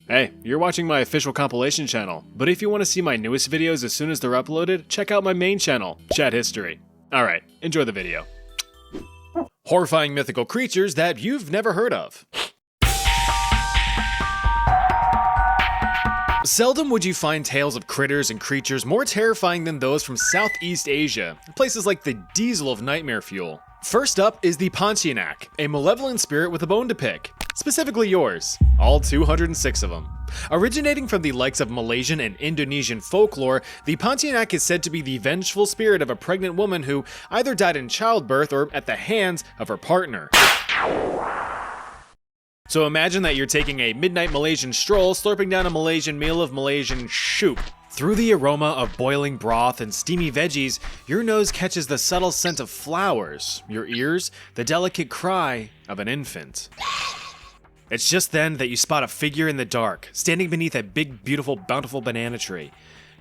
Hey, you're watching my official compilation channel, but if you want to see my newest videos as soon as they're uploaded, check out my main channel, Chat History. Alright, enjoy the video. Horrifying mythical creatures that you've never heard of. Seldom would you find tales of critters and creatures more terrifying than those from Southeast Asia, places like the diesel of nightmare fuel. First up is the Pontianak, a malevolent spirit with a bone to pick. Specifically yours, all 206 of them. Originating from the likes of Malaysian and Indonesian folklore, the Pontianak is said to be the vengeful spirit of a pregnant woman who either died in childbirth or at the hands of her partner. So imagine that you're taking a midnight Malaysian stroll, slurping down a Malaysian meal of Malaysian soup. Through the aroma of boiling broth and steamy veggies, your nose catches the subtle scent of flowers, your ears, the delicate cry of an infant. It's just then that you spot a figure in the dark, standing beneath a big, beautiful, bountiful banana tree.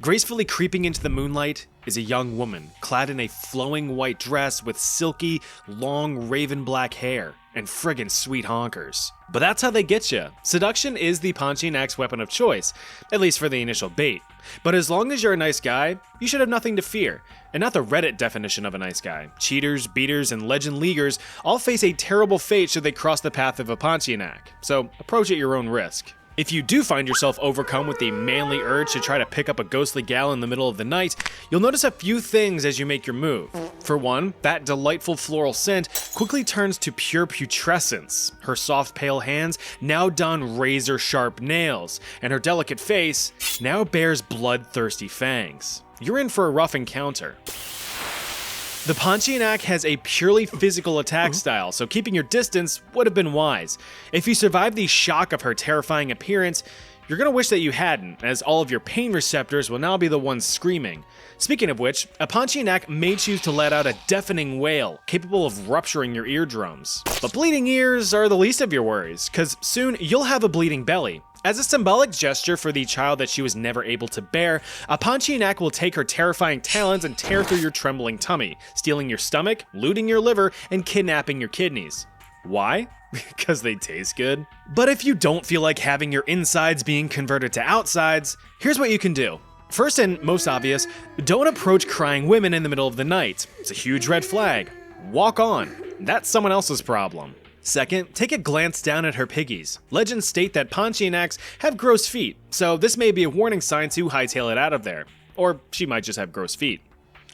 Gracefully creeping into the moonlight is a young woman, clad in a flowing white dress with silky, long, raven black hair, and friggin' sweet honkers. But that's how they get you. Seduction is the Pontianak's weapon of choice, at least for the initial bait. But as long as you're a nice guy, you should have nothing to fear. And not the Reddit definition of a nice guy. Cheaters, beaters, and legend leaguers all face a terrible fate should they cross the path of a Pontianak, so approach at your own risk. If you do find yourself overcome with the manly urge to try to pick up a ghostly gal in the middle of the night, you'll notice a few things as you make your move. For one, that delightful floral scent quickly turns to pure putrescence. Her soft pale hands now don razor-sharp nails, and her delicate face now bears bloodthirsty fangs. You're in for a rough encounter. The Pontianak has a purely physical attack style, so keeping your distance would have been wise. If you survive the shock of her terrifying appearance, you're gonna wish that you hadn't, as all of your pain receptors will now be the ones screaming. Speaking of which, a Pontianak may choose to let out a deafening wail, capable of rupturing your eardrums. But bleeding ears are the least of your worries, cause soon you'll have a bleeding belly. As a symbolic gesture for the child that she was never able to bear, a Pontianak will take her terrifying talons and tear through your trembling tummy, stealing your stomach, looting your liver, and kidnapping your kidneys. Why? Because they taste good? But if you don't feel like having your insides being converted to outsides, here's what you can do. First and most obvious, don't approach crying women in the middle of the night. It's a huge red flag. Walk on. That's someone else's problem. Second, take a glance down at her piggies. Legends state that Pontianaks have gross feet, so this may be a warning sign to hightail it out of there. Or she might just have gross feet.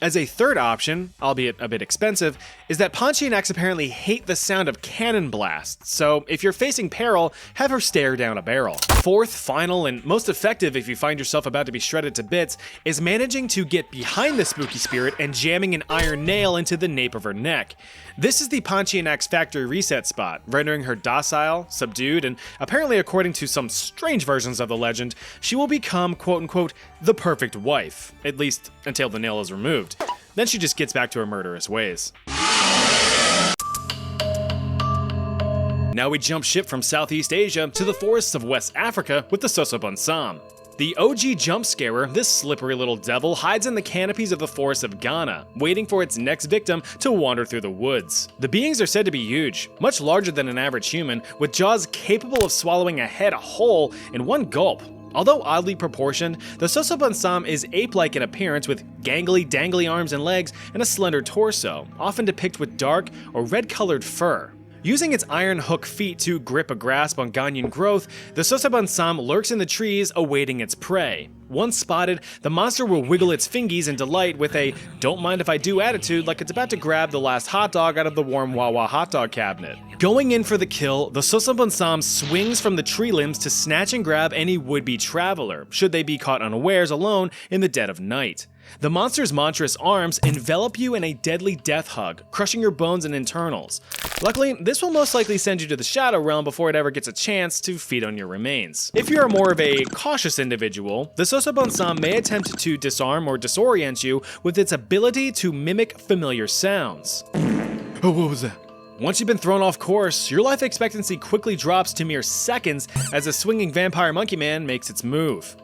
As a third option, albeit a bit expensive, is that Pontianaks apparently hate the sound of cannon blasts, so if you're facing peril, have her stare down a barrel. Fourth, final, and most effective if you find yourself about to be shredded to bits, is managing to get behind the spooky spirit and jamming an iron nail into the nape of her neck. This is the Pontianak's factory reset spot, rendering her docile, subdued, and apparently according to some strange versions of the legend, she will become quote-unquote the perfect wife, at least until the nail is removed. Then she just gets back to her murderous ways. Now we jump ship from Southeast Asia to the forests of West Africa with the Sosobonsam. The OG jump scarer, this slippery little devil hides in the canopies of the forests of Ghana, waiting for its next victim to wander through the woods. The beings are said to be huge, much larger than an average human, with jaws capable of swallowing a head whole in one gulp. Although oddly proportioned, the Sosobonsam is ape-like in appearance with gangly, dangly arms and legs and a slender torso, often depicted with dark or red-colored fur. Using its iron hook feet to grip a grasp on Ghanaian growth, the Sosobonsam lurks in the trees awaiting its prey. Once spotted, the monster will wiggle its fingies in delight with a don't mind if I do attitude like it's about to grab the last hot dog out of the warm Wawa hot dog cabinet. Going in for the kill, the Sosobonsam swings from the tree limbs to snatch and grab any would-be traveler, should they be caught unawares alone in the dead of night. The monster's monstrous arms envelop you in a deadly death hug, crushing your bones and internals. Luckily, this will most likely send you to the Shadow Realm before it ever gets a chance to feed on your remains. If you're more of a cautious individual, the Sosobonsam may attempt to disarm or disorient you with its ability to mimic familiar sounds. Oh, what was that? Once you've been thrown off course, your life expectancy quickly drops to mere seconds as the swinging vampire monkey man makes its move.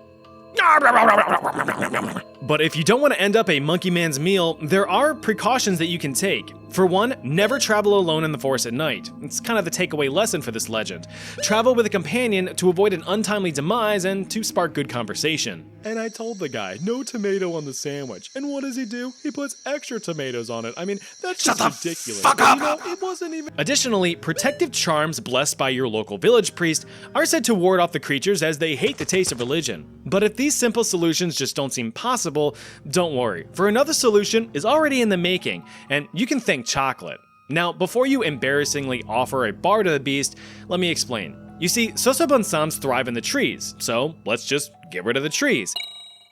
But if you don't want to end up a monkey man's meal, there are precautions that you can take. For one, never travel alone in the forest at night. It's kind of the takeaway lesson for this legend. Travel with a companion to avoid an untimely demise and to spark good conversation. And I told the guy, no tomato on the sandwich. And what does he do? He puts extra tomatoes on it. I mean, that's just ridiculous. Fuck up. You know, it wasn't even. Additionally, protective charms blessed by your local village priest are said to ward off the creatures as they hate the taste of religion. But if these simple solutions just don't seem possible, don't worry, for another solution is already in the making, and you can thank chocolate. Now, before you embarrassingly offer a bar to the beast, let me explain. You see, sosobonsams thrive in the trees, so let's just get rid of the trees.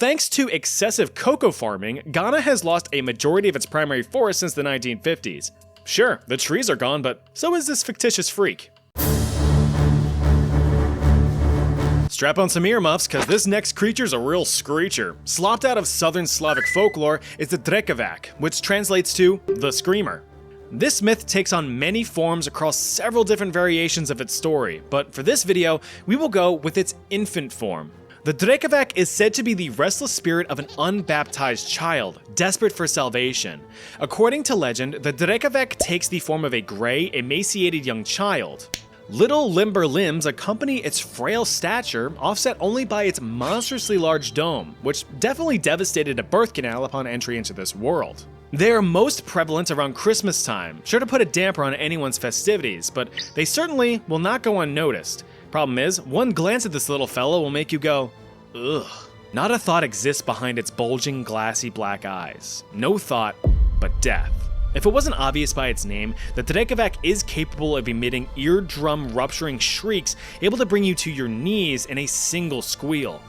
Thanks to excessive cocoa farming, Ghana has lost a majority of its primary forest since the 1950s. Sure, the trees are gone, but so is this fictitious freak. Strap on some earmuffs, cause this next creature's a real screecher. Slopped out of Southern Slavic folklore is the Drekavac, which translates to the Screamer. This myth takes on many forms across several different variations of its story, but for this video, we will go with its infant form. The Drekavac is said to be the restless spirit of an unbaptized child, desperate for salvation. According to legend, the Drekavac takes the form of a gray, emaciated young child. Little limber limbs accompany its frail stature, offset only by its monstrously large dome, which definitely devastated a birth canal upon entry into this world. They are most prevalent around Christmas time, sure to put a damper on anyone's festivities, but they certainly will not go unnoticed. Problem is, one glance at this little fellow will make you go, ugh. Not a thought exists behind its bulging, glassy black eyes. No thought, but death. If it wasn't obvious by its name, the Drekavac is capable of emitting eardrum-rupturing shrieks, able to bring you to your knees in a single squeal.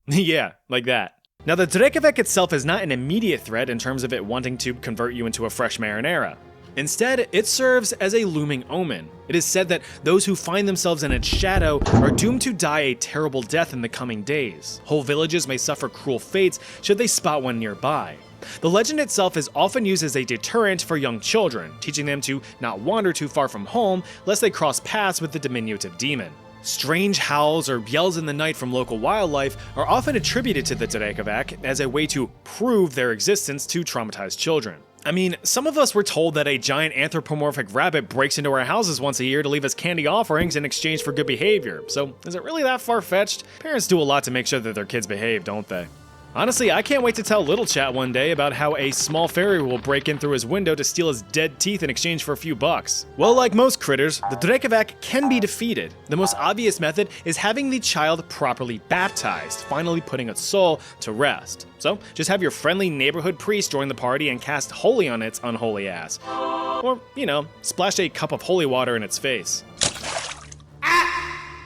Yeah, like that. Now, the Drekavac itself is not an immediate threat in terms of it wanting to convert you into a fresh marinara. Instead, it serves as a looming omen. It is said that those who find themselves in its shadow are doomed to die a terrible death in the coming days. Whole villages may suffer cruel fates should they spot one nearby. The legend itself is often used as a deterrent for young children, teaching them to not wander too far from home lest they cross paths with the diminutive demon. Strange howls or yells in the night from local wildlife are often attributed to the Drekavac as a way to prove their existence to traumatized children. I mean, some of us were told that a giant anthropomorphic rabbit breaks into our houses once a year to leave us candy offerings in exchange for good behavior, so is it really that far-fetched? Parents do a lot to make sure that their kids behave, don't they? Honestly, I can't wait to tell Little Chat one day about how a small fairy will break in through his window to steal his dead teeth in exchange for a few bucks. Well, like most critters, the Drekavac can be defeated. The most obvious method is having the child properly baptized, finally putting its soul to rest. So, just have your friendly neighborhood priest join the party and cast holy on its unholy ass. Or, you know, splash a cup of holy water in its face.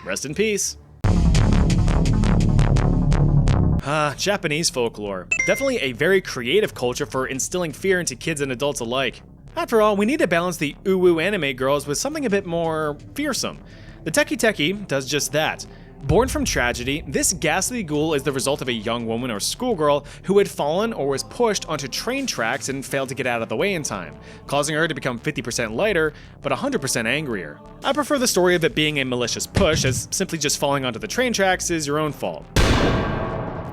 Rest in peace. Japanese folklore. Definitely a very creative culture for instilling fear into kids and adults alike. After all, we need to balance the uwu anime girls with something a bit more fearsome. The Teki Teki does just that. Born from tragedy, this ghastly ghoul is the result of a young woman or schoolgirl who had fallen or was pushed onto train tracks and failed to get out of the way in time, causing her to become 50% lighter, but 100% angrier. I prefer the story of it being a malicious push, as simply just falling onto the train tracks is your own fault.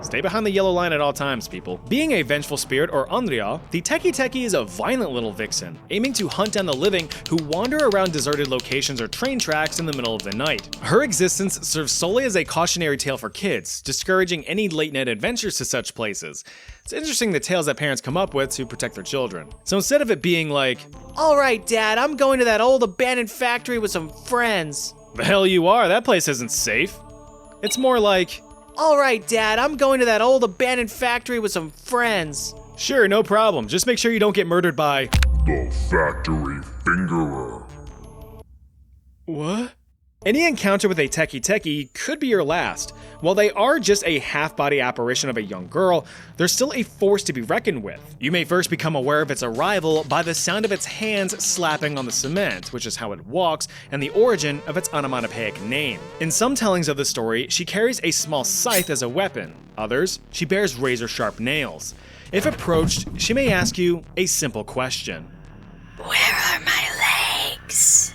Stay behind the yellow line at all times, people. Being a vengeful spirit, or Onryo, the Teki Teki is a violent little vixen, aiming to hunt down the living who wander around deserted locations or train tracks in the middle of the night. Her existence serves solely as a cautionary tale for kids, discouraging any late-night adventures to such places. It's interesting the tales that parents come up with to protect their children. So instead of it being like, "Alright, Dad, I'm going to that old abandoned factory with some friends." The hell you are, that place isn't safe. It's more like, "Alright, Dad, I'm going to that old abandoned factory with some friends." Sure, no problem. Just make sure you don't get murdered by the factory fingerer. What? Any encounter with a Teki Teki could be your last. While they are just a half-body apparition of a young girl, they're still a force to be reckoned with. You may first become aware of its arrival by the sound of its hands slapping on the cement, which is how it walks, and the origin of its onomatopoeic name. In some tellings of the story, she carries a small scythe as a weapon. Others, she bears razor-sharp nails. If approached, she may ask you a simple question. Where are my legs?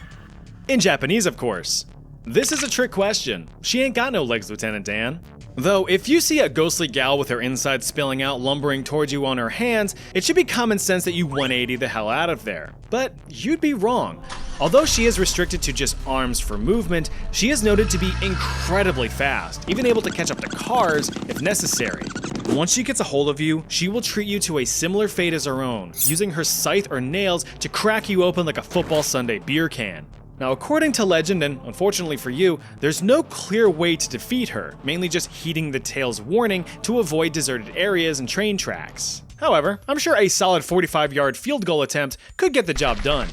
In Japanese, of course. This is a trick question. She ain't got no legs, Lieutenant Dan. Though, if you see a ghostly gal with her insides spilling out lumbering towards you on her hands, it should be common sense that you 180 the hell out of there. But you'd be wrong. Although she is restricted to just arms for movement, she is noted to be incredibly fast, even able to catch up to cars if necessary. Once she gets a hold of you, she will treat you to a similar fate as her own, using her scythe or nails to crack you open like a football Sunday beer can. Now, according to legend, and unfortunately for you, there's no clear way to defeat her, mainly just heeding the tale's warning to avoid deserted areas and train tracks. However, I'm sure a solid 45-yard field goal attempt could get the job done.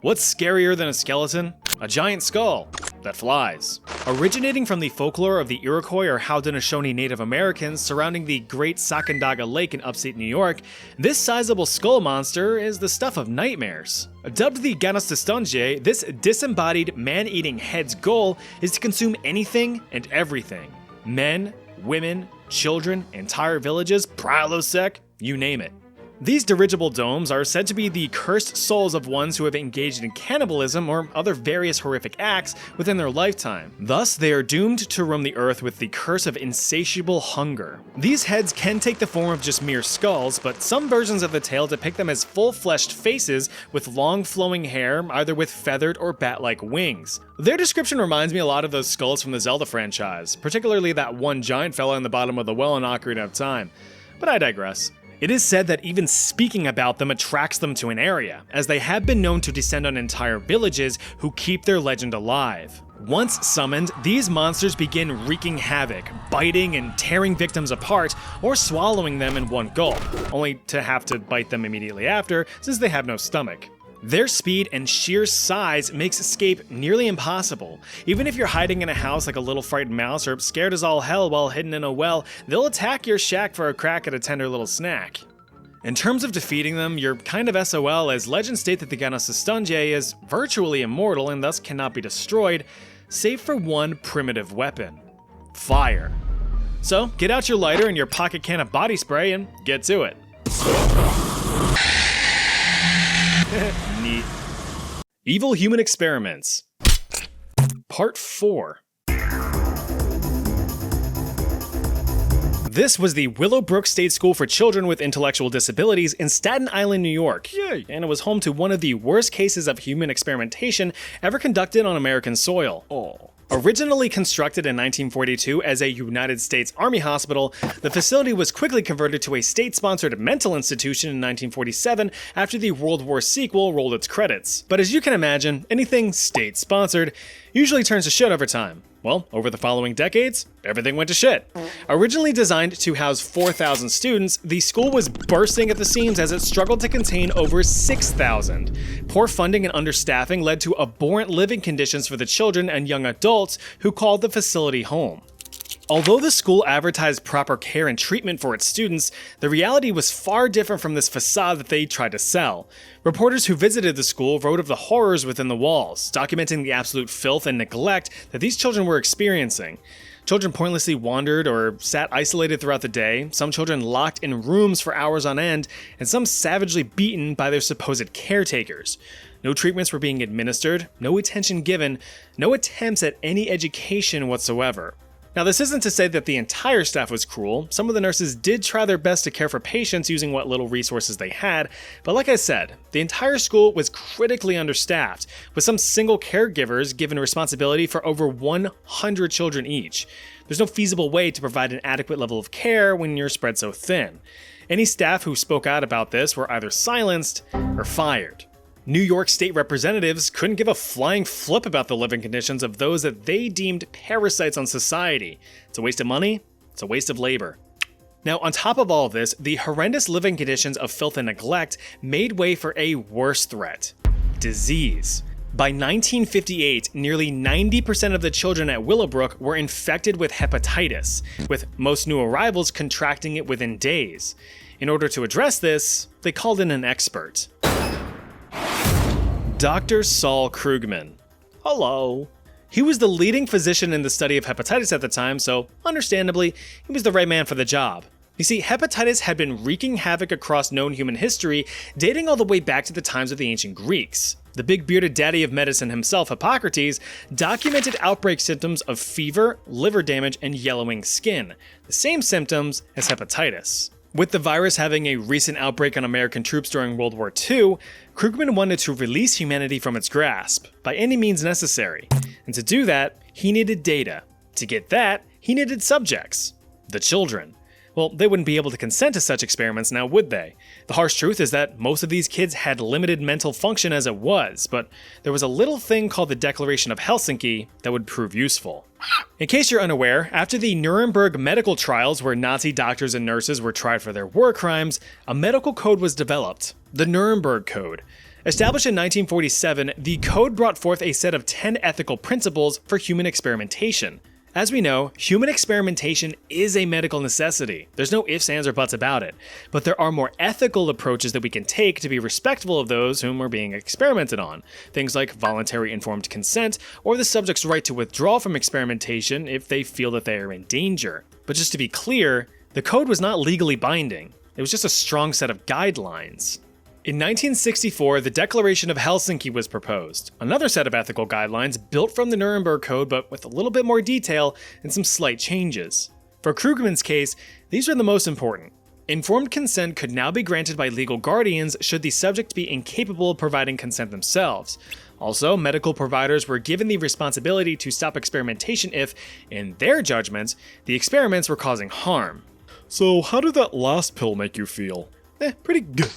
What's scarier than a skeleton? A giant skull that flies. Originating from the folklore of the Iroquois or Haudenosaunee Native Americans surrounding the Great Sacandaga Lake in upstate New York, this sizable skull monster is the stuff of nightmares. Dubbed the Ganastistonje, this disembodied man-eating head's goal is to consume anything and everything. Men, women, children, entire villages, Prilosec, you name it. These dirigible domes are said to be the cursed souls of ones who have engaged in cannibalism or other various horrific acts within their lifetime. Thus, they are doomed to roam the earth with the curse of insatiable hunger. These heads can take the form of just mere skulls, but some versions of the tale depict them as full-fleshed faces with long flowing hair, either with feathered or bat-like wings. Their description reminds me a lot of those skulls from the Zelda franchise, particularly that one giant fella in the bottom of the well in Ocarina of Time. But I digress. It is said that even speaking about them attracts them to an area, as they have been known to descend on entire villages who keep their legend alive. Once summoned, these monsters begin wreaking havoc, biting and tearing victims apart, or swallowing them in one gulp, only to have to bite them immediately after, since they have no stomach. Their speed and sheer size makes escape nearly impossible. Even if you're hiding in a house like a little frightened mouse or scared as all hell while hidden in a well, they'll attack your shack for a crack at a tender little snack. In terms of defeating them, you're kind of SOL, as legends state that the Ganastistonje is virtually immortal and thus cannot be destroyed, save for one primitive weapon: fire. So get out your lighter and your pocket can of body spray and get to it. Neat. Evil Human Experiments. Part 4. This was the Willowbrook State School for Children with Intellectual Disabilities in Staten Island, New York. Yay! And it was home to one of the worst cases of human experimentation ever conducted on American soil. Originally constructed in 1942 as a United States Army hospital, the facility was quickly converted to a state-sponsored mental institution in 1947 after the World War sequel rolled its credits. But as you can imagine, anything state-sponsored usually turns to shit over time. Well, over the following decades, everything went to shit. Originally designed to house 4,000 students, the school was bursting at the seams as it struggled to contain over 6,000. Poor funding and understaffing led to abhorrent living conditions for the children and young adults who called the facility home. Although the school advertised proper care and treatment for its students, the reality was far different from this facade that they tried to sell. Reporters who visited the school wrote of the horrors within the walls, documenting the absolute filth and neglect that these children were experiencing. Children pointlessly wandered or sat isolated throughout the day, some children locked in rooms for hours on end, and some savagely beaten by their supposed caretakers. No treatments were being administered, no attention given, no attempts at any education whatsoever. Now, this isn't to say that the entire staff was cruel. Some of the nurses did try their best to care for patients using what little resources they had, but like I said, the entire school was critically understaffed, with some single caregivers given responsibility for over 100 children each. There's no feasible way to provide an adequate level of care when you're spread so thin. Any staff who spoke out about this were either silenced or fired. New York state representatives couldn't give a flying flip about the living conditions of those that they deemed parasites on society. It's a waste of money, it's a waste of labor. Now, on top of all of this, the horrendous living conditions of filth and neglect made way for a worse threat: disease. By 1958, nearly 90% of the children at Willowbrook were infected with hepatitis, with most new arrivals contracting it within days. In order to address this, they called in an expert. Dr. Saul Krugman. Hello. He was the leading physician in the study of hepatitis at the time, so understandably, he was the right man for the job. You see, hepatitis had been wreaking havoc across known human history, dating all the way back to the times of the ancient Greeks. The big bearded daddy of medicine himself, Hippocrates, documented outbreak symptoms of fever, liver damage, and yellowing skin, the same symptoms as hepatitis. With the virus having a recent outbreak on American troops during World War II, Krugman wanted to release humanity from its grasp, by any means necessary. And to do that, he needed data. To get that, he needed subjects. The children. Well, they wouldn't be able to consent to such experiments now, would they? The harsh truth is that most of these kids had limited mental function as it was, but there was a little thing called the Declaration of Helsinki that would prove useful. In case you're unaware, after the Nuremberg medical trials where Nazi doctors and nurses were tried for their war crimes, a medical code was developed, the Nuremberg Code. Established in 1947, the code brought forth a set of 10 ethical principles for human experimentation. As we know, human experimentation is a medical necessity. There's no ifs, ands, or buts about it. But there are more ethical approaches that we can take to be respectful of those whom are being experimented on. Things like voluntary informed consent, or the subject's right to withdraw from experimentation if they feel that they are in danger. But just to be clear, the code was not legally binding. It was just a strong set of guidelines. In 1964, the Declaration of Helsinki was proposed, another set of ethical guidelines built from the Nuremberg Code but with a little bit more detail and some slight changes. For Krugman's case, these are the most important. Informed consent could now be granted by legal guardians should the subject be incapable of providing consent themselves. Also, medical providers were given the responsibility to stop experimentation if, in their judgments, the experiments were causing harm. So how did that last pill make you feel? Pretty good.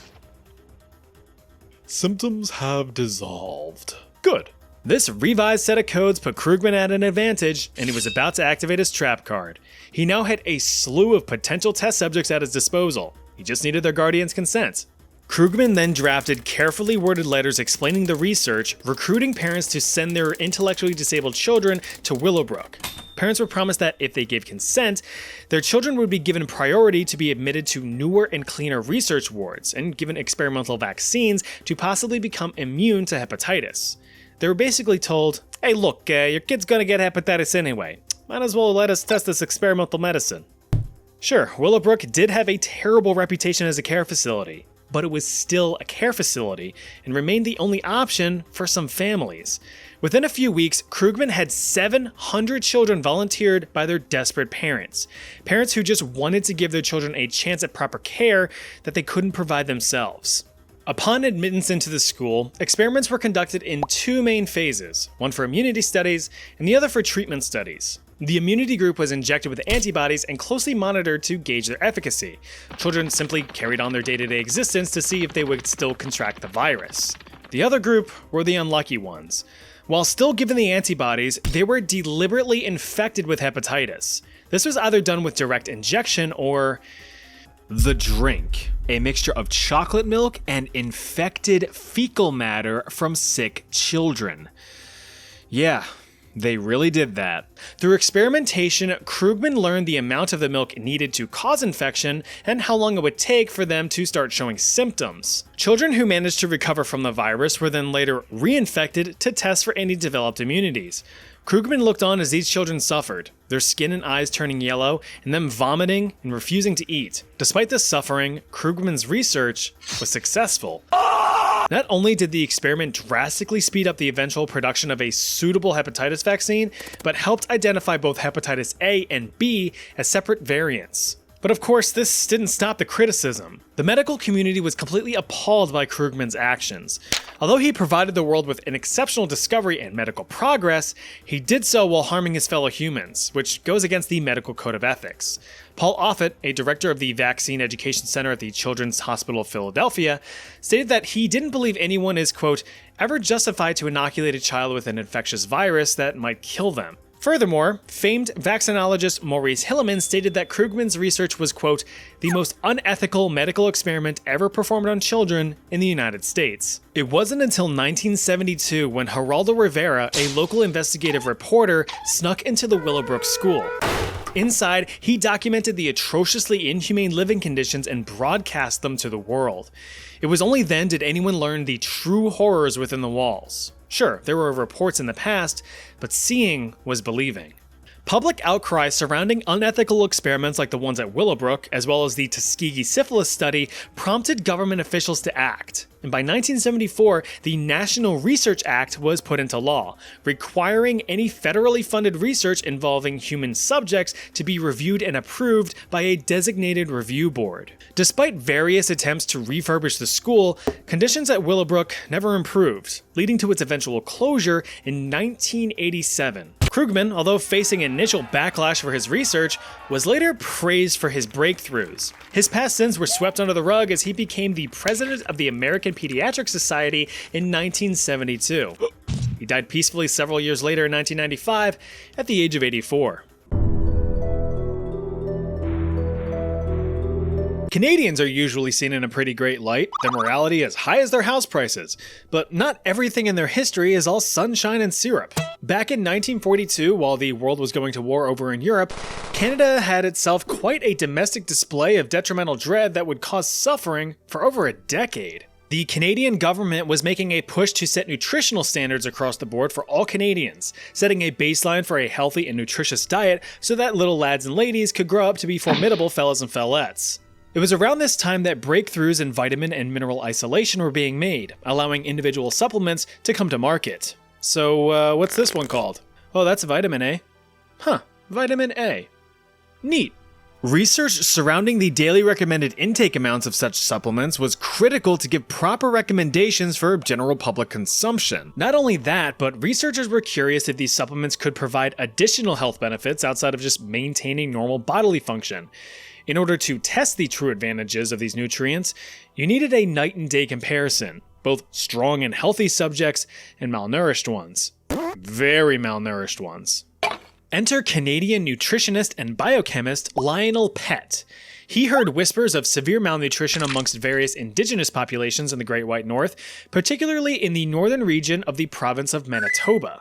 Symptoms have dissolved. Good. This revised set of codes put Krugman at an advantage, and he was about to activate his trap card. He now had a slew of potential test subjects at his disposal. He just needed their guardian's consent. Krugman then drafted carefully worded letters explaining the research, recruiting parents to send their intellectually disabled children to Willowbrook. Parents were promised that if they gave consent, their children would be given priority to be admitted to newer and cleaner research wards and given experimental vaccines to possibly become immune to hepatitis. They were basically told, hey look, your kid's gonna get hepatitis anyway. Might as well let us test this experimental medicine. Sure, Willowbrook did have a terrible reputation as a care facility, but it was still a care facility and remained the only option for some families. Within a few weeks, Krugman had 700 children volunteered by their desperate parents. Parents who just wanted to give their children a chance at proper care that they couldn't provide themselves. Upon admittance into the school, experiments were conducted in two main phases, one for immunity studies and the other for treatment studies. The immunity group was injected with antibodies and closely monitored to gauge their efficacy. Children simply carried on their day-to-day existence to see if they would still contract the virus. The other group were the unlucky ones. While still given the antibodies, they were deliberately infected with hepatitis. This was either done with direct injection or the drink, a mixture of chocolate milk and infected fecal matter from sick children. Yeah, they really did that. Through experimentation, Krugman learned the amount of the milk needed to cause infection and how long it would take for them to start showing symptoms. Children who managed to recover from the virus were then later reinfected to test for any developed immunities. Krugman looked on as these children suffered, their skin and eyes turning yellow, and them vomiting and refusing to eat. Despite this suffering, Krugman's research was successful. Not only did the experiment drastically speed up the eventual production of a suitable hepatitis vaccine, but helped identify both hepatitis A and B as separate variants. But of course, this didn't stop the criticism. The medical community was completely appalled by Krugman's actions. Although he provided the world with an exceptional discovery and medical progress, he did so while harming his fellow humans, which goes against the medical code of ethics. Paul Offit, a director of the Vaccine Education Center at the Children's Hospital of Philadelphia, stated that he didn't believe anyone is, quote, ever justified to inoculate a child with an infectious virus that might kill them. Furthermore, famed vaccinologist Maurice Hilleman stated that Krugman's research was, quote, the most unethical medical experiment ever performed on children in the United States. It wasn't until 1972 when Geraldo Rivera, a local investigative reporter, snuck into the Willowbrook school. Inside, he documented the atrociously inhumane living conditions and broadcast them to the world. It was only then did anyone learn the true horrors within the walls. Sure, there were reports in the past, but seeing was believing. Public outcry surrounding unethical experiments like the ones at Willowbrook, as well as the Tuskegee syphilis study, prompted government officials to act. And by 1974, the National Research Act was put into law, requiring any federally funded research involving human subjects to be reviewed and approved by a designated review board. Despite various attempts to refurbish the school, conditions at Willowbrook never improved, leading to its eventual closure in 1987. Krugman, although facing initial backlash for his research, was later praised for his breakthroughs. His past sins were swept under the rug as he became the president of the American Pediatric Society in 1972. He died peacefully several years later in 1995 at the age of 84. Canadians are usually seen in a pretty great light, their morality as high as their house prices, but not everything in their history is all sunshine and syrup. Back in 1942, while the world was going to war over in Europe, Canada had itself quite a domestic display of detrimental dread that would cause suffering for over a decade. The Canadian government was making a push to set nutritional standards across the board for all Canadians, setting a baseline for a healthy and nutritious diet so that little lads and ladies could grow up to be formidable fellas and fellettes. It was around this time that breakthroughs in vitamin and mineral isolation were being made, allowing individual supplements to come to market. So, what's this one called? Oh, that's vitamin A. Huh, vitamin A. Neat. Research surrounding the daily recommended intake amounts of such supplements was critical to give proper recommendations for general public consumption. Not only that, but researchers were curious if these supplements could provide additional health benefits outside of just maintaining normal bodily function. In order to test the true advantages of these nutrients, you needed a night and day comparison, both strong and healthy subjects and malnourished ones. Very malnourished ones. Enter Canadian nutritionist and biochemist Lionel Pett. He heard whispers of severe malnutrition amongst various indigenous populations in the Great White North, particularly in the northern region of the province of Manitoba.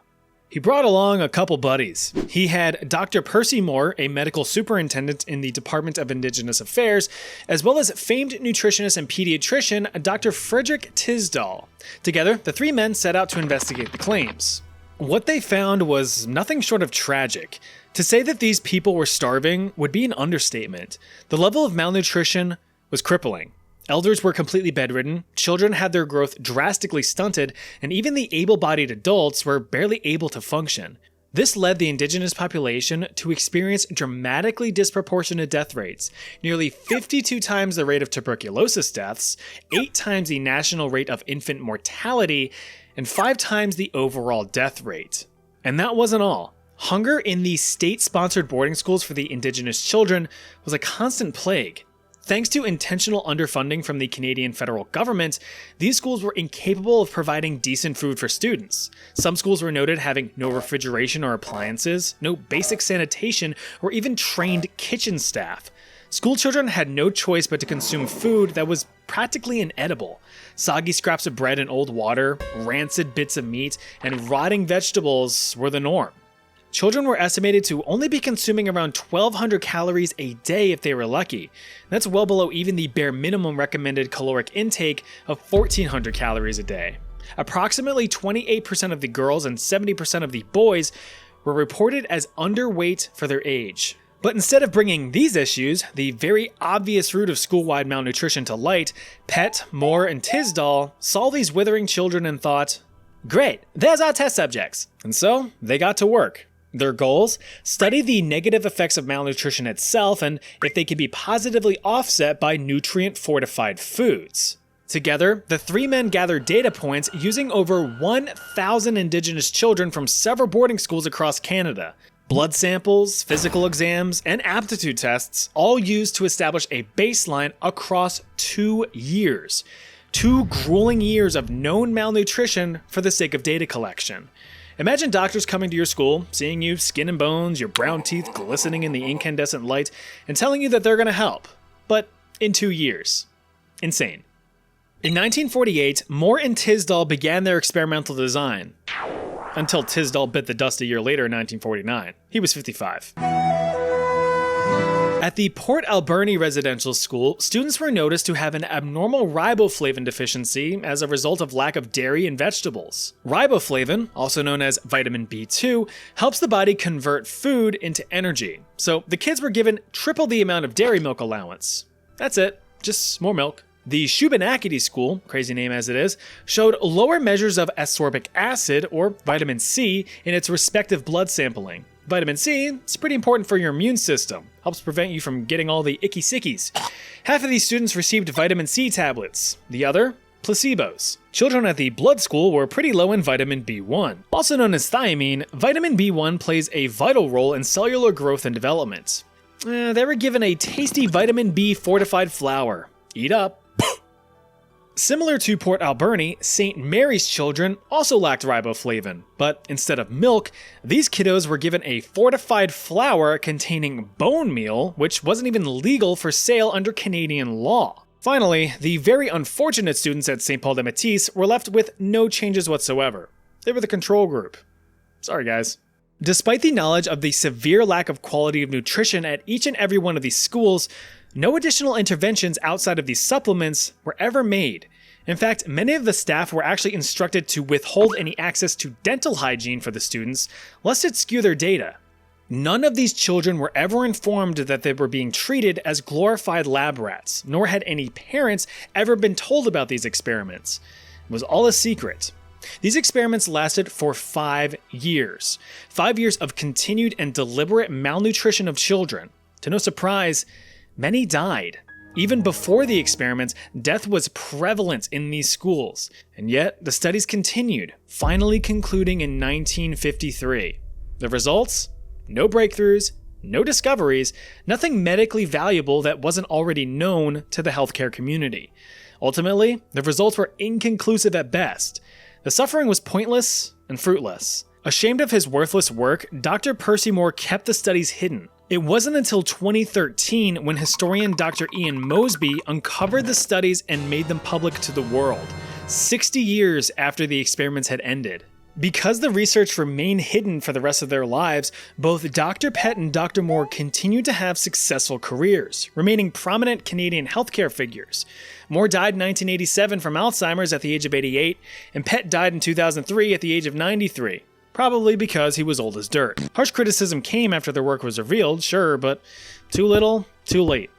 He brought along a couple buddies. He had Dr. Percy Moore, a medical superintendent in the Department of Indigenous Affairs, as well as famed nutritionist and pediatrician Dr. Frederick Tisdall. Together, the three men set out to investigate the claims. What they found was nothing short of tragic. To say that these people were starving would be an understatement. The level of malnutrition was crippling. Elders were completely bedridden, children had their growth drastically stunted, and even the able-bodied adults were barely able to function. This led the indigenous population to experience dramatically disproportionate death rates, nearly 52 times the rate of tuberculosis deaths, 8 times the national rate of infant mortality, and 5 times the overall death rate. And that wasn't all. Hunger in the state-sponsored boarding schools for the indigenous children was a constant plague. Thanks to intentional underfunding from the Canadian federal government, these schools were incapable of providing decent food for students. Some schools were noted having no refrigeration or appliances, no basic sanitation, or even trained kitchen staff. School children had no choice but to consume food that was practically inedible. Soggy scraps of bread and old water, rancid bits of meat, and rotting vegetables were the norm. Children were estimated to only be consuming around 1,200 calories a day if they were lucky. That's well below even the bare minimum recommended caloric intake of 1,400 calories a day. Approximately 28% of the girls and 70% of the boys were reported as underweight for their age. But instead of bringing these issues, the very obvious root of school-wide malnutrition to light, Pett, Moore, and Tisdall saw these withering children and thought, "Great, there's our test subjects." And so they got to work. Their goals? Study the negative effects of malnutrition itself and if they could be positively offset by nutrient-fortified foods. Together, the three men gathered data points using over 1,000 indigenous children from several boarding schools across Canada. Blood samples, physical exams, and aptitude tests, all used to establish a baseline across 2 years. 2 grueling years of known malnutrition for the sake of data collection. Imagine doctors coming to your school, seeing you skin and bones, your brown teeth glistening in the incandescent light, and telling you that they're going to help. But in 2 years. Insane. In 1948, Moore and Tisdall began their experimental design. Until Tisdall bit the dust a year later in 1949. He was 55. At the Port Alberni Residential School, students were noticed to have an abnormal riboflavin deficiency as a result of lack of dairy and vegetables. Riboflavin, also known as vitamin B2, helps the body convert food into energy. So the kids were given triple the amount of dairy milk allowance. That's it, just more milk. The Shubenacadie School, crazy name as it is, showed lower measures of ascorbic acid, or vitamin C, in its respective blood sampling. Vitamin C is pretty important for your immune system. Helps prevent you from getting all the icky sickies. Half of these students received vitamin C tablets. The other, placebos. Children at the blood school were pretty low in vitamin B1. Also known as thiamine, vitamin B1 plays a vital role in cellular growth and development. They were given a tasty vitamin B fortified flour. Eat up. Similar to Port Alberni, St. Mary's children also lacked riboflavin, but instead of milk, these kiddos were given a fortified flour containing bone meal, which wasn't even legal for sale under Canadian law. Finally, the very unfortunate students at St. Paul de Métis were left with no changes whatsoever. They were the control group. Sorry guys. Despite the knowledge of the severe lack of quality of nutrition at each and every one of these schools, no additional interventions outside of these supplements were ever made. In fact, many of the staff were actually instructed to withhold any access to dental hygiene for the students, lest it skew their data. None of these children were ever informed that they were being treated as glorified lab rats, nor had any parents ever been told about these experiments. It was all a secret. These experiments lasted for 5 years. 5 years of continued and deliberate malnutrition of children. To no surprise, many died. Even before the experiments, death was prevalent in these schools. And yet, the studies continued, finally concluding in 1953. The results? No breakthroughs, no discoveries, nothing medically valuable that wasn't already known to the healthcare community. Ultimately, the results were inconclusive at best. The suffering was pointless and fruitless. Ashamed of his worthless work, Dr. Percy Moore kept the studies hidden. It wasn't until 2013 when historian Dr. Ian Mosby uncovered the studies and made them public to the world, 60 years after the experiments had ended. Because the research remained hidden for the rest of their lives, both Dr. Pett and Dr. Moore continued to have successful careers, remaining prominent Canadian healthcare figures. Moore died in 1987 from Alzheimer's at the age of 88, and Pett died in 2003 at the age of 93. Probably because he was old as dirt. Harsh criticism came after their work was revealed, sure, but too little, too late.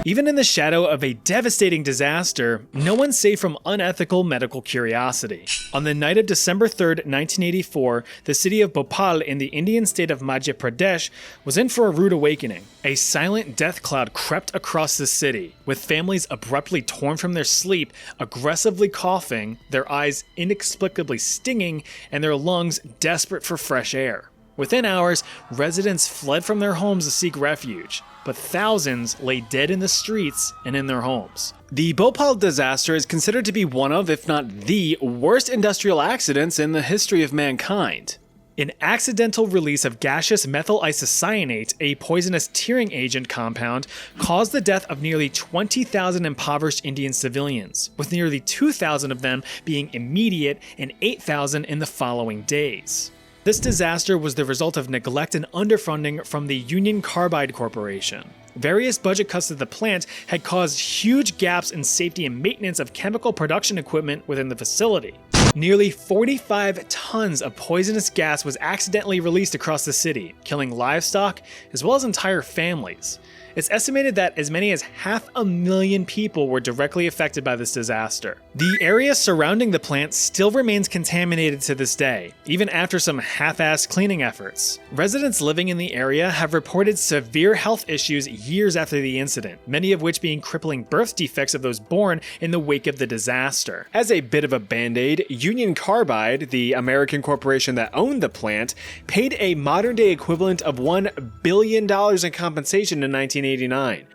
Even in the shadow of a devastating disaster, no one's safe from unethical medical curiosity. On the night of December 3rd, 1984, the city of Bhopal in the Indian state of Madhya Pradesh was in for a rude awakening. A silent death cloud crept across the city, with families abruptly torn from their sleep, aggressively coughing, their eyes inexplicably stinging, and their lungs desperate for fresh air. Within hours, residents fled from their homes to seek refuge, but thousands lay dead in the streets and in their homes. The Bhopal disaster is considered to be one of, if not the, worst industrial accidents in the history of mankind. An accidental release of gaseous methyl isocyanate, a poisonous tearing agent compound, caused the death of nearly 20,000 impoverished Indian civilians, with nearly 2,000 of them being immediate and 8,000 in the following days. This disaster was the result of neglect and underfunding from the Union Carbide Corporation. Various budget cuts to the plant had caused huge gaps in safety and maintenance of chemical production equipment within the facility. Nearly 45 tons of poisonous gas was accidentally released across the city, killing livestock as well as entire families. It's estimated that as many as 500,000 people were directly affected by this disaster. The area surrounding the plant still remains contaminated to this day, even after some half-assed cleaning efforts. Residents living in the area have reported severe health issues years after the incident, many of which being crippling birth defects of those born in the wake of the disaster. As a bit of a band-aid, Union Carbide, the American corporation that owned the plant, paid a modern-day equivalent of $1 billion in compensation in 1989.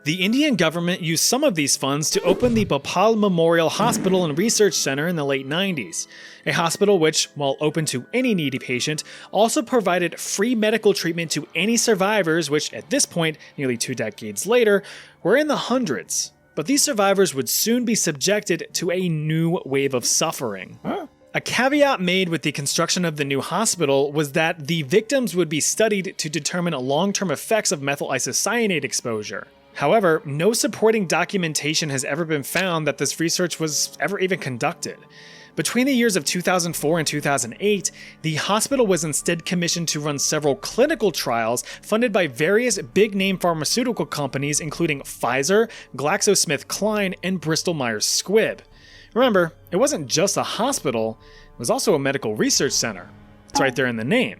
The Indian government used some of these funds to open the Bhopal Memorial Hospital and Research Center in the late 90s. A hospital which, while open to any needy patient, also provided free medical treatment to any survivors which, at this point, nearly 2 decades later, were in the hundreds. But these survivors would soon be subjected to a new wave of suffering. A caveat made with the construction of the new hospital was that the victims would be studied to determine long-term effects of methyl isocyanate exposure. However, no supporting documentation has ever been found that this research was ever even conducted. Between the years of 2004 and 2008, the hospital was instead commissioned to run several clinical trials funded by various big-name pharmaceutical companies including Pfizer, GlaxoSmithKline, and Bristol Myers Squibb. Remember, it wasn't just a hospital, it was also a medical research center. It's right there in the name.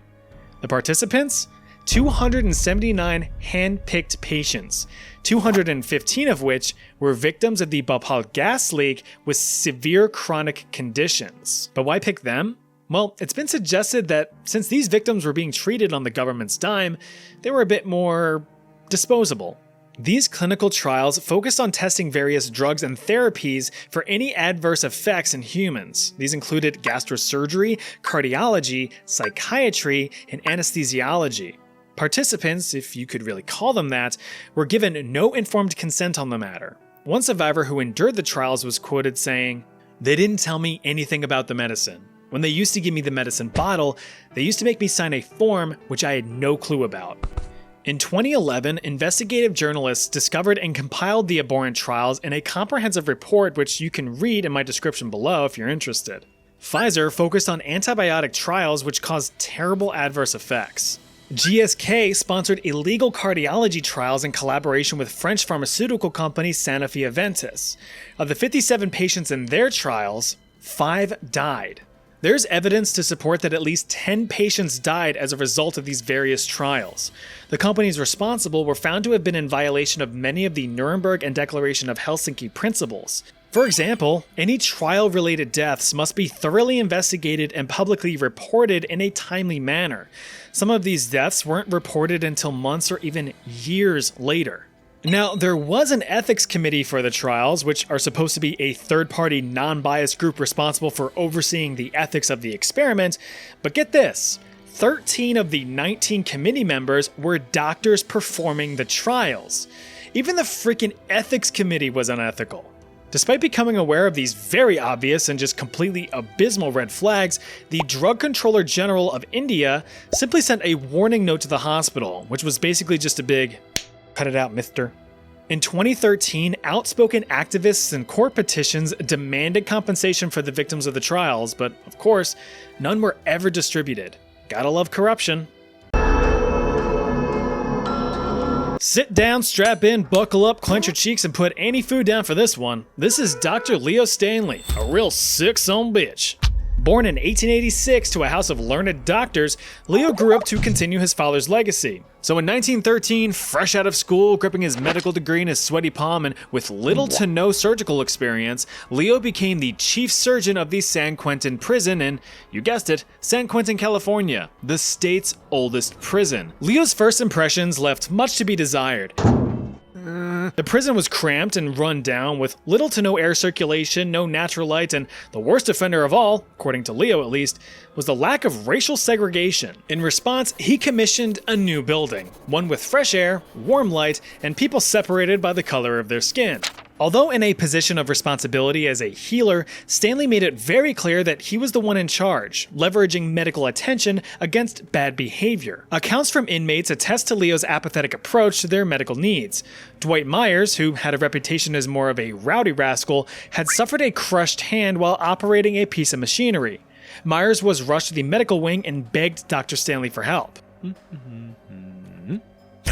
The participants? 279 hand-picked patients, 215 of which were victims of the Bhopal gas leak with severe chronic conditions. But why pick them? Well, it's been suggested that since these victims were being treated on the government's dime, they were a bit more disposable. These clinical trials focused on testing various drugs and therapies for any adverse effects in humans. These included gastrosurgery, cardiology, psychiatry, and anesthesiology. Participants, if you could really call them that, were given no informed consent on the matter. One survivor who endured the trials was quoted saying, "They didn't tell me anything about the medicine. When they used to give me the medicine bottle, they used to make me sign a form which I had no clue about." In 2011, investigative journalists discovered and compiled the abhorrent trials in a comprehensive report which you can read in my description below if you're interested. Pfizer focused on antibiotic trials which caused terrible adverse effects. GSK sponsored illegal cardiology trials in collaboration with French pharmaceutical company Sanofi Aventis. Of the 57 patients in their trials, 5 died. There's evidence to support that at least 10 patients died as a result of these various trials. The companies responsible were found to have been in violation of many of the Nuremberg and Declaration of Helsinki principles. For example, any trial-related deaths must be thoroughly investigated and publicly reported in a timely manner. Some of these deaths weren't reported until months or even years later. Now, there was an ethics committee for the trials, which are supposed to be a third-party, non-biased group responsible for overseeing the ethics of the experiment, but get this, 13 of the 19 committee members were doctors performing the trials. Even the freaking ethics committee was unethical. Despite becoming aware of these very obvious and just completely abysmal red flags, the Drug Controller General of India simply sent a warning note to the hospital, which was basically just a big, "Cut it out, mister." In 2013, outspoken activists and court petitions demanded compensation for the victims of the trials, but of course, none were ever distributed. Gotta love corruption. Sit down, strap in, buckle up, clench your cheeks, and put any food down for this one. This is Dr. Leo Stanley, a real sick son bitch. Born in 1886 to a house of learned doctors, Leo grew up to continue his father's legacy. So in 1913, fresh out of school, gripping his medical degree in his sweaty palm and with little to no surgical experience, Leo became the chief surgeon of the San Quentin prison in, you guessed it, San Quentin, California, the state's oldest prison. Leo's first impressions left much to be desired. The prison was cramped and run down with little to no air circulation, no natural light, and the worst offender of all, according to Leo at least, was the lack of racial segregation. In response, he commissioned a new building, one with fresh air, warm light, and people separated by the color of their skin. Although in a position of responsibility as a healer, Stanley made it very clear that he was the one in charge, leveraging medical attention against bad behavior. Accounts from inmates attest to Leo's apathetic approach to their medical needs. Dwight Myers, who had a reputation as more of a rowdy rascal, had suffered a crushed hand while operating a piece of machinery. Myers was rushed to the medical wing and begged Dr. Stanley for help.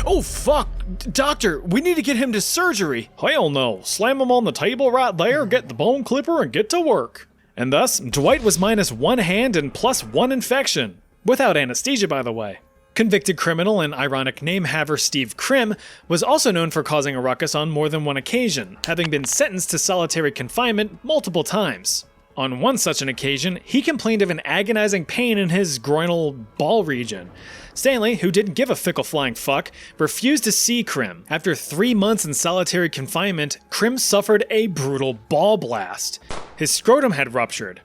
"Oh fuck, doctor, we need to get him to surgery." "Hell no, slam him on the table right there, get the bone clipper and get to work." And thus, Dwight was minus one hand and plus one infection. Without anesthesia, by the way. Convicted criminal and ironic name haver Steve Krim was also known for causing a ruckus on more than one occasion, having been sentenced to solitary confinement multiple times. On one such an occasion, he complained of an agonizing pain in his groinal ball region. Stanley, who didn't give a fickle flying fuck, refused to see Krim. After 3 months in solitary confinement, Krim suffered a brutal ball blast. His scrotum had ruptured.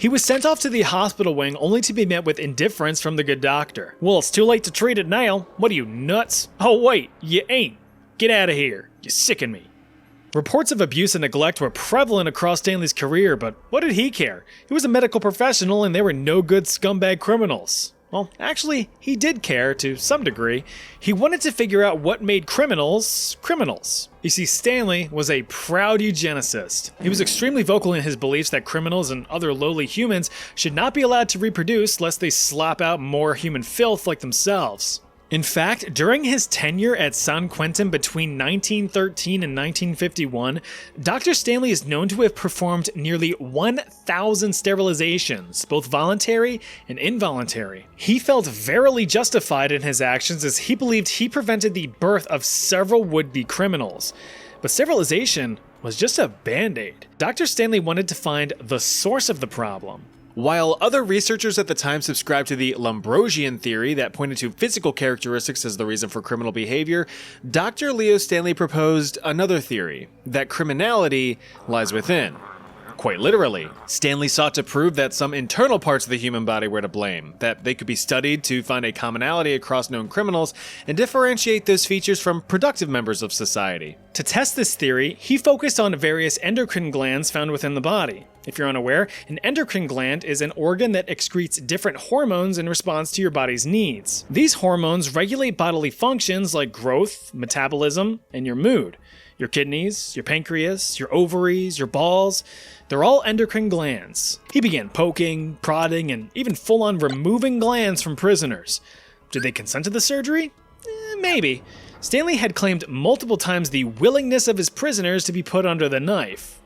He was sent off to the hospital wing only to be met with indifference from the good doctor. "Well, it's too late to treat it now. What are you, nuts? Oh wait, you ain't. Get out of here. You sicken me." Reports of abuse and neglect were prevalent across Stanley's career, but what did he care? He was a medical professional and they were no good scumbag criminals. Well, actually, he did care to some degree. He wanted to figure out what made criminals criminals. You see, Stanley was a proud eugenicist. He was extremely vocal in his beliefs that criminals and other lowly humans should not be allowed to reproduce lest they slop out more human filth like themselves. In fact, during his tenure at San Quentin between 1913 and 1951, Dr. Stanley is known to have performed nearly 1,000 sterilizations, both voluntary and involuntary. He felt verily justified in his actions as he believed he prevented the birth of several would-be criminals. But sterilization was just a band-aid. Dr. Stanley wanted to find the source of the problem. While other researchers at the time subscribed to the Lombrosian theory that pointed to physical characteristics as the reason for criminal behavior, Dr. Leo Stanley proposed another theory, that criminality lies within. Quite literally, Stanley sought to prove that some internal parts of the human body were to blame, that they could be studied to find a commonality across known criminals and differentiate those features from productive members of society. To test this theory, he focused on various endocrine glands found within the body. If you're unaware, an endocrine gland is an organ that excretes different hormones in response to your body's needs. These hormones regulate bodily functions like growth, metabolism, and your mood. Your kidneys, your pancreas, your ovaries, your balls, they're all endocrine glands. He began poking, prodding, and even full-on removing glands from prisoners. Did they consent to the surgery? Maybe. Stanley had claimed multiple times the willingness of his prisoners to be put under the knife.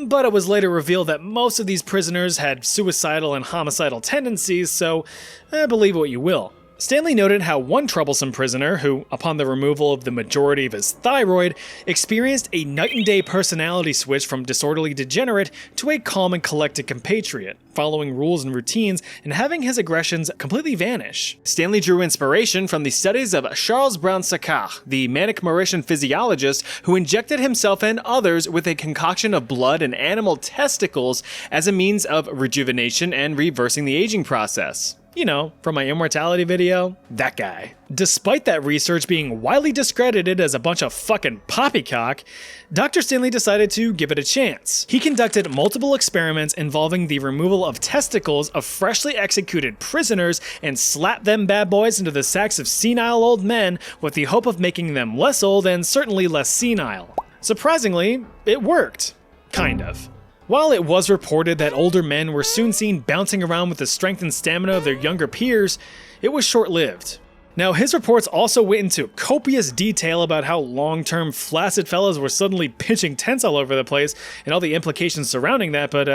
But it was later revealed that most of these prisoners had suicidal and homicidal tendencies, so believe what you will. Stanley noted how one troublesome prisoner, who, upon the removal of the majority of his thyroid, experienced a night-and-day personality switch from disorderly degenerate to a calm and collected compatriot, following rules and routines and having his aggressions completely vanish. Stanley drew inspiration from the studies of Charles Brown-Séquard, the manic Mauritian physiologist who injected himself and others with a concoction of blood and animal testicles as a means of rejuvenation and reversing the aging process. You know, from my immortality video, that guy. Despite that research being widely discredited as a bunch of fucking poppycock, Dr. Stanley decided to give it a chance. He conducted multiple experiments involving the removal of testicles of freshly executed prisoners and slapped them bad boys into the sacks of senile old men with the hope of making them less old and certainly less senile. Surprisingly, it worked. Kind of. While it was reported that older men were soon seen bouncing around with the strength and stamina of their younger peers, it was short-lived. Now, his reports also went into copious detail about how long-term flaccid fellows were suddenly pitching tents all over the place and all the implications surrounding that, but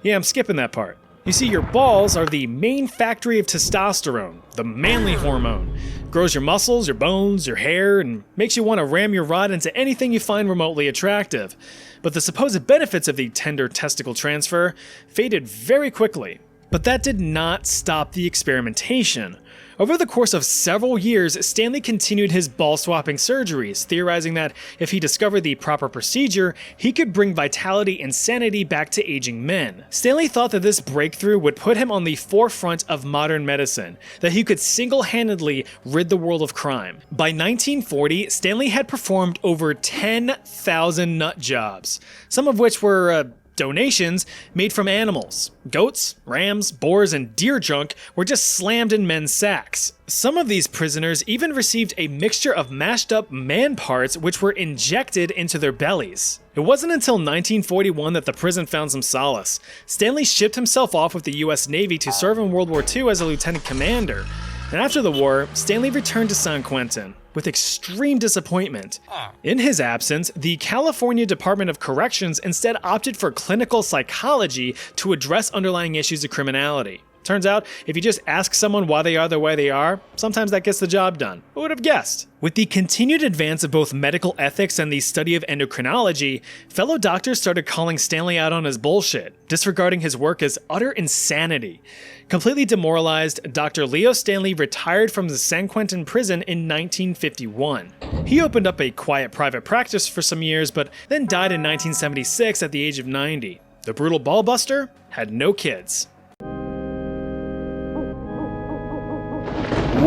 yeah, I'm skipping that part. You see, your balls are the main factory of testosterone, the manly hormone. Grows your muscles, your bones, your hair, and makes you want to ram your rod into anything you find remotely attractive. But the supposed benefits of the tender testicle transfer faded very quickly. But that did not stop the experimentation. Over the course of several years, Stanley continued his ball-swapping surgeries, theorizing that if he discovered the proper procedure, he could bring vitality and sanity back to aging men. Stanley thought that this breakthrough would put him on the forefront of modern medicine, that he could single-handedly rid the world of crime. By 1940, Stanley had performed over 10,000 nut jobs, some of which were donations made from animals. Goats, rams, boars, and deer junk were just slammed in men's sacks. Some of these prisoners even received a mixture of mashed up man parts which were injected into their bellies. It wasn't until 1941 that the prison found some solace. Stanley shipped himself off with the US Navy to serve in World War II as a lieutenant commander. And after the war, Stanley returned to San Quentin with extreme disappointment. In his absence, the California Department of Corrections instead opted for clinical psychology to address underlying issues of criminality. Turns out, if you just ask someone why they are the way they are, sometimes that gets the job done. Who would have guessed? With the continued advance of both medical ethics and the study of endocrinology, fellow doctors started calling Stanley out on his bullshit, disregarding his work as utter insanity. Completely demoralized, Dr. Leo Stanley retired from the San Quentin prison in 1951. He opened up a quiet private practice for some years, but then died in 1976 at the age of 90. The brutal ballbuster had no kids.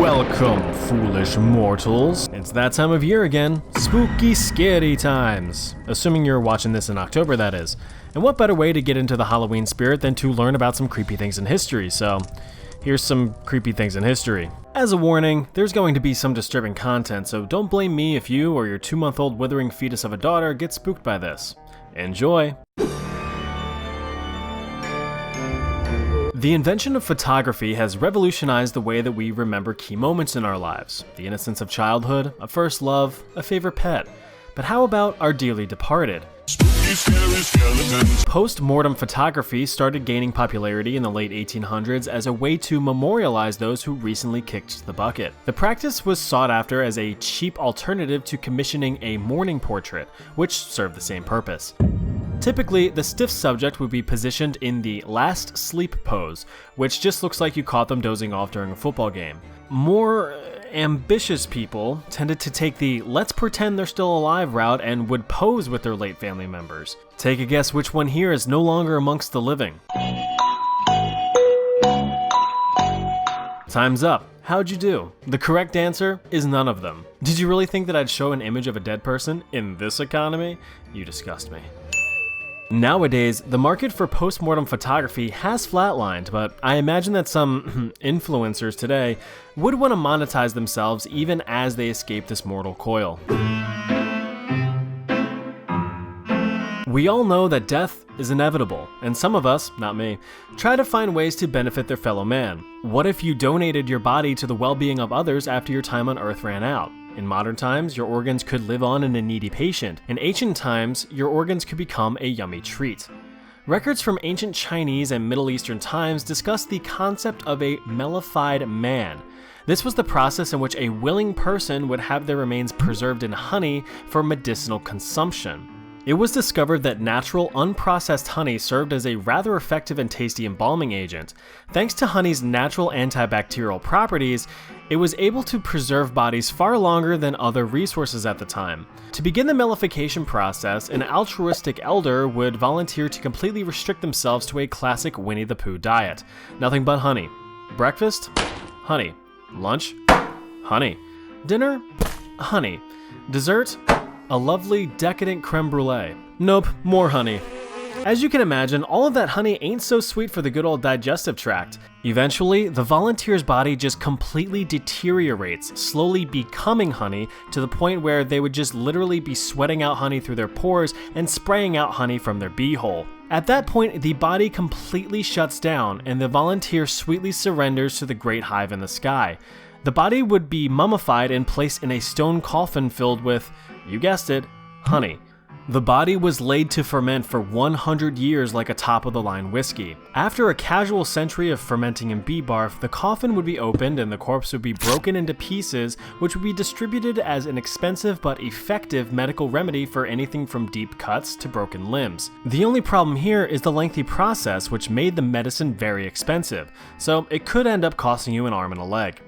Welcome, foolish mortals. It's that time of year again. Spooky, scary times. Assuming you're watching this in October, that is. And what better way to get into the Halloween spirit than to learn about some creepy things in history, so here's some creepy things in history. As a warning, there's going to be some disturbing content, so don't blame me if you or your 2-month-old withering fetus of a daughter get spooked by this. Enjoy! The invention of photography has revolutionized the way that we remember key moments in our lives. The innocence of childhood, a first love, a favorite pet. But how about our dearly departed? Post-mortem photography started gaining popularity in the late 1800s as a way to memorialize those who recently kicked the bucket. The practice was sought after as a cheap alternative to commissioning a mourning portrait, which served the same purpose. Typically, the stiff subject would be positioned in the last sleep pose, which just looks like you caught them dozing off during a football game. More ambitious people tended to take the let's pretend they're still alive route and would pose with their late family members. Take a guess which one here is no longer amongst the living. Time's up. How'd you do? The correct answer is none of them. Did you really think that I'd show an image of a dead person in this economy? You disgust me. Nowadays, the market for post-mortem photography has flatlined, but I imagine that some influencers today would want to monetize themselves even as they escape this mortal coil. We all know that death is inevitable, and some of us, not me, try to find ways to benefit their fellow man. What if you donated your body to the well-being of others after your time on Earth ran out? In modern times, your organs could live on in a needy patient. In ancient times, your organs could become a yummy treat. Records from ancient Chinese and Middle Eastern times discuss the concept of a mellified man. This was the process in which a willing person would have their remains preserved in honey for medicinal consumption. It was discovered that natural, unprocessed honey served as a rather effective and tasty embalming agent. Thanks to honey's natural antibacterial properties, it was able to preserve bodies far longer than other resources at the time. To begin the mellification process, an altruistic elder would volunteer to completely restrict themselves to a classic Winnie the Pooh diet. Nothing but honey. Breakfast? Honey. Lunch? Honey. Dinner? Honey. Dessert? A lovely, decadent creme brulee. Nope, more honey. As you can imagine, all of that honey ain't so sweet for the good old digestive tract. Eventually, the volunteer's body just completely deteriorates, slowly becoming honey to the point where they would just literally be sweating out honey through their pores and spraying out honey from their beehole. At that point, the body completely shuts down and the volunteer sweetly surrenders to the great hive in the sky. The body would be mummified and placed in a stone coffin filled with, you guessed it, honey. The body was laid to ferment for 100 years like a top-of-the-line whiskey. After a casual century of fermenting in bee barf, the coffin would be opened and the corpse would be broken into pieces, which would be distributed as an expensive but effective medical remedy for anything from deep cuts to broken limbs. The only problem here is the lengthy process, which made the medicine very expensive, so it could end up costing you an arm and a leg.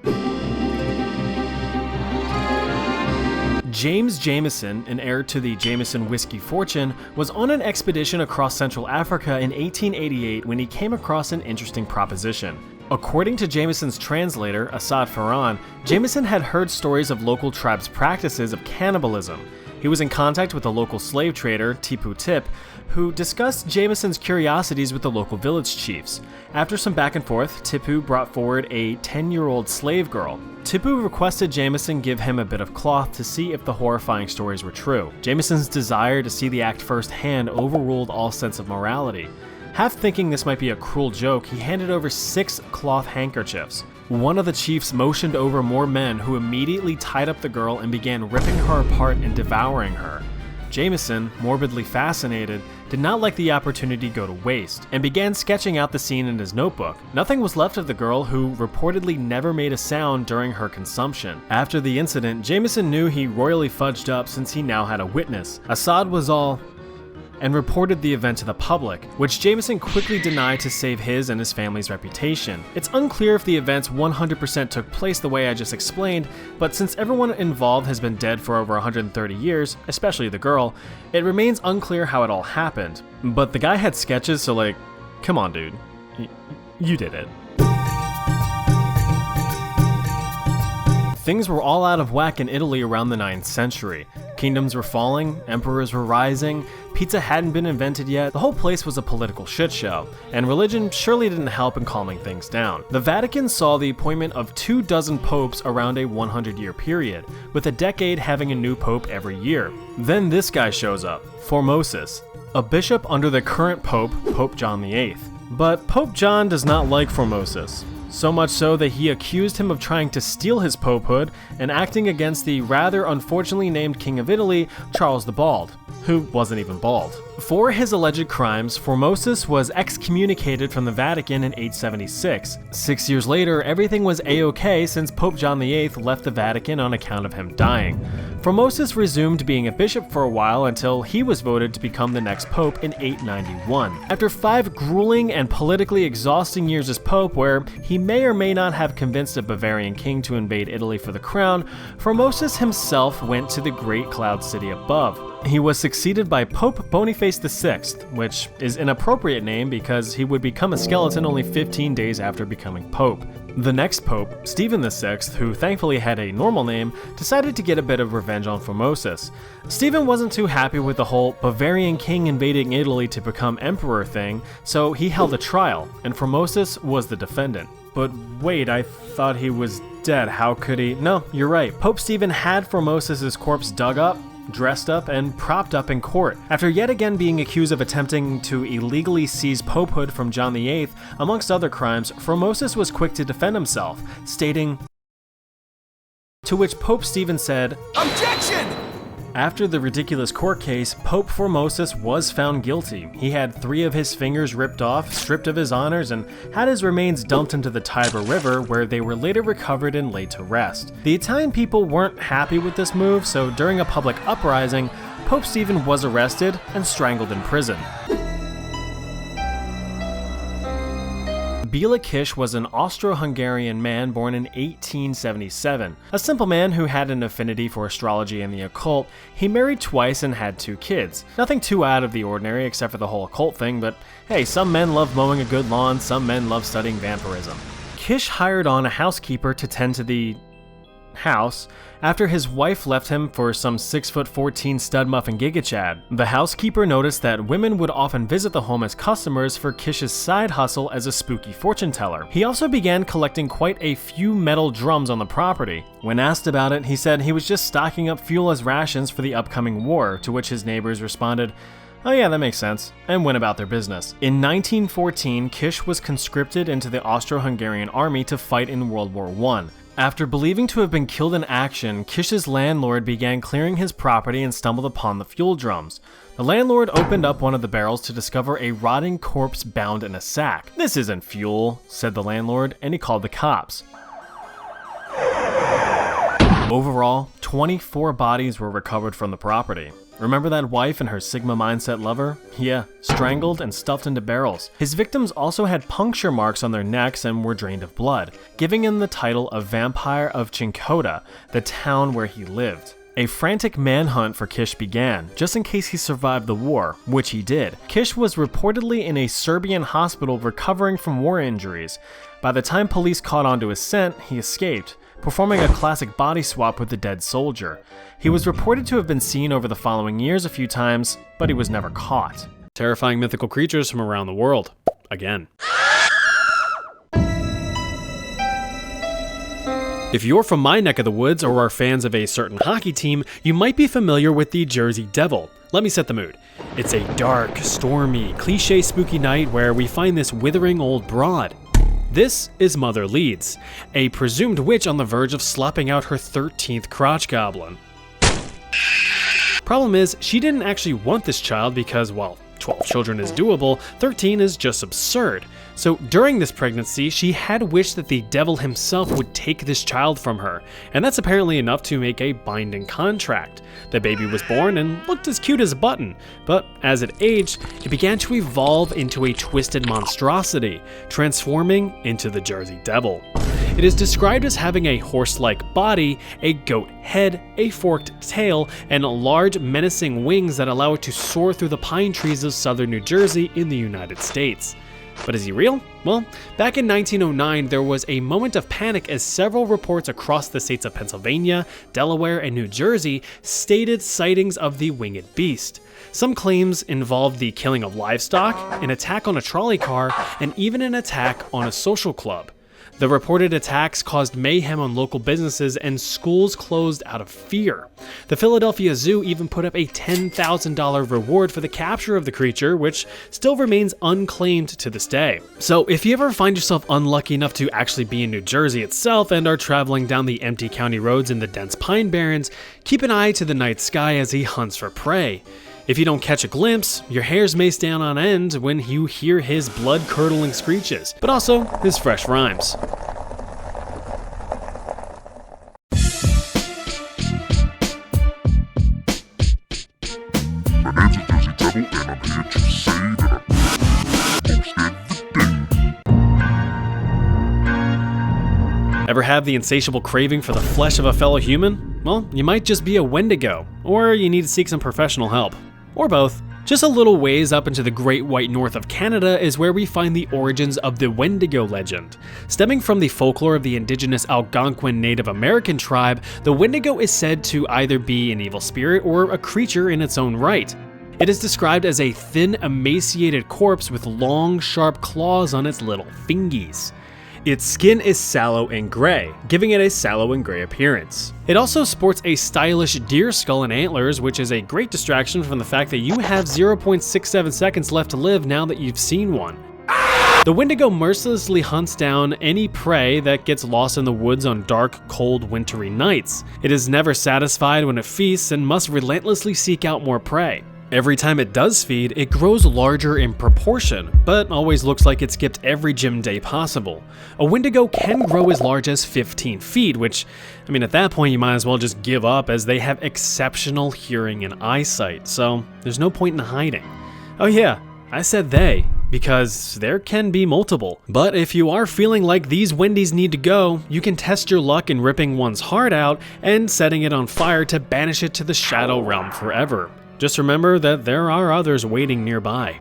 James Jameson, an heir to the Jameson whiskey fortune, was on an expedition across Central Africa in 1888 when he came across an interesting proposition. According to Jameson's translator, Asad Farhan, Jameson had heard stories of local tribes' practices of cannibalism. He was in contact with a local slave trader, Tipu Tip, who discussed Jameson's curiosities with the local village chiefs. After some back and forth, Tipu brought forward a 10-year-old slave girl. Tipu requested Jameson give him a bit of cloth to see if the horrifying stories were true. Jameson's desire to see the act firsthand overruled all sense of morality. Half thinking this might be a cruel joke, he handed over 6 cloth handkerchiefs. One of the chiefs motioned over more men who immediately tied up the girl and began ripping her apart and devouring her. Jameson, morbidly fascinated, did not let the opportunity go to waste, and began sketching out the scene in his notebook. Nothing was left of the girl, who reportedly never made a sound during her consumption. After the incident, Jameson knew he royally fudged up since he now had a witness. Assad was all and reported the event to the public, which Jameson quickly denied to save his and his family's reputation. It's unclear if the events 100% took place the way I just explained, but since everyone involved has been dead for over 130 years, especially the girl, it remains unclear how it all happened. But the guy had sketches, so like, come on dude, you did it. Things were all out of whack in Italy around the 9th century. Kingdoms were falling, emperors were rising, pizza hadn't been invented yet, the whole place was a political shit show, and religion surely didn't help in calming things down. The Vatican saw the appointment of 24 popes around a 100-year period, with a decade having a new pope every year. Then this guy shows up, Formosus, a bishop under the current pope, Pope John VIII. But Pope John does not like Formosus. So much so that he accused him of trying to steal his popehood and acting against the rather unfortunately named King of Italy, Charles the Bald, who wasn't even bald. For his alleged crimes, Formosus was excommunicated from the Vatican in 876. 6 years later, everything was a-okay since Pope John VIII left the Vatican on account of him dying. Formosus resumed being a bishop for a while until he was voted to become the next pope in 891. After 5 grueling and politically exhausting years as pope, where he may or may not have convinced a Bavarian king to invade Italy for the crown, Formosus himself went to the great cloud city above. He was succeeded by Pope Boniface VI, which is an appropriate name because he would become a skeleton only 15 days after becoming pope. The next pope, Stephen VI, who thankfully had a normal name, decided to get a bit of revenge on Formosus. Stephen wasn't too happy with the whole Bavarian king invading Italy to become emperor thing, so he held a trial, and Formosus was the defendant. But wait, I thought he was dead. How could he? No, you're right. Pope Stephen had Formosus' corpse dug up, dressed up, and propped up in court. After yet again being accused of attempting to illegally seize popehood from John VIII, amongst other crimes, Formosus was quick to defend himself, stating, to which Pope Stephen said, "Objection!" After the ridiculous court case, Pope Formosus was found guilty. He had 3 of his fingers ripped off, stripped of his honors, and had his remains dumped into the Tiber River, where they were later recovered and laid to rest. The Italian people weren't happy with this move, so during a public uprising, Pope Stephen was arrested and strangled in prison. Béla Kiss was an Austro-Hungarian man born in 1877. A simple man who had an affinity for astrology and the occult, he married twice and had 2 kids. Nothing too out of the ordinary except for the whole occult thing, but hey, some men love mowing a good lawn, some men love studying vampirism. Kiss hired on a housekeeper to tend to the house after his wife left him for some 6'14" stud muffin Giga Chad. The housekeeper noticed that women would often visit the home as customers for Kish's side hustle as a spooky fortune teller. He also began collecting quite a few metal drums on the property. When asked about it, he said he was just stocking up fuel as rations for the upcoming war, to which his neighbors responded, "Oh yeah, that makes sense," and went about their business. In 1914, Kish was conscripted into the Austro-Hungarian army to fight in World War I. After believing to have been killed in action, Kish's landlord began clearing his property and stumbled upon the fuel drums. The landlord opened up one of the barrels to discover a rotting corpse bound in a sack. "This isn't fuel," said the landlord, and he called the cops. Overall, 24 bodies were recovered from the property. Remember that wife and her Sigma mindset lover? Yeah, strangled and stuffed into barrels. His victims also had puncture marks on their necks and were drained of blood, giving him the title of Vampire of Cincotta, the town where he lived. A frantic manhunt for Kish began, just in case he survived the war, which he did. Kish was reportedly in a Serbian hospital recovering from war injuries. By the time police caught on to his scent, he escaped, performing a classic body swap with the dead soldier. He was reported to have been seen over the following years a few times, but he was never caught. Terrifying mythical creatures from around the world. Again. If you're from my neck of the woods or are fans of a certain hockey team, you might be familiar with the Jersey Devil. Let me set the mood. It's a dark, stormy, cliche spooky night where we find this withering old broad. This is Mother Leeds, a presumed witch on the verge of slopping out her 13th crotch goblin. Problem is, she didn't actually want this child because, while 12 children is doable, 13 is just absurd. So during this pregnancy, she had wished that the devil himself would take this child from her, and that's apparently enough to make a binding contract. The baby was born and looked as cute as a button, but as it aged, it began to evolve into a twisted monstrosity, transforming into the Jersey Devil. It is described as having a horse-like body, a goat head, a forked tail, and large menacing wings that allow it to soar through the pine trees of southern New Jersey in the United States. But is he real? Well, back in 1909, there was a moment of panic as several reports across the states of Pennsylvania, Delaware, and New Jersey stated sightings of the winged beast. Some claims involved the killing of livestock, an attack on a trolley car, and even an attack on a social club. The reported attacks caused mayhem on local businesses and schools closed out of fear. The Philadelphia Zoo even put up a $10,000 reward for the capture of the creature, which still remains unclaimed to this day. So if you ever find yourself unlucky enough to actually be in New Jersey itself and are traveling down the empty county roads in the dense pine barrens, keep an eye to the night sky as he hunts for prey. If you don't catch a glimpse, your hairs may stand on end when you hear his blood-curdling screeches, but also his fresh rhymes. My name's Jersey Devil, and I'm here to say that I'm Ever have the insatiable craving for the flesh of a fellow human? Well, you might just be a Wendigo, or you need to seek some professional help. Or both. Just a little ways up into the Great White North of Canada is where we find the origins of the Wendigo legend. Stemming from the folklore of the indigenous Algonquin Native American tribe, the Wendigo is said to either be an evil spirit or a creature in its own right. It is described as a thin, emaciated corpse with long, sharp claws on its little fingies. Its skin is sallow and gray, giving it a sallow and gray appearance. It also sports a stylish deer skull and antlers, which is a great distraction from the fact that you have 0.67 seconds left to live now that you've seen one. The Wendigo mercilessly hunts down any prey that gets lost in the woods on dark, cold, wintry nights. It is never satisfied when it feasts and must relentlessly seek out more prey. Every time it does feed, it grows larger in proportion, but always looks like it skipped every gym day possible. A Wendigo can grow as large as 15 feet, which, at that point you might as well just give up as they have exceptional hearing and eyesight, so there's no point in hiding. Oh yeah, I said they, because there can be multiple. But if you are feeling like these Wendies need to go, you can test your luck in ripping one's heart out and setting it on fire to banish it to the Shadow Realm forever. Just remember that there are others waiting nearby.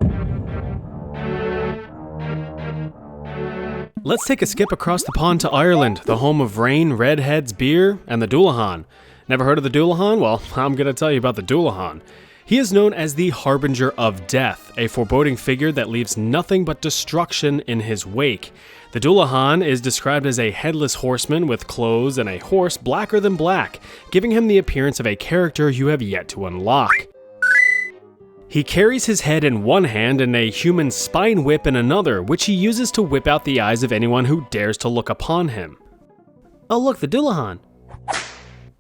Let's take a skip across the pond to Ireland, the home of rain, redheads, beer, and the Dullahan. Never heard of the Dullahan? Well, I'm gonna tell you about the Dullahan. He is known as the Harbinger of Death, a foreboding figure that leaves nothing but destruction in his wake. The Dullahan is described as a headless horseman with clothes and a horse blacker than black, giving him the appearance of a character you have yet to unlock. He carries his head in one hand and a human spine whip in another, which he uses to whip out the eyes of anyone who dares to look upon him. Oh look, the Dullahan.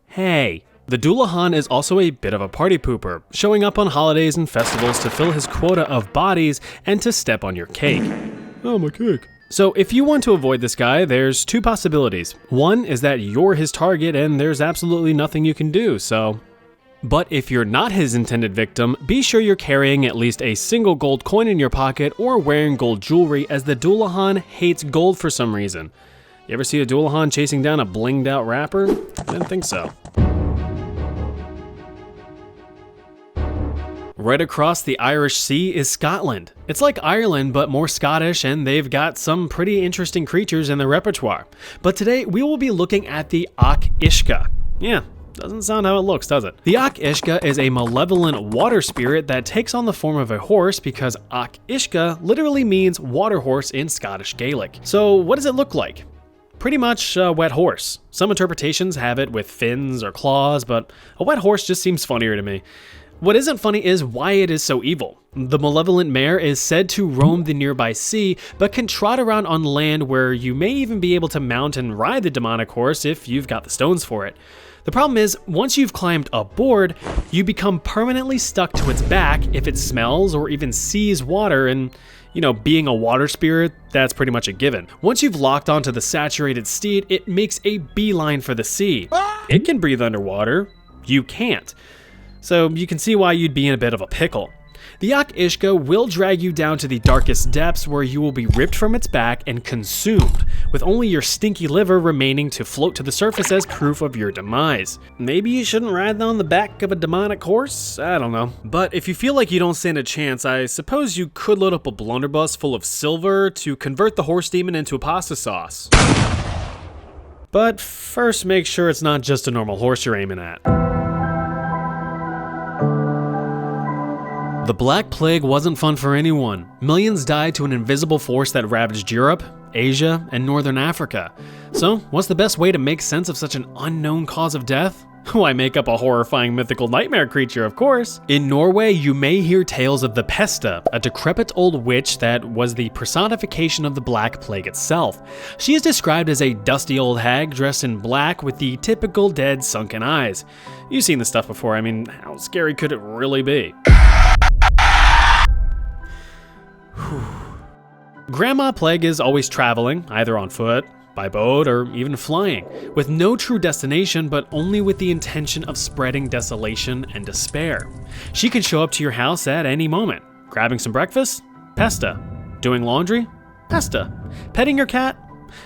Hey. The Dullahan is also a bit of a party pooper, showing up on holidays and festivals to fill his quota of bodies and to step on your cake. Oh, my cake. So if you want to avoid this guy, there's two possibilities. One is that you're his target and there's absolutely nothing you can do, so... But if you're not his intended victim, be sure you're carrying at least a single gold coin in your pocket or wearing gold jewelry, as the Dullahan hates gold for some reason. You ever see a Dullahan chasing down a blinged out rapper? I didn't think so. Right across the Irish Sea is Scotland. It's like Ireland, but more Scottish, and they've got some pretty interesting creatures in their repertoire. But today, we will be looking at the Ach Ishka. Yeah, doesn't sound how it looks, does it? The Ach Ishka is a malevolent water spirit that takes on the form of a horse because Ach Ishka literally means water horse in Scottish Gaelic. So what does it look like? Pretty much a wet horse. Some interpretations have it with fins or claws, but a wet horse just seems funnier to me. What isn't funny is why it is so evil. The malevolent mare is said to roam the nearby sea, but can trot around on land where you may even be able to mount and ride the demonic horse if you've got the stones for it. The problem is, once you've climbed aboard, you become permanently stuck to its back if it smells or even sees water, and being a water spirit, that's pretty much a given. Once you've locked onto the saturated steed, it makes a beeline for the sea. It can breathe underwater, you can't. So you can see why you'd be in a bit of a pickle. The Ak-Ishka will drag you down to the darkest depths where you will be ripped from its back and consumed, with only your stinky liver remaining to float to the surface as proof of your demise. Maybe you shouldn't ride on the back of a demonic horse? I don't know. But if you feel like you don't stand a chance, I suppose you could load up a blunderbuss full of silver to convert the horse demon into a pasta sauce. But first make sure it's not just a normal horse you're aiming at. The Black Plague wasn't fun for anyone. Millions died to an invisible force that ravaged Europe, Asia, and Northern Africa. So, what's the best way to make sense of such an unknown cause of death? Why, make up a horrifying mythical nightmare creature, of course. In Norway, you may hear tales of the Pesta, a decrepit old witch that was the personification of the Black Plague itself. She is described as a dusty old hag dressed in black with the typical dead sunken eyes. You've seen this stuff before, I mean, how scary could it really be? Grandma Plague is always traveling, either on foot, by boat, or even flying, with no true destination but only with the intention of spreading desolation and despair. She can show up to your house at any moment. Grabbing some breakfast? Pesta. Doing laundry? Pesta. Petting your cat?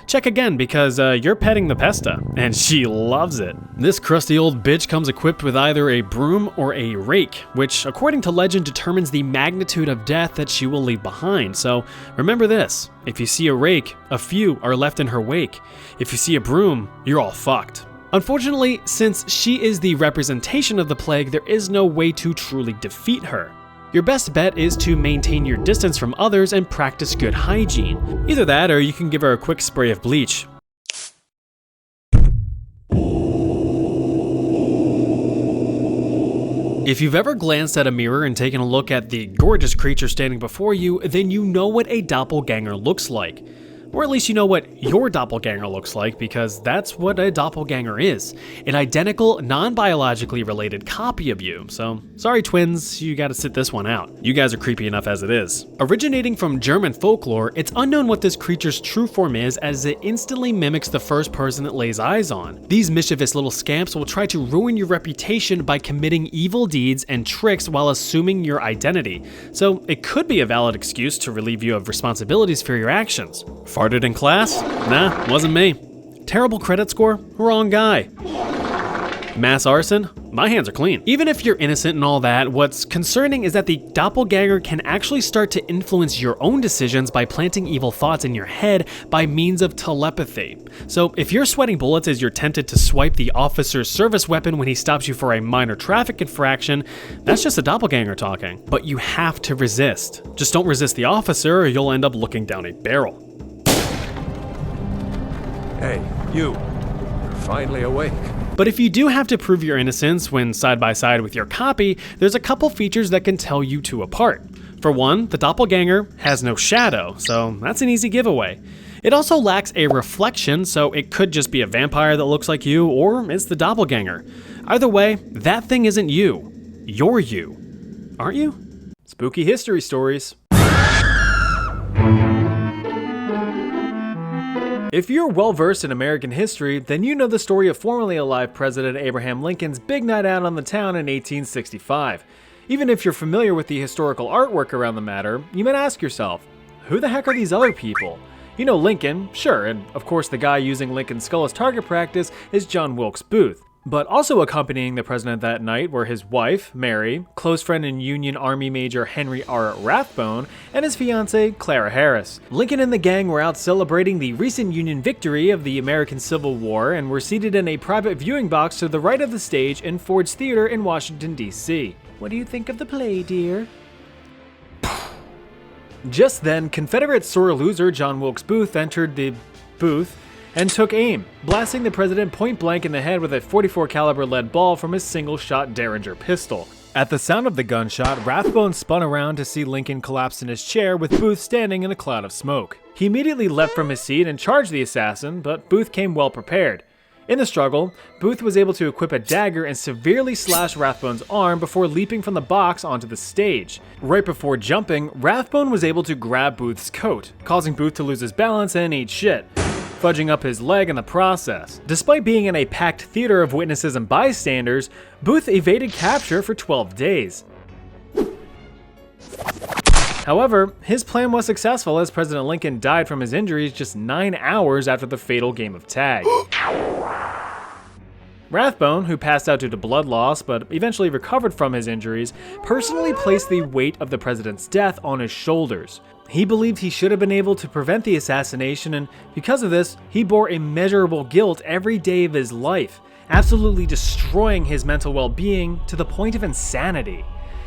Check again because you're petting the Pesta, and she loves it. This crusty old bitch comes equipped with either a broom or a rake, which according to legend determines the magnitude of death that she will leave behind. So remember this, if you see a rake, a few are left in her wake. If you see a broom, you're all fucked. Unfortunately, since she is the representation of the plague, there is no way to truly defeat her. Your best bet is to maintain your distance from others and practice good hygiene. Either that or you can give her a quick spray of bleach. If you've ever glanced at a mirror and taken a look at the gorgeous creature standing before you, then you know what a doppelganger looks like. Or at least you know what your doppelganger looks like, because that's what a doppelganger is. An identical, non-biologically related copy of you. So, sorry twins, you gotta sit this one out. You guys are creepy enough as it is. Originating from German folklore, it's unknown what this creature's true form is, as it instantly mimics the first person it lays eyes on. These mischievous little scamps will try to ruin your reputation by committing evil deeds and tricks while assuming your identity. So, it could be a valid excuse to relieve you of responsibilities for your actions. Farted in class? Nah, wasn't me. Terrible credit score? Wrong guy. Mass arson? My hands are clean. Even if you're innocent and all that, what's concerning is that the doppelganger can actually start to influence your own decisions by planting evil thoughts in your head by means of telepathy. So if you're sweating bullets as you're tempted to swipe the officer's service weapon when he stops you for a minor traffic infraction, that's just a doppelganger talking. But you have to resist. Just don't resist the officer or you'll end up looking down a barrel. Hey, you're finally awake. But if you do have to prove your innocence when side by side with your copy, there's a couple features that can tell you two apart. For one, the doppelganger has no shadow, so that's an easy giveaway. It also lacks a reflection, so it could just be a vampire that looks like you, or it's the doppelganger. Either way, that thing isn't you. You're you. Aren't you? Spooky history stories. If you're well-versed in American history, then you know the story of formerly alive President Abraham Lincoln's big night out on the town in 1865. Even if you're familiar with the historical artwork around the matter, you might ask yourself, who the heck are these other people? You know Lincoln, sure, and of course the guy using Lincoln's skull as target practice is John Wilkes Booth. But also accompanying the president that night were his wife, Mary, close friend and Union Army Major Henry R. Rathbone, and his fiancée, Clara Harris. Lincoln and the gang were out celebrating the recent Union victory of the American Civil War and were seated in a private viewing box to the right of the stage in Ford's Theater in Washington, D.C. What do you think of the play, dear? Just then, Confederate sore loser John Wilkes Booth entered the booth and took aim, blasting the president point blank in the head with a .44 caliber lead ball from his single-shot Derringer pistol. At the sound of the gunshot, Rathbone spun around to see Lincoln collapse in his chair with Booth standing in a cloud of smoke. He immediately leapt from his seat and charged the assassin, but Booth came well prepared. In the struggle, Booth was able to equip a dagger and severely slash Rathbone's arm before leaping from the box onto the stage. Right before jumping, Rathbone was able to grab Booth's coat, causing Booth to lose his balance and eat shit, fudging up his leg in the process. Despite being in a packed theater of witnesses and bystanders, Booth evaded capture for 12 days. However, his plan was successful as President Lincoln died from his injuries just 9 hours after the fatal game of tag. Rathbone, who passed out due to blood loss but eventually recovered from his injuries, personally placed the weight of the president's death on his shoulders. He believed he should have been able to prevent the assassination, and because of this, he bore immeasurable guilt every day of his life, absolutely destroying his mental well-being to the point of insanity.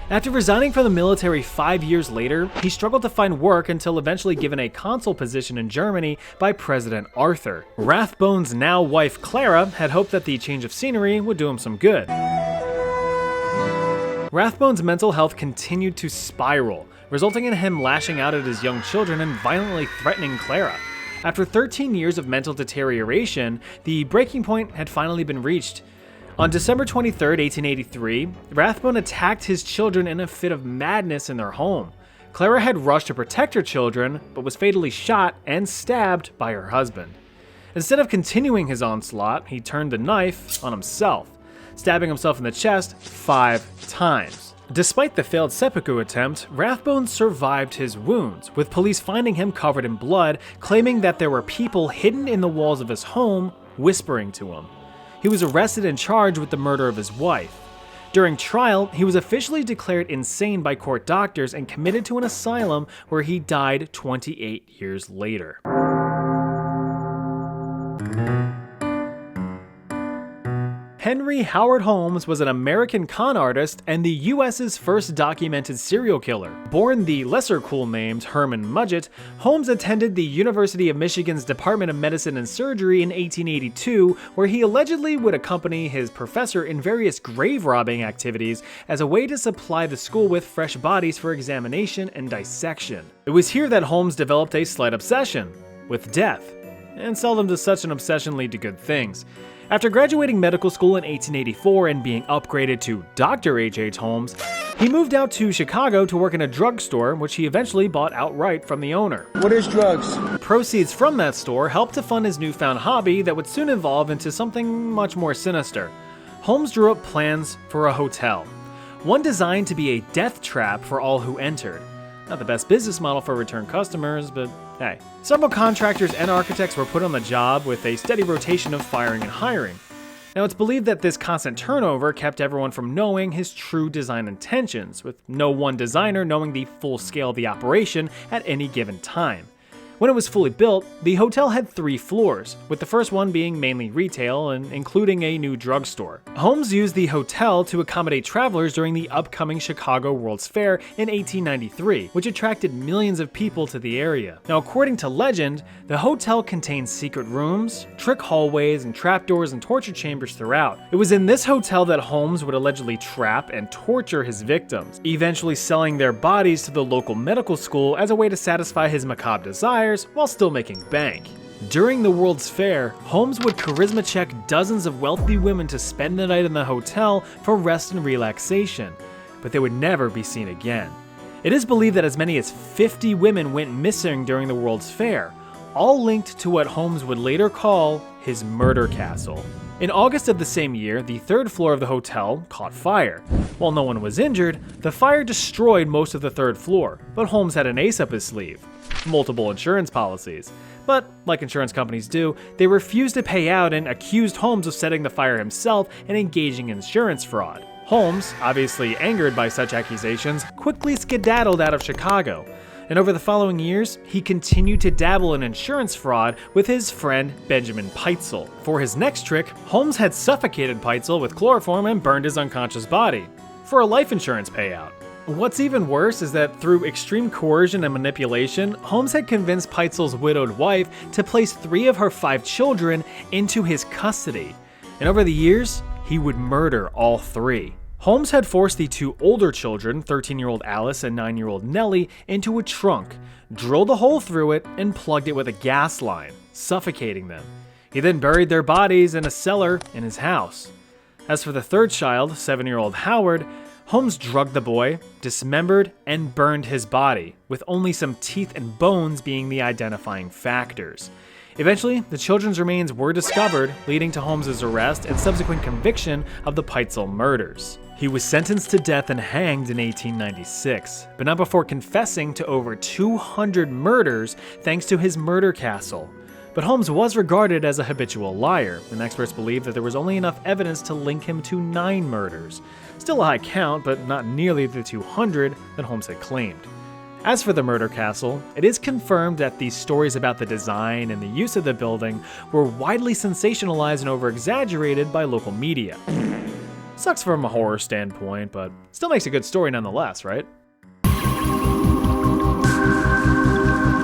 After resigning from the military 5 years later, he struggled to find work until eventually given a consul position in Germany by President Arthur. Rathbone's now wife Clara had hoped that the change of scenery would do him some good. Rathbone's mental health continued to spiral, resulting in him lashing out at his young children and violently threatening Clara. After 13 years of mental deterioration, the breaking point had finally been reached. On December 23, 1883, Rathbone attacked his children in a fit of madness in their home. Clara had rushed to protect her children, but was fatally shot and stabbed by her husband. Instead of continuing his onslaught, he turned the knife on himself, stabbing himself in the chest 5 times. Despite the failed seppuku attempt, Rathbone survived his wounds, with police finding him covered in blood, claiming that there were people hidden in the walls of his home whispering to him. He was arrested and charged with the murder of his wife. During trial, he was officially declared insane by court doctors and committed to an asylum where he died 28 years later. Henry Howard Holmes was an American con artist and the US's first documented serial killer. Born the lesser cool named Herman Mudgett, Holmes attended the University of Michigan's Department of Medicine and Surgery in 1882, where he allegedly would accompany his professor in various grave robbing activities as a way to supply the school with fresh bodies for examination and dissection. It was here that Holmes developed a slight obsession with death, and seldom does such an obsession lead to good things. After graduating medical school in 1884 and being upgraded to Dr. H.H. Holmes, he moved out to Chicago to work in a drugstore, which he eventually bought outright from the owner. What is drugs? Proceeds from that store helped to fund his newfound hobby that would soon evolve into something much more sinister. Holmes drew up plans for a hotel, one designed to be a death trap for all who entered. Not the best business model for return customers, but hey. Several contractors and architects were put on the job with a steady rotation of firing and hiring. Now, it's believed that this constant turnover kept everyone from knowing his true design intentions, with no one designer knowing the full scale of the operation at any given time. When it was fully built, the hotel had 3 floors, with the first one being mainly retail and including a new drugstore. Holmes used the hotel to accommodate travelers during the upcoming Chicago World's Fair in 1893, which attracted millions of people to the area. Now, according to legend, the hotel contained secret rooms, trick hallways, and trapdoors and torture chambers throughout. It was in this hotel that Holmes would allegedly trap and torture his victims, eventually selling their bodies to the local medical school as a way to satisfy his macabre desires while still making bank. During the World's Fair, Holmes would charisma check dozens of wealthy women to spend the night in the hotel for rest and relaxation, but they would never be seen again. It is believed that as many as 50 women went missing during the World's Fair, all linked to what Holmes would later call his murder castle. In August of the same year, the 3rd floor of the hotel caught fire. While no one was injured, the fire destroyed most of the 3rd floor, but Holmes had an ace up his sleeve: multiple insurance policies. But, like insurance companies do, they refused to pay out and accused Holmes of setting the fire himself and engaging in insurance fraud. Holmes, obviously angered by such accusations, quickly skedaddled out of Chicago. And over the following years, he continued to dabble in insurance fraud with his friend Benjamin Pitezel. For his next trick, Holmes had suffocated Pitezel with chloroform and burned his unconscious body for a life insurance payout. What's even worse is that through extreme coercion and manipulation, Holmes had convinced Pitezel's widowed wife to place 3 of her 5 children into his custody. And over the years, he would murder all 3. Holmes had forced the 2 older children, 13-year-old Alice and 9-year-old Nellie, into a trunk, drilled a hole through it, and plugged it with a gas line, suffocating them. He then buried their bodies in a cellar in his house. As for the 3rd child, 7-year-old Howard, Holmes drugged the boy, dismembered, and burned his body, with only some teeth and bones being the identifying factors. Eventually, the children's remains were discovered, leading to Holmes' arrest and subsequent conviction of the Pitezel murders. He was sentenced to death and hanged in 1896, but not before confessing to over 200 murders thanks to his murder castle. But Holmes was regarded as a habitual liar, and experts believe that there was only enough evidence to link him to 9 murders. Still a high count, but not nearly the 200 that Holmes had claimed. As for the murder castle, it is confirmed that the stories about the design and the use of the building were widely sensationalized and over-exaggerated by local media. Sucks from a horror standpoint, but still makes a good story nonetheless, right?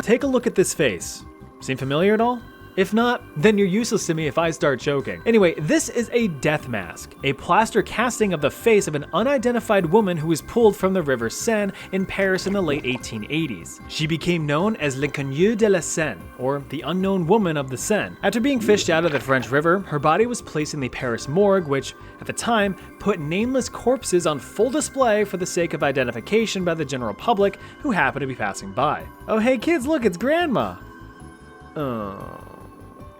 Take a look at this face. Seem familiar at all? If not, then you're useless to me if I start joking. Anyway, this is a death mask, a plaster casting of the face of an unidentified woman who was pulled from the River Seine in Paris in the late 1880s. She became known as L'Inconnue de la Seine, or the unknown woman of the Seine. After being fished out of the French River, her body was placed in the Paris morgue, which, at the time, put nameless corpses on full display for the sake of identification by the general public who happened to be passing by. Oh hey kids, look, it's Grandma!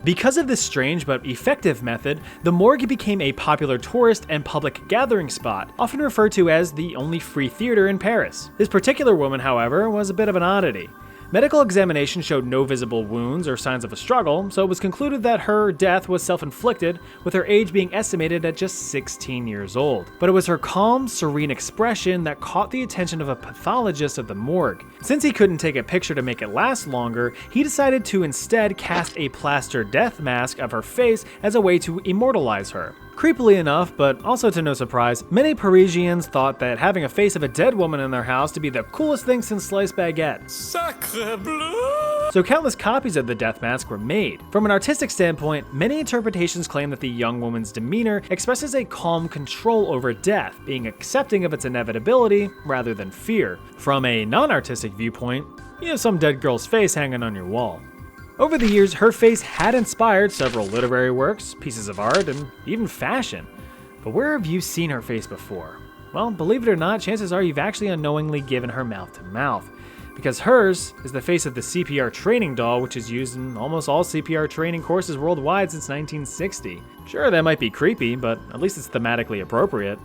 Because of this strange but effective method, the morgue became a popular tourist and public gathering spot, often referred to as the only free theater in Paris. This particular woman, however, was a bit of an oddity. Medical examination showed no visible wounds or signs of a struggle, so it was concluded that her death was self-inflicted, with her age being estimated at just 16 years old. But it was her calm, serene expression that caught the attention of a pathologist at the morgue. Since he couldn't take a picture to make it last longer, he decided to instead cast a plaster death mask of her face as a way to immortalize her. Creepily enough, but also to no surprise, many Parisians thought that having a face of a dead woman in their house to be the coolest thing since sliced baguette. Sacre bleu! So countless copies of the death mask were made. From an artistic standpoint, many interpretations claim that the young woman's demeanor expresses a calm control over death, being accepting of its inevitability rather than fear. From a non-artistic viewpoint, you have some dead girl's face hanging on your wall. Over the years, her face had inspired several literary works, pieces of art, and even fashion. But where have you seen her face before? Well, believe it or not, chances are you've actually unknowingly given her mouth to mouth. Because hers is the face of the CPR training doll, which is used in almost all CPR training courses worldwide since 1960. Sure, that might be creepy, but at least it's thematically appropriate.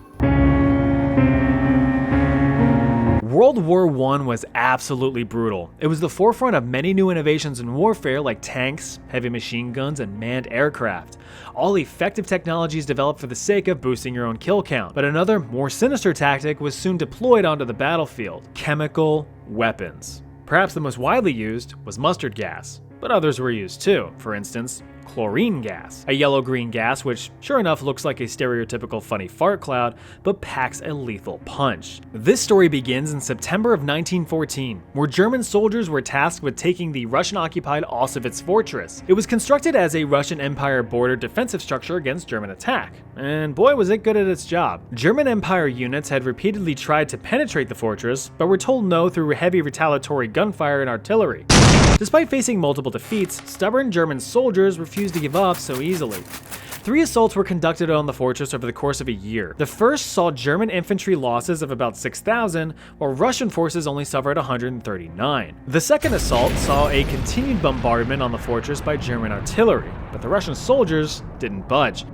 World War I was absolutely brutal. It was the forefront of many new innovations in warfare like tanks, heavy machine guns, and manned aircraft. All effective technologies developed for the sake of boosting your own kill count. But another, more sinister tactic was soon deployed onto the battlefield: chemical weapons. Perhaps the most widely used was mustard gas, but others were used too. For instance, chlorine gas, a yellow-green gas which sure enough looks like a stereotypical funny fart cloud, but packs a lethal punch. This story begins in September of 1914, where German soldiers were tasked with taking the Russian-occupied Auschwitz fortress. It was constructed as a Russian Empire border defensive structure against German attack, and boy was it good at its job. German Empire units had repeatedly tried to penetrate the fortress, but were told no through heavy retaliatory gunfire and artillery. Despite facing multiple defeats, stubborn German soldiers refused to give up so easily. 3 assaults were conducted on the fortress over the course of a year. The first saw German infantry losses of about 6,000, while Russian forces only suffered 139. The second assault saw a continued bombardment on the fortress by German artillery, but the Russian soldiers didn't budge.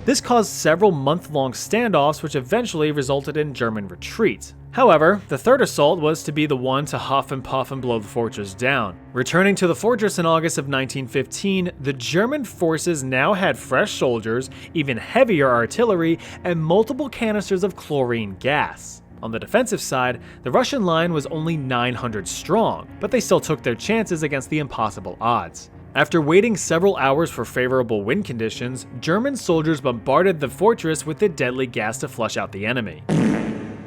This caused several month-long standoffs, which eventually resulted in German retreat. However, the third assault was to be the one to huff and puff and blow the fortress down. Returning to the fortress in August of 1915, the German forces now had fresh soldiers, even heavier artillery, and multiple canisters of chlorine gas. On the defensive side, the Russian line was only 900 strong, but they still took their chances against the impossible odds. After waiting several hours for favorable wind conditions, German soldiers bombarded the fortress with the deadly gas to flush out the enemy.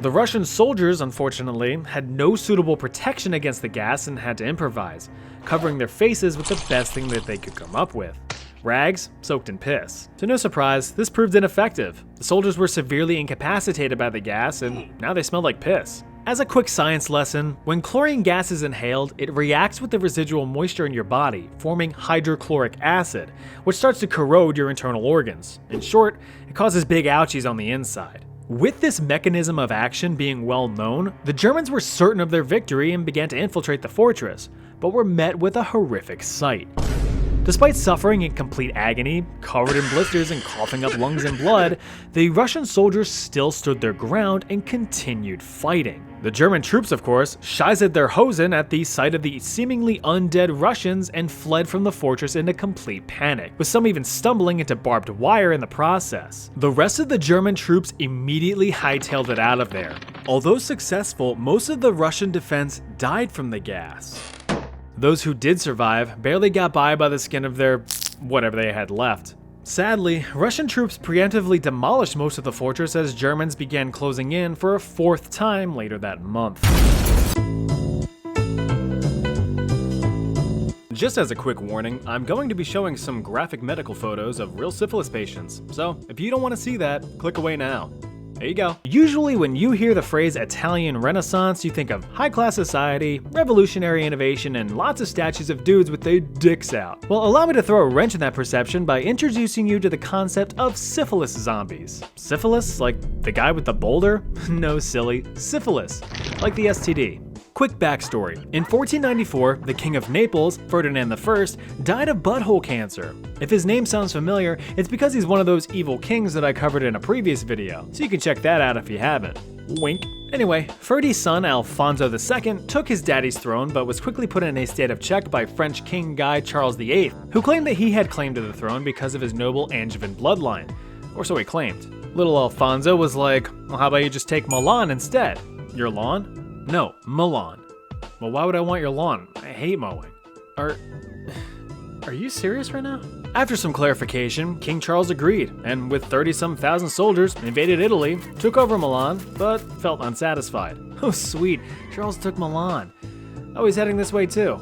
The Russian soldiers, unfortunately, had no suitable protection against the gas and had to improvise, covering their faces with the best thing that they could come up with: rags soaked in piss. To no surprise, this proved ineffective. The soldiers were severely incapacitated by the gas, and now they smelled like piss. As a quick science lesson, when chlorine gas is inhaled, it reacts with the residual moisture in your body, forming hydrochloric acid, which starts to corrode your internal organs. In short, it causes big ouchies on the inside. With this mechanism of action being well known, the Germans were certain of their victory and began to infiltrate the fortress, but were met with a horrific sight. Despite suffering in complete agony, covered in blisters and coughing up lungs and blood, the Russian soldiers still stood their ground and continued fighting. The German troops, of course, scheißed their Hosen at the sight of the seemingly undead Russians and fled from the fortress in a complete panic, with some even stumbling into barbed wire in the process. The rest of the German troops immediately hightailed it out of there. Although successful, most of the Russian defense died from the gas. Those who did survive barely got by the skin of their whatever they had left. Sadly, Russian troops preemptively demolished most of the fortress as Germans began closing in for a fourth time later that month. Just as a quick warning, I'm going to be showing some graphic medical photos of real syphilis patients, so if you don't want to see that, click away now. There you go. Usually when you hear the phrase Italian Renaissance, you think of high-class society, revolutionary innovation, and lots of statues of dudes with their dicks out. Well, allow me to throw a wrench in that perception by introducing you to the concept of syphilis zombies. Syphilis? Like the guy with the boulder? No, silly. Syphilis. Like the STD. Quick backstory. In 1494, the King of Naples, Ferdinand I, died of butthole cancer. If his name sounds familiar, it's because he's one of those evil kings that I covered in a previous video, so you can check that out if you haven't. Wink. Anyway, Ferdy's son Alfonso II took his daddy's throne but was quickly put in a state of check by French King Guy Charles VIII, who claimed that he had claim to the throne because of his noble Angevin bloodline. Or so he claimed. Little Alfonso was like, well, how about you just take Milan instead? Your lawn? No, Milan. Well, why would I want your lawn? I hate mowing. Are you serious right now? After some clarification, King Charles agreed, and with 30-some thousand soldiers, invaded Italy, took over Milan, but felt unsatisfied. Oh sweet, Charles took Milan. Oh, he's heading this way too.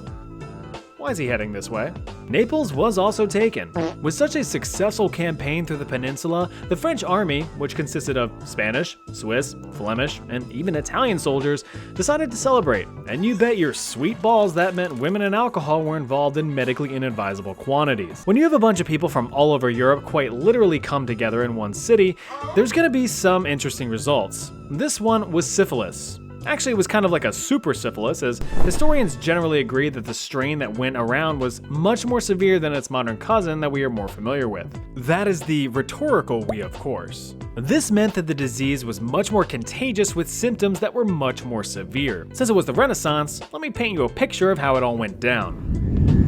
Why is he heading this way? Naples was also taken. With such a successful campaign through the peninsula, the French army, which consisted of Spanish, Swiss, Flemish, and even Italian soldiers, decided to celebrate. And you bet your sweet balls that meant women and alcohol were involved in medically inadvisable quantities. When you have a bunch of people from all over Europe quite literally come together in one city, there's gonna be some interesting results. This one was syphilis. Actually, it was kind of like a super syphilis, as historians generally agree that the strain that went around was much more severe than its modern cousin that we are more familiar with. That is the rhetorical we, of course. This meant that the disease was much more contagious with symptoms that were much more severe. Since it was the Renaissance, let me paint you a picture of how it all went down.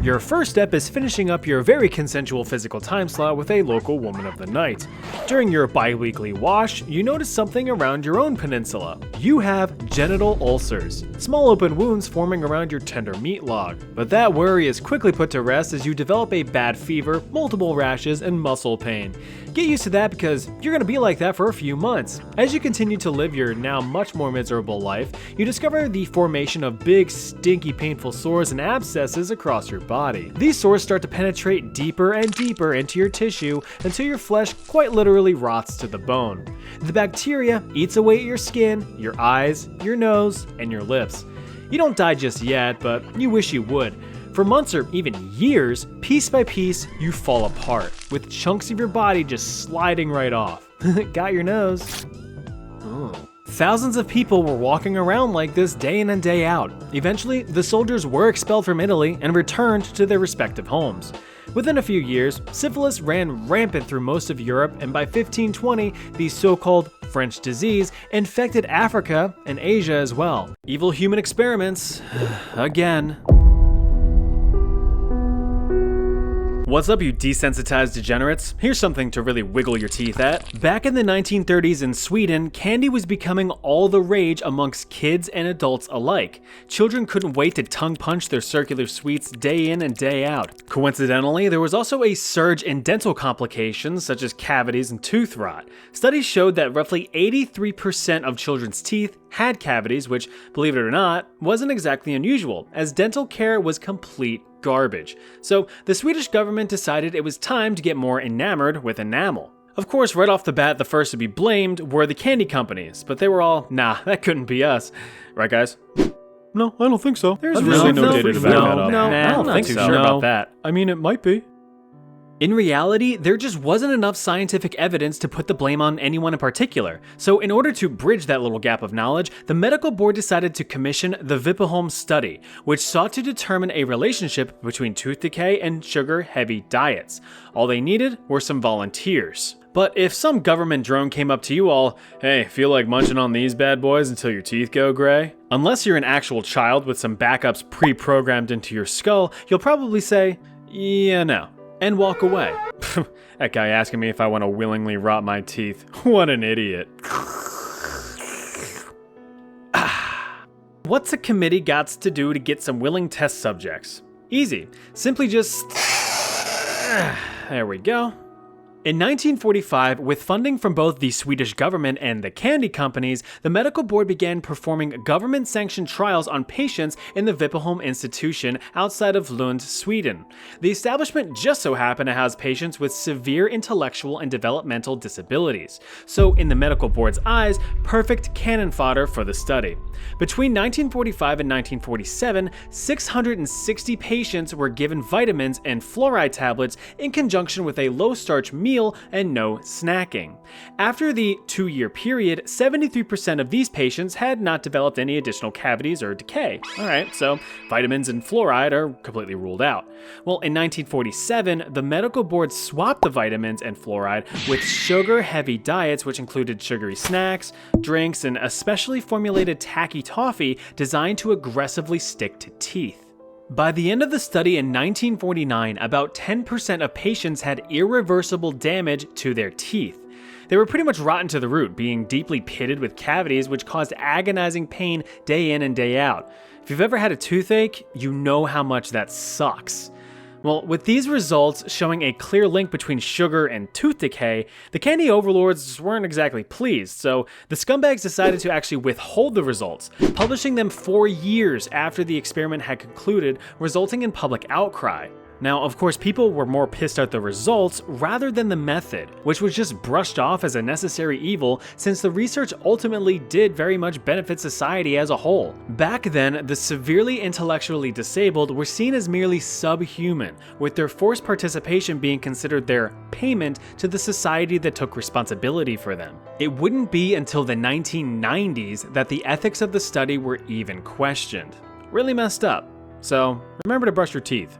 Your first step is finishing up your very consensual physical time slot with a local woman of the night. During your bi-weekly wash, you notice something around your own peninsula. You have genital ulcers, small open wounds forming around your tender meat log. But that worry is quickly put to rest as you develop a bad fever, multiple rashes, and muscle pain. Get used to that because you're gonna be like that for a few months. As you continue to live your now much more miserable life, you discover the formation of big, stinky, painful sores and abscesses across your body. These sores start to penetrate deeper and deeper into your tissue until your flesh quite literally rots to the bone. The bacteria eats away at your skin, your eyes, your nose, and your lips. You don't die just yet, but you wish you would. For months or even years, piece by piece, you fall apart, with chunks of your body just sliding right off. Got your nose? Oh. Thousands of people were walking around like this day in and day out. Eventually, the soldiers were expelled from Italy and returned to their respective homes. Within a few years, syphilis ran rampant through most of Europe, and by 1520, the so-called French disease infected Africa and Asia as well. Evil human experiments, again. What's up, you desensitized degenerates? Here's something to really wiggle your teeth at. Back in the 1930s in Sweden, candy was becoming all the rage amongst kids and adults alike. Children couldn't wait to tongue punch their circular sweets day in and day out. Coincidentally, there was also a surge in dental complications such as cavities and tooth rot. Studies showed that roughly 83% of children's teeth had cavities, which, believe it or not, wasn't exactly unusual, as dental care was complete garbage. So the Swedish government decided it was time to get more enamored with enamel. Of course, right off the bat, the first to be blamed were the candy companies, but they were all, nah, that couldn't be us. Right, guys? No, I don't think so. There's really no no data to back that up. I don't think so. Sure about that. I mean, it might be. In reality, there just wasn't enough scientific evidence to put the blame on anyone in particular, so in order to bridge that little gap of knowledge, the medical board decided to commission the Whipple study, which sought to determine a relationship between tooth decay and sugar-heavy diets. All they needed were some volunteers. But if some government drone came up to you all, hey, feel like munching on these bad boys until your teeth go gray? Unless you're an actual child with some backups pre-programmed into your skull, you'll probably say, yeah, no, and walk away. That guy asking me if I want to willingly rot my teeth. What an idiot. What's a committee got to do to get some willing test subjects? Easy. Simply just... There we go. In 1945, with funding from both the Swedish government and the candy companies, the medical board began performing government-sanctioned trials on patients in the Whipple institution outside of Lund, Sweden. The establishment just so happened to house patients with severe intellectual and developmental disabilities, so in the medical board's eyes, perfect cannon fodder for the study. Between 1945 and 1947, 660 patients were given vitamins and fluoride tablets in conjunction with a low-starch meal and no snacking. After the 2-year period, 73% of these patients had not developed any additional cavities or decay. Alright, so vitamins and fluoride are completely ruled out. Well, in 1947, the medical board swapped the vitamins and fluoride with sugar-heavy diets, which included sugary snacks, drinks, and a specially formulated tacky toffee designed to aggressively stick to teeth. By the end of the study in 1949, about 10% of patients had irreversible damage to their teeth. They were pretty much rotten to the root, being deeply pitted with cavities which caused agonizing pain day in and day out. If you've ever had a toothache, you know how much that sucks. Well, with these results showing a clear link between sugar and tooth decay, the candy overlords weren't exactly pleased, so the scumbags decided to actually withhold the results, publishing them 4 years after the experiment had concluded, resulting in public outcry. Now, of course, people were more pissed at the results rather than the method, which was just brushed off as a necessary evil since the research ultimately did very much benefit society as a whole. Back then, the severely intellectually disabled were seen as merely subhuman, with their forced participation being considered their payment to the society that took responsibility for them. It wouldn't be until the 1990s that the ethics of the study were even questioned. Really messed up. So, remember to brush your teeth.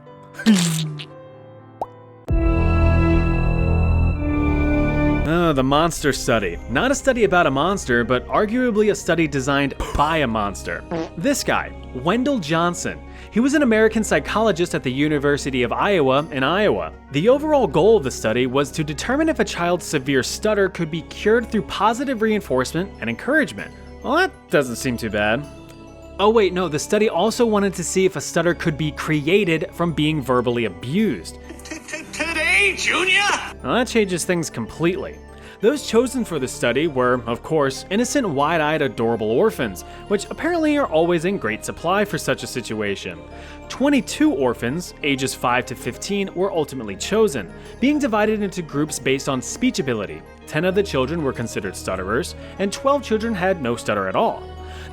The monster study. Not a study about a monster, but arguably a study designed by a monster. This guy, Wendell Johnson. He was an American psychologist at the University of Iowa in Iowa. The overall goal of the study was to determine if a child's severe stutter could be cured through positive reinforcement and encouragement. Well, that doesn't seem too bad. Oh wait, no, the study also wanted to see if a stutter could be created from being verbally abused. Today, Junior? Well, that changes things completely. Those chosen for the study were, of course, innocent, wide-eyed, adorable orphans, which apparently are always in great supply for such a situation. 22 orphans, ages 5 to 15, were ultimately chosen, being divided into groups based on speech ability. 10 of the children were considered stutterers, and 12 children had no stutter at all.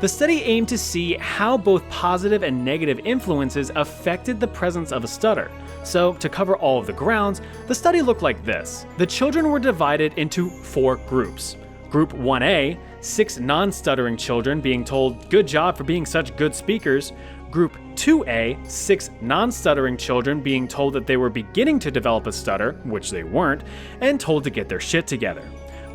The study aimed to see how both positive and negative influences affected the presence of a stutter. So, to cover all of the grounds, the study looked like this. The children were divided into 4 groups. Group 1A, 6 non-stuttering children being told, "Good job for being such good speakers." Group 2A, 6 non-stuttering children being told that they were beginning to develop a stutter, which they weren't, and told to get their shit together.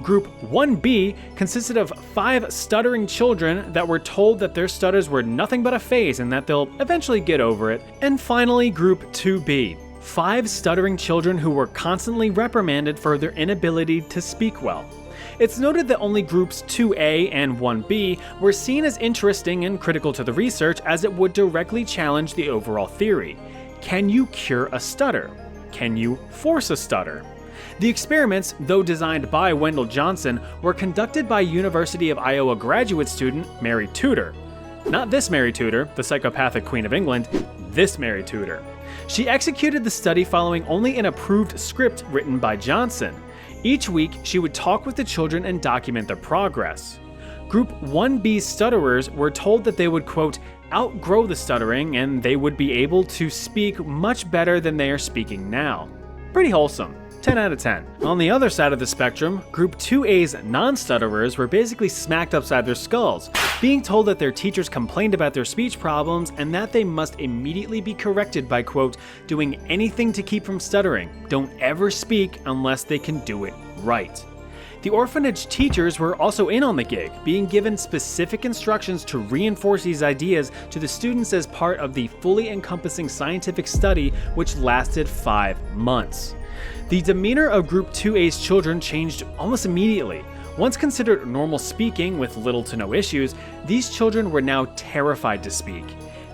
Group 1B consisted of 5 stuttering children that were told that their stutters were nothing but a phase and that they'll eventually get over it. And finally, Group 2B, 5 stuttering children who were constantly reprimanded for their inability to speak well. It's noted that only groups 2A and 1B were seen as interesting and critical to the research as it would directly challenge the overall theory. Can you cure a stutter? Can you force a stutter? The experiments, though designed by Wendell Johnson, were conducted by University of Iowa graduate student Mary Tudor. Not this Mary Tudor, the psychopathic Queen of England, this Mary Tudor. She executed the study following only an approved script written by Johnson. Each week, she would talk with the children and document their progress. Group 1B stutterers were told that they would, quote, outgrow the stuttering and they would be able to speak much better than they are speaking now. Pretty wholesome. 10 out of 10. On the other side of the spectrum, Group 2A's non-stutterers were basically smacked upside their skulls, being told that their teachers complained about their speech problems and that they must immediately be corrected by, quote, doing anything to keep from stuttering. Don't ever speak unless they can do it right. The orphanage teachers were also in on the gig, being given specific instructions to reinforce these ideas to the students as part of the fully encompassing scientific study, which lasted 5 months. The demeanor of Group 2A's children changed almost immediately. Once considered normal speaking with little to no issues, these children were now terrified to speak.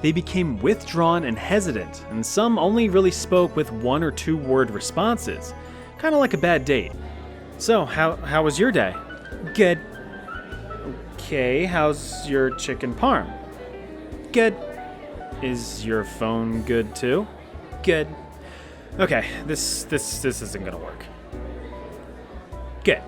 They became withdrawn and hesitant, and some only really spoke with 1 or 2 word responses. Kinda like a bad date. So, how was your day? Good. Okay, how's your chicken parm? Good. Is your phone good too? Good. Okay, this isn't gonna work. Good.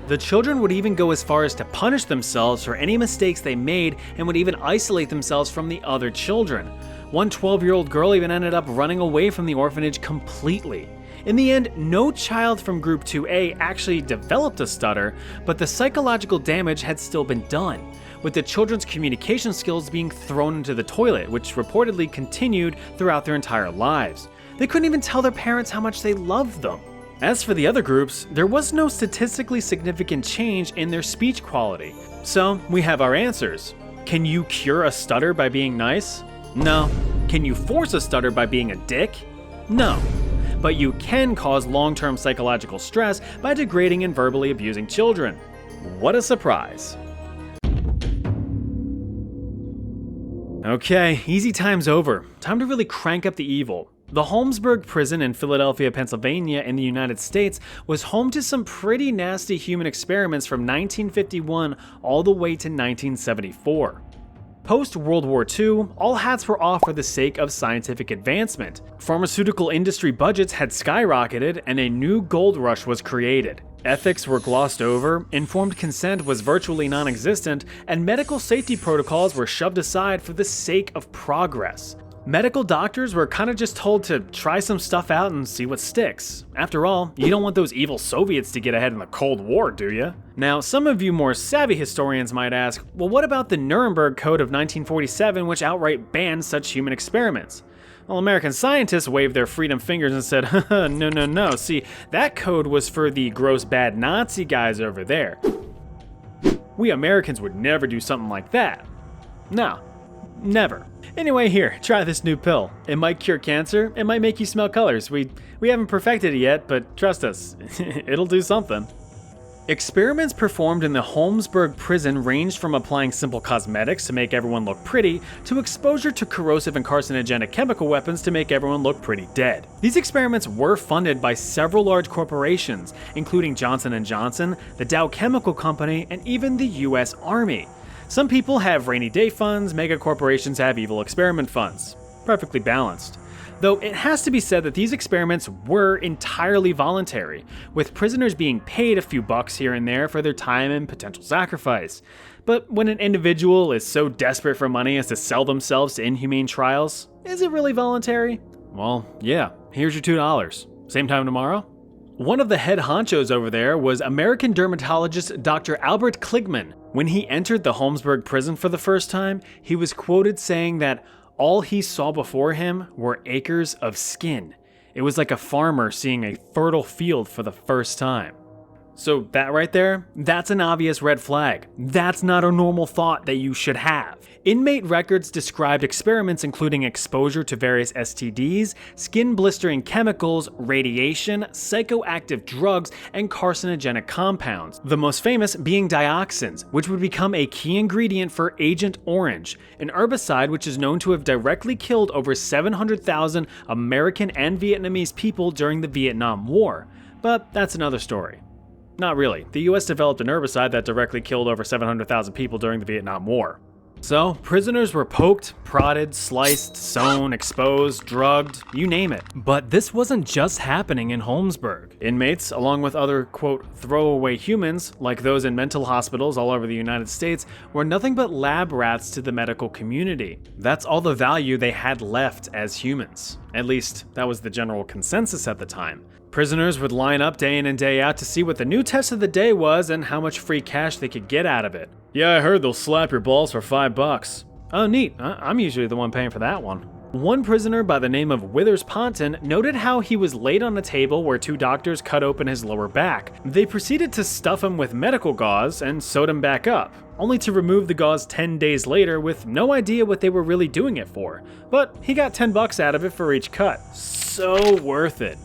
The children would even go as far as to punish themselves for any mistakes they made and would even isolate themselves from the other children. One 12-year-old girl even ended up running away from the orphanage completely. In the end, no child from Group 2A actually developed a stutter, but the psychological damage had still been done, with the children's communication skills being thrown into the toilet, which reportedly continued throughout their entire lives. They couldn't even tell their parents how much they loved them. As for the other groups, there was no statistically significant change in their speech quality. So, we have our answers. Can you cure a stutter by being nice? No. Can you force a stutter by being a dick? No. But you can cause long-term psychological stress by degrading and verbally abusing children. What a surprise. Okay, easy time's over. Time to really crank up the evil. The Holmesburg prison in Philadelphia, Pennsylvania in the United States was home to some pretty nasty human experiments from 1951 all the way to 1974. Post-World War II, all hats were off for the sake of scientific advancement. Pharmaceutical industry budgets had skyrocketed and a new gold rush was created. Ethics were glossed over, informed consent was virtually non-existent, and medical safety protocols were shoved aside for the sake of progress. Medical doctors were kind of just told to try some stuff out and see what sticks. After all, you don't want those evil Soviets to get ahead in the Cold War, do you? Now, some of you more savvy historians might ask, well, what about the Nuremberg Code of 1947, which outright banned such human experiments? Well, American scientists waved their freedom fingers and said, haha, no, see, that code was for the gross bad Nazi guys over there. We Americans would never do something like that. No, never. Anyway, here, try this new pill. It might cure cancer, it might make you smell colors. We haven't perfected it yet, but trust us, it'll do something. Experiments performed in the Holmesburg prison ranged from applying simple cosmetics to make everyone look pretty, to exposure to corrosive and carcinogenic chemical weapons to make everyone look pretty dead. These experiments were funded by several large corporations, including Johnson & Johnson, the Dow Chemical Company, and even the US Army. Some people have rainy day funds, mega corporations have evil experiment funds. Perfectly balanced. Though it has to be said that these experiments were entirely voluntary, with prisoners being paid a few bucks here and there for their time and potential sacrifice. But when an individual is so desperate for money as to sell themselves to inhumane trials, is it really voluntary? Well, yeah, here's your $2. Same time tomorrow? One of the head honchos over there was American dermatologist Dr. Albert Kligman. When he entered the Holmesburg prison for the first time, he was quoted saying that all he saw before him were acres of skin. It was like a farmer seeing a fertile field for the first time. So that right there, that's an obvious red flag. That's not a normal thought that you should have. Inmate records described experiments including exposure to various STDs, skin blistering chemicals, radiation, psychoactive drugs, and carcinogenic compounds. The most famous being dioxins, which would become a key ingredient for Agent Orange, an herbicide which is known to have directly killed over 700,000 American and Vietnamese people during the Vietnam War. But that's another story. Not really. The US developed an herbicide that directly killed over 700,000 people during the Vietnam War. So, prisoners were poked, prodded, sliced, sewn, exposed, drugged, you name it. But this wasn't just happening in Holmesburg. Inmates, along with other, quote, throwaway humans, like those in mental hospitals all over the United States, were nothing but lab rats to the medical community. That's all the value they had left as humans. At least, that was the general consensus at the time. Prisoners would line up day in and day out to see what the new test of the day was and how much free cash they could get out of it. Yeah, I heard they'll slap your balls for $5. Oh, neat. I'm usually the one paying for that one. One prisoner by the name of Withers Ponton noted how he was laid on a table where two doctors cut open his lower back. They proceeded to stuff him with medical gauze and sewed him back up, only to remove the gauze 10 days later with no idea what they were really doing it for. But he got $10 out of it for each cut. So worth it.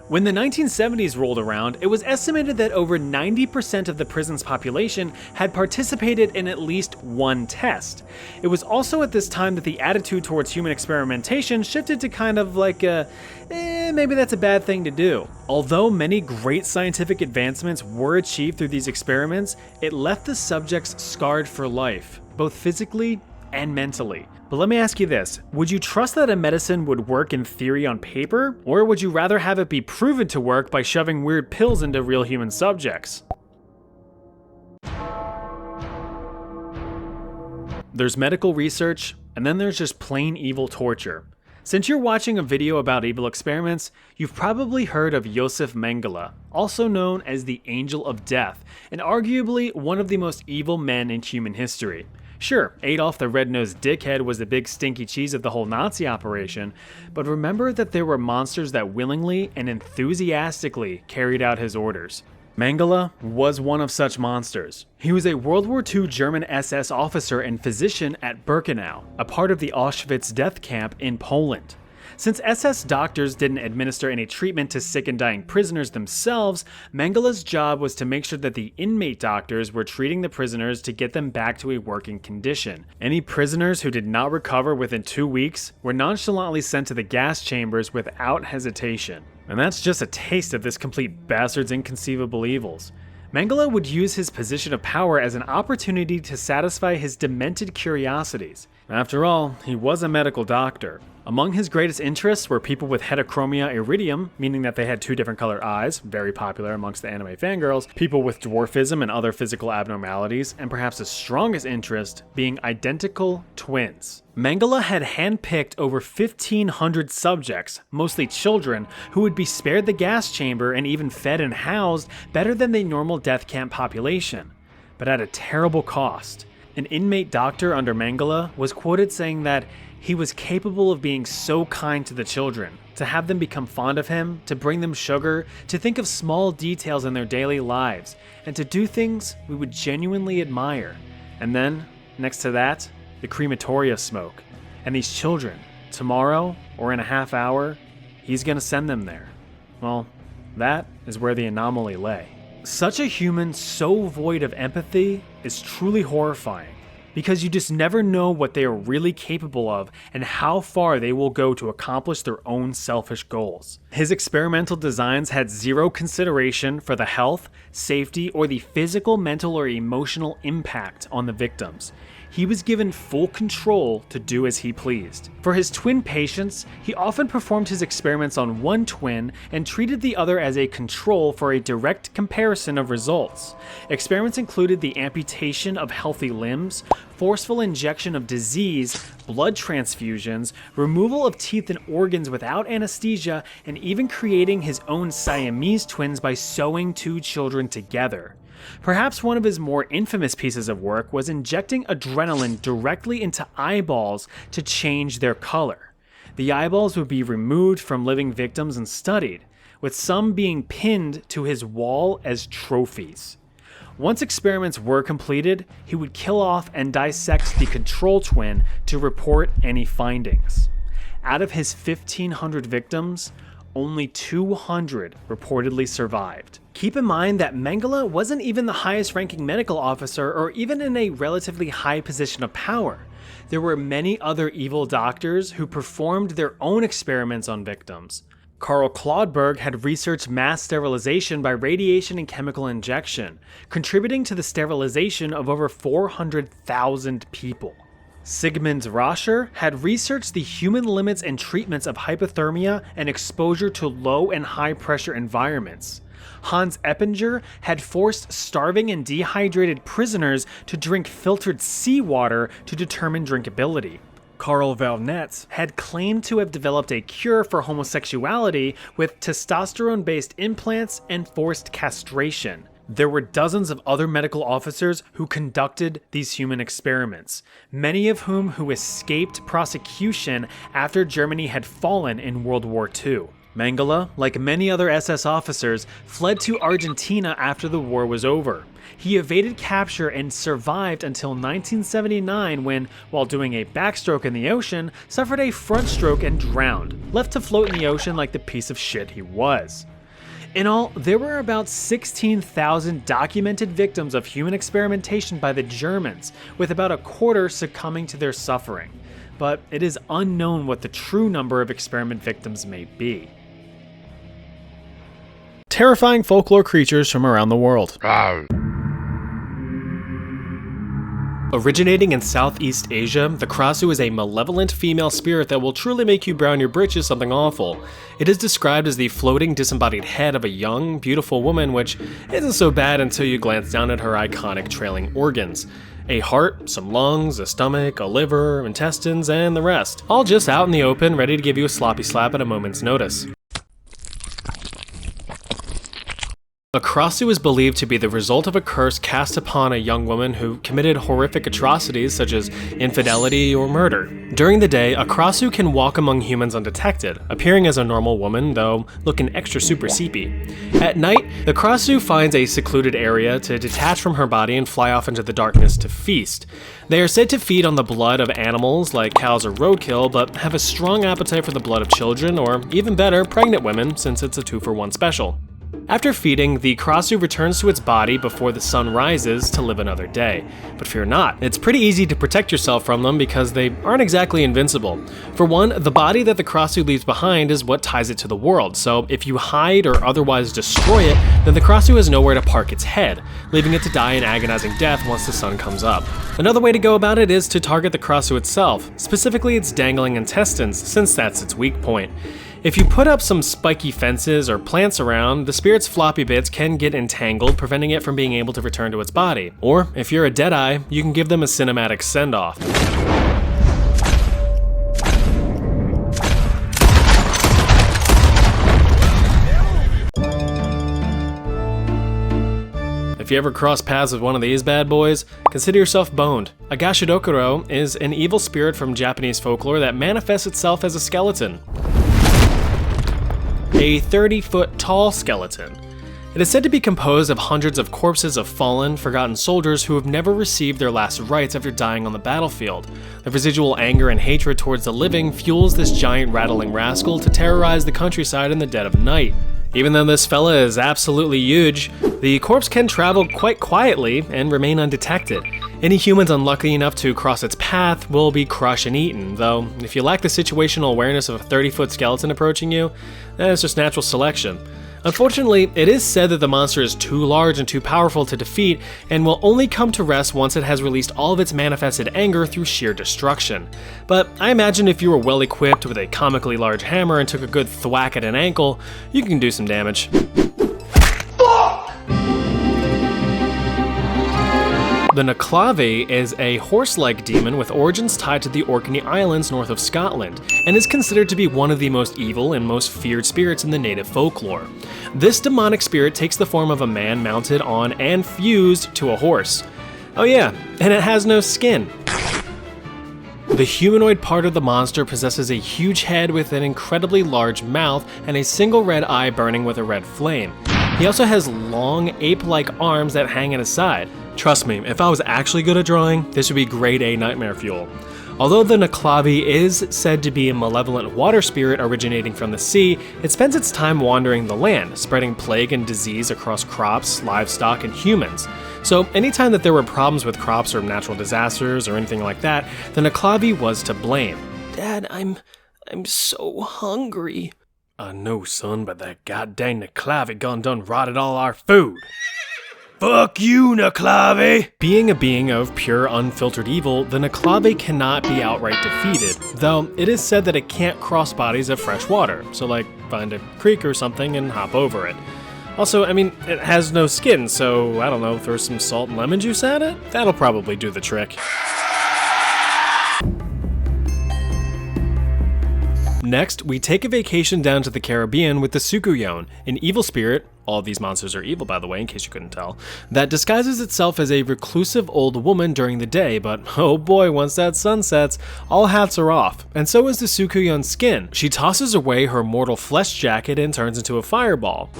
When the 1970s rolled around, it was estimated that over 90% of the prison's population had participated in at least one test. It was also at this time that the attitude towards human experimentation shifted to kind of like maybe that's a bad thing to do. Although many great scientific advancements were achieved through these experiments, it left the subjects scarred for life, both physically and mentally. But let me ask you this, would you trust that a medicine would work in theory on paper, or would you rather have it be proven to work by shoving weird pills into real human subjects? There's medical research, and then there's just plain evil torture. Since you're watching a video about evil experiments, you've probably heard of Josef Mengele, also known as the Angel of Death, and arguably one of the most evil men in human history. Sure, Adolf the red-nosed dickhead was the big stinky cheese of the whole Nazi operation, but remember that there were monsters that willingly and enthusiastically carried out his orders. Mengele was one of such monsters. He was a World War II German SS officer and physician at Birkenau, a part of the Auschwitz death camp in Poland. Since SS doctors didn't administer any treatment to sick and dying prisoners themselves, Mengele's job was to make sure that the inmate doctors were treating the prisoners to get them back to a working condition. Any prisoners who did not recover within 2 weeks were nonchalantly sent to the gas chambers without hesitation. And that's just a taste of this complete bastard's inconceivable evils. Mengele would use his position of power as an opportunity to satisfy his demented curiosities. After all, he was a medical doctor. Among his greatest interests were people with heterochromia iridium, meaning that they had two different colored eyes, very popular amongst the anime fangirls, people with dwarfism and other physical abnormalities, and perhaps his strongest interest being identical twins. Mengele had handpicked over 1,500 subjects, mostly children, who would be spared the gas chamber and even fed and housed better than the normal death camp population, but at a terrible cost. An inmate doctor under Mengele was quoted saying that he was capable of being so kind to the children, to have them become fond of him, to bring them sugar, to think of small details in their daily lives, and to do things we would genuinely admire. And then, next to that, the crematoria smoke. And these children, tomorrow or in a half hour, he's gonna send them there. Well, that is where the anomaly lay. Such a human so void of empathy is truly horrifying, because you just never know what they are really capable of and how far they will go to accomplish their own selfish goals. His experimental designs had zero consideration for the health, safety, or the physical, mental, or emotional impact on the victims. He was given full control to do as he pleased. For his twin patients, he often performed his experiments on one twin and treated the other as a control for a direct comparison of results. Experiments included the amputation of healthy limbs, forceful injection of disease, blood transfusions, removal of teeth and organs without anesthesia, and even creating his own Siamese twins by sewing two children together. Perhaps one of his more infamous pieces of work was injecting adrenaline directly into eyeballs to change their color. The eyeballs would be removed from living victims and studied, with some being pinned to his wall as trophies. Once experiments were completed, he would kill off and dissect the control twin to report any findings. Out of his 1,500 victims, only 200 reportedly survived. Keep in mind that Mengele wasn't even the highest ranking medical officer or even in a relatively high position of power. There were many other evil doctors who performed their own experiments on victims. Karl Claudberg had researched mass sterilization by radiation and chemical injection, contributing to the sterilization of over 400,000 people. Sigmund Rascher had researched the human limits and treatments of hypothermia and exposure to low and high pressure environments. Hans Eppinger had forced starving and dehydrated prisoners to drink filtered seawater to determine drinkability. Karl Valnetz had claimed to have developed a cure for homosexuality with testosterone-based implants and forced castration. There were dozens of other medical officers who conducted these human experiments, many of whom escaped prosecution after Germany had fallen in World War II. Mengele, like many other SS officers, fled to Argentina after the war was over. He evaded capture and survived until 1979 when, while doing a backstroke in the ocean, suffered a front stroke and drowned, left to float in the ocean like the piece of shit he was. In all, there were about 16,000 documented victims of human experimentation by the Germans, with about a quarter succumbing to their suffering. But it is unknown what the true number of experiment victims may be. Terrifying folklore creatures from around the world. Originating in Southeast Asia, the Krasu is a malevolent female spirit that will truly make you brown your britches something awful. It is described as the floating, disembodied head of a young, beautiful woman, which isn't so bad until you glance down at her iconic trailing organs. A heart, some lungs, a stomach, a liver, intestines, and the rest. All just out in the open, ready to give you a sloppy slap at a moment's notice. A Krasu is believed to be the result of a curse cast upon a young woman who committed horrific atrocities such as infidelity or murder. During the day, a Krasu can walk among humans undetected, appearing as a normal woman, though looking extra super seepy. At night, the Krasu finds a secluded area to detach from her body and fly off into the darkness to feast. They are said to feed on the blood of animals like cows or roadkill, but have a strong appetite for the blood of children, or even better, pregnant women, since it's a 2-for-1 special. After feeding, the Krasu returns to its body before the sun rises to live another day. But fear not, it's pretty easy to protect yourself from them because they aren't exactly invincible. For one, the body that the Krasu leaves behind is what ties it to the world, so if you hide or otherwise destroy it, then the Krasu has nowhere to park its head, leaving it to die an agonizing death once the sun comes up. Another way to go about it is to target the Krasu itself, specifically its dangling intestines, since that's its weak point. If you put up some spiky fences or plants around, the spirit's floppy bits can get entangled, preventing it from being able to return to its body. Or, if you're a Deadeye, you can give them a cinematic send-off. If you ever cross paths with one of these bad boys, consider yourself boned. A Gashidokuro is an evil spirit from Japanese folklore that manifests itself as a skeleton. A 30-foot tall skeleton. It is said to be composed of hundreds of corpses of fallen, forgotten soldiers who have never received their last rites after dying on the battlefield. The residual anger and hatred towards the living fuels this giant rattling rascal to terrorize the countryside in the dead of night. Even though this fella is absolutely huge, the corpse can travel quite quietly and remain undetected. Any humans unlucky enough to cross its path will be crushed and eaten, though if you lack the situational awareness of a 30-foot skeleton approaching you, it's just natural selection. Unfortunately, it is said that the monster is too large and too powerful to defeat, and will only come to rest once it has released all of its manifested anger through sheer destruction. But I imagine if you were well equipped with a comically large hammer and took a good thwack at an ankle, you can do some damage. The Naclavi is a horse-like demon with origins tied to the Orkney Islands north of Scotland, and is considered to be one of the most evil and most feared spirits in the native folklore. This demonic spirit takes the form of a man mounted on and fused to a horse. Oh yeah, and it has no skin. The humanoid part of the monster possesses a huge head with an incredibly large mouth and a single red eye burning with a red flame. He also has long, ape-like arms that hang at his side. Trust me, if I was actually good at drawing, this would be grade A nightmare fuel. Although the Naclavi is said to be a malevolent water spirit originating from the sea, it spends its time wandering the land, spreading plague and disease across crops, livestock, and humans. So anytime that there were problems with crops or natural disasters or anything like that, the Naclavi was to blame. Dad, I'm so hungry. I know, son, but that goddamn Naclavi gun done rotted all our food. Fuck you, Naclave! Being a being of pure unfiltered evil, the Naclave cannot be outright defeated, though it is said that it can't cross bodies of fresh water, so like find a creek or something and hop over it. Also, I mean, it has no skin, so I don't know, throw some salt and lemon juice at it? That'll probably do the trick. Next, we take a vacation down to the Caribbean with the Sukuyon, an evil spirit, all of these monsters are evil by the way in case you couldn't tell, that disguises itself as a reclusive old woman during the day, but oh boy, once that sun sets, all hats are off. And so is the Sukuyon's skin. She tosses away her mortal flesh jacket and turns into a fireball,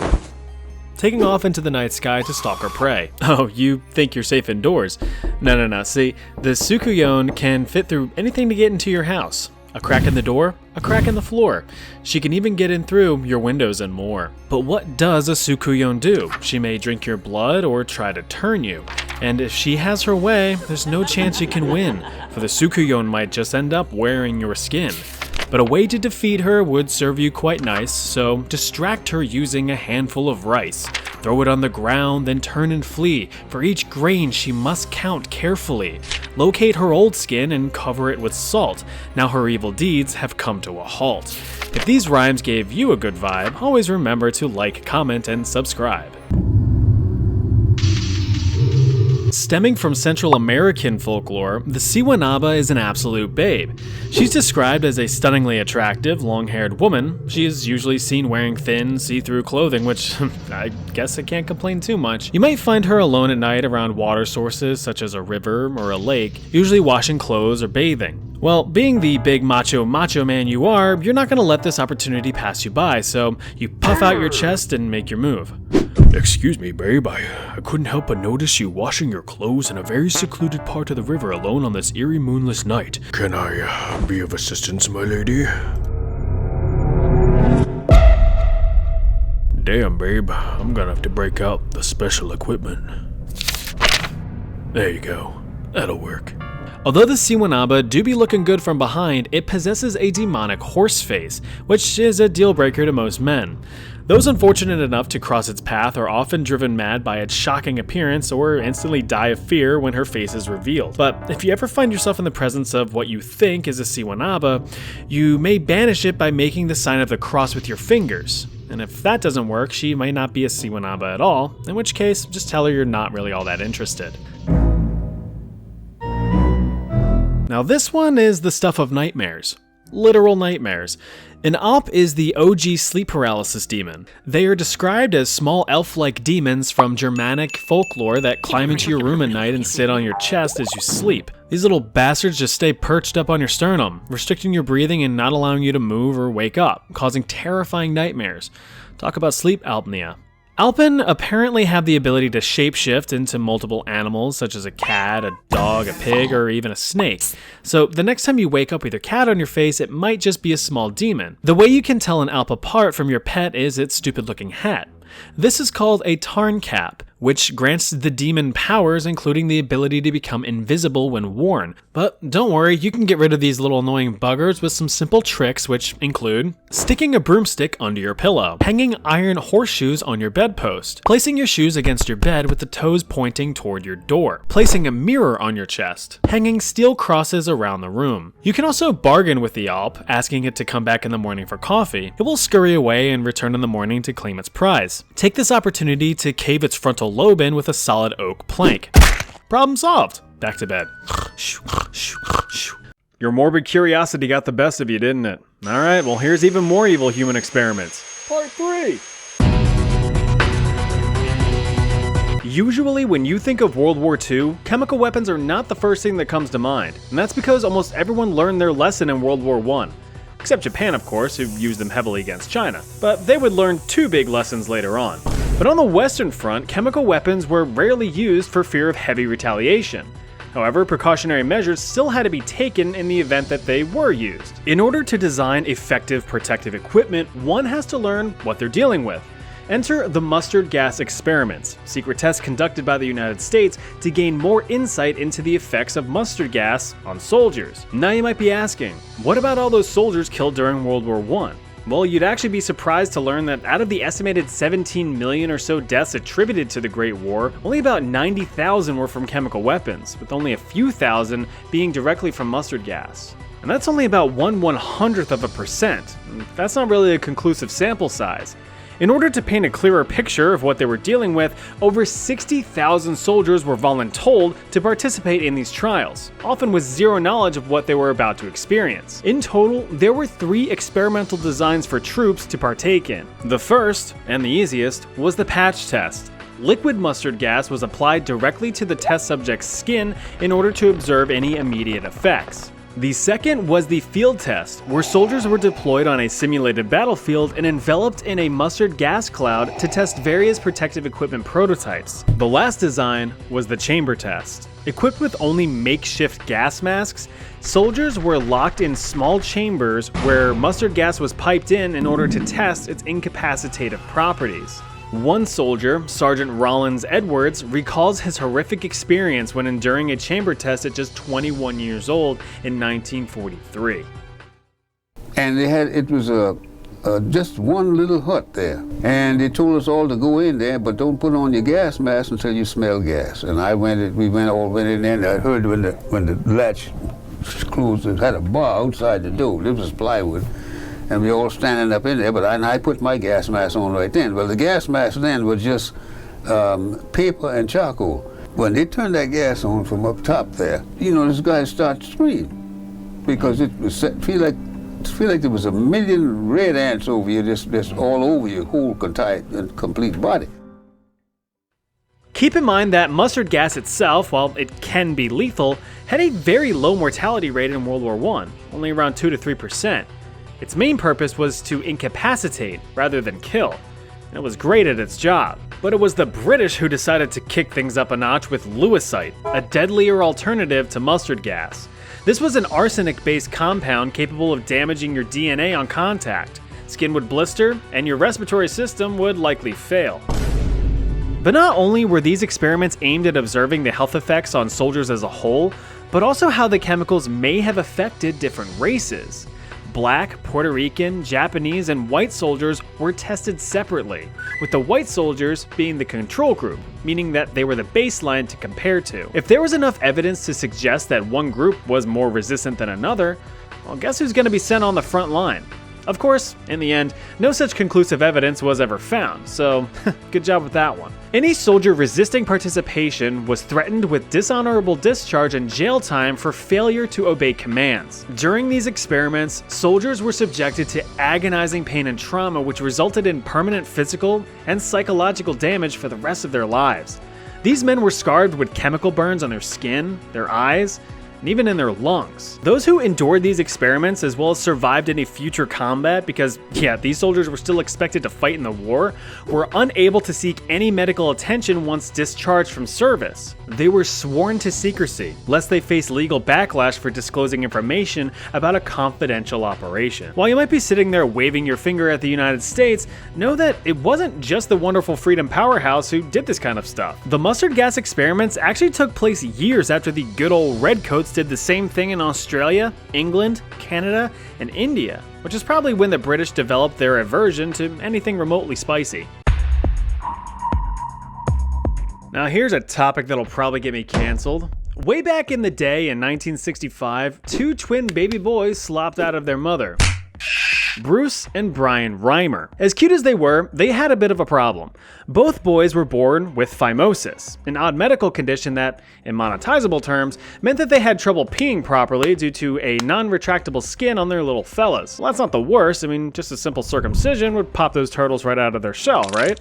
taking off into the night sky to stalk her prey. Oh, you think you're safe indoors? No. See, the Sukuyon can fit through anything to get into your house. A crack in the door, a crack in the floor. She can even get in through your windows and more. But what does a Sukuyon do? She may drink your blood or try to turn you. And if she has her way, there's no chance you can win, for the Sukuyon might just end up wearing your skin. But a way to defeat her would serve you quite nice, so distract her using a handful of rice. Throw it on the ground, then turn and flee. For each grain, she must count carefully. Locate her old skin and cover it with salt. Now her evil deeds have come to a halt. If these rhymes gave you a good vibe, always remember to like, comment, and subscribe. Stemming from Central American folklore, the Siwanaba is an absolute babe. She's described as a stunningly attractive, long-haired woman. She is usually seen wearing thin, see-through clothing, which I guess I can't complain too much. You might find her alone at night around water sources such as a river or a lake, usually washing clothes or bathing. Well, being the big macho man you are, you're not going to let this opportunity pass you by, so you puff out your chest and make your move. Excuse me, babe, I couldn't help but notice you washing your clothes in a very secluded part of the river alone on this eerie moonless night. Can I be of assistance, my lady? Damn, babe, I'm gonna have to break out the special equipment. There you go. That'll work. Although the Siwanaba do be looking good from behind, it possesses a demonic horse face, which is a deal breaker to most men. Those unfortunate enough to cross its path are often driven mad by its shocking appearance or instantly die of fear when her face is revealed. But if you ever find yourself in the presence of what you think is a Siwanaba, you may banish it by making the sign of the cross with your fingers. And if that doesn't work, she might not be a Siwanaba at all, in which case, just tell her you're not really all that interested. Now this one is the stuff of nightmares. Literal nightmares. An Alp is the OG sleep paralysis demon. They are described as small elf-like demons from Germanic folklore that climb into your room at night and sit on your chest as you sleep. These little bastards just stay perched up on your sternum, restricting your breathing and not allowing you to move or wake up, causing terrifying nightmares. Talk about sleep apnea. Alpen apparently have the ability to shapeshift into multiple animals such as a cat, a dog, a pig, or even a snake. So the next time you wake up with your cat on your face, it might just be a small demon. The way you can tell an Alp apart from your pet is its stupid looking hat. This is called a Tarn cap, which grants the demon powers, including the ability to become invisible when worn. But don't worry, you can get rid of these little annoying buggers with some simple tricks, which include sticking a broomstick under your pillow, hanging iron horseshoes on your bedpost, placing your shoes against your bed with the toes pointing toward your door, placing a mirror on your chest, hanging steel crosses around the room. You can also bargain with the Alp, asking it to come back in the morning for coffee. It will scurry away and return in the morning to claim its prize. Take this opportunity to cave its frontal lobe in with a solid oak plank. Problem solved. Back to bed. Your morbid curiosity got the best of you, didn't it? Alright, well here's even more evil human experiments. Part 3! Usually when you think of World War II, chemical weapons are not the first thing that comes to mind. And that's because almost everyone learned their lesson in World War I. Except Japan, of course, who used them heavily against China. But they would learn 2 big lessons later on. But on the Western front, chemical weapons were rarely used for fear of heavy retaliation. However, precautionary measures still had to be taken in the event that they were used. In order to design effective protective equipment, one has to learn what they're dealing with. Enter the mustard gas experiments, secret tests conducted by the United States to gain more insight into the effects of mustard gas on soldiers. Now you might be asking, what about all those soldiers killed during World War I? Well, you'd actually be surprised to learn that out of the estimated 17 million or so deaths attributed to the Great War, only about 90,000 were from chemical weapons, with only a few thousand being directly from mustard gas. And that's only about 1/100%. That's not really a conclusive sample size. In order to paint a clearer picture of what they were dealing with, over 60,000 soldiers were voluntold to participate in these trials, often with zero knowledge of what they were about to experience. In total, there were 3 experimental designs for troops to partake in. The first, and the easiest, was the patch test. Liquid mustard gas was applied directly to the test subject's skin in order to observe any immediate effects. The second was the field test, where soldiers were deployed on a simulated battlefield and enveloped in a mustard gas cloud to test various protective equipment prototypes. The last design was the chamber test. Equipped with only makeshift gas masks, soldiers were locked in small chambers where mustard gas was piped in order to test its incapacitative properties. One soldier, Sergeant Rollins Edwards, recalls his horrific experience when enduring a chamber test at just 21 years old in 1943. And it was just one little hut there. And they told us all to go in there, but don't put on your gas mask until you smell gas. And we all went in there, and I heard when the latch closed, it had a bar outside the door. It was plywood. And we all standing up in there, but I put my gas mask on right then. Well, the gas mask then was just paper and charcoal. When they turned that gas on from up top there, this guy started to scream because it was feel like there was a million red ants over you, just all over your whole complete body. Keep in mind that mustard gas itself, while it can be lethal, had a very low mortality rate in World War I, only around 2 to 3%. Its main purpose was to incapacitate rather than kill, and it was great at its job. But it was the British who decided to kick things up a notch with lewisite, a deadlier alternative to mustard gas. This was an arsenic-based compound capable of damaging your DNA on contact. Skin would blister, and your respiratory system would likely fail. But not only were these experiments aimed at observing the health effects on soldiers as a whole, but also how the chemicals may have affected different races. Black, Puerto Rican, Japanese, and white soldiers were tested separately, with the white soldiers being the control group, meaning that they were the baseline to compare to. If there was enough evidence to suggest that one group was more resistant than another, well, guess who's going to be sent on the front line? Of course, in the end, no such conclusive evidence was ever found, so good job with that one. Any soldier resisting participation was threatened with dishonorable discharge and jail time for failure to obey commands. During these experiments, soldiers were subjected to agonizing pain and trauma, which resulted in permanent physical and psychological damage for the rest of their lives. These men were scarred with chemical burns on their skin, their eyes, and even in their lungs. Those who endured these experiments as well as survived any future combat, because these soldiers were still expected to fight in the war, were unable to seek any medical attention once discharged from service. They were sworn to secrecy, lest they face legal backlash for disclosing information about a confidential operation. While you might be sitting there waving your finger at the United States, know that it wasn't just the wonderful Freedom Powerhouse who did this kind of stuff. The mustard gas experiments actually took place years after the good old Redcoats did the same thing in Australia, England, Canada, and India, which is probably when the British developed their aversion to anything remotely spicy. Now here's a topic that'll probably get me canceled. Way back in the day in 1965, 2 twin baby boys slopped out of their mother. Bruce and Brian Reimer. As cute as they were, they had a bit of a problem. Both boys were born with phimosis, an odd medical condition that, in monetizable terms, meant that they had trouble peeing properly due to a non-retractable skin on their little fellas. Well, that's not the worst. I mean, just a simple circumcision would pop those turtles right out of their shell, right?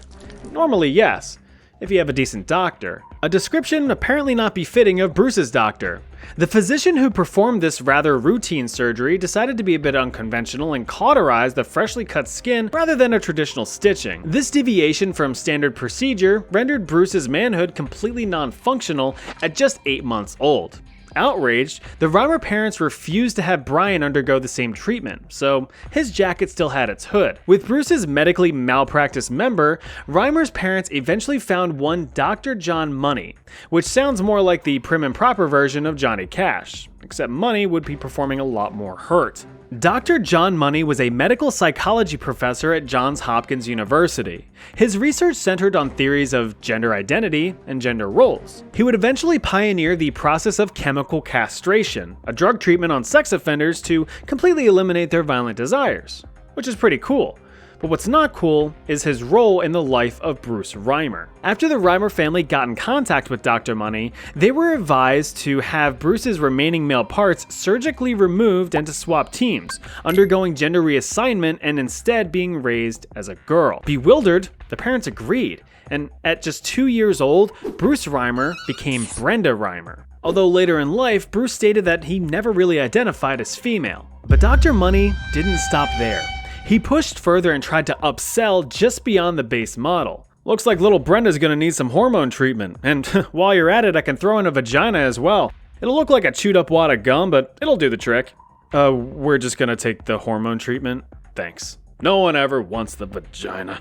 Normally, yes, if you have a decent doctor. A description apparently not befitting of Bruce's doctor. The physician who performed this rather routine surgery decided to be a bit unconventional and cauterized the freshly cut skin rather than a traditional stitching. This deviation from standard procedure rendered Bruce's manhood completely non-functional at just 8 months old. Outraged, the Reimer parents refused to have Brian undergo the same treatment, so his jacket still had its hood. With Bruce's medically malpracticed member, Reimer's parents eventually found one Dr. John Money, which sounds more like the prim and proper version of Johnny Cash. except Money would be performing a lot more hurt. Dr. John Money was a medical psychology professor at Johns Hopkins University. His research centered on theories of gender identity and gender roles. He would eventually pioneer the process of chemical castration, a drug treatment on sex offenders to completely eliminate their violent desires, which is pretty cool. But what's not cool is his role in the life of Bruce Reimer. After the Reimer family got in contact with Dr. Money, they were advised to have Bruce's remaining male parts surgically removed and to swap teams, undergoing gender reassignment and instead being raised as a girl. Bewildered, the parents agreed, and at just 2 years old, Bruce Reimer became Brenda Reimer. Although later in life, Bruce stated that he never really identified as female. But Dr. Money didn't stop there. He pushed further and tried to upsell just beyond the base model. Looks like little Brenda's gonna need some hormone treatment, and while you're at it, I can throw in a vagina as well. It'll look like a chewed up wad of gum, but it'll do the trick. We're just gonna take the hormone treatment? Thanks. No one ever wants the vagina.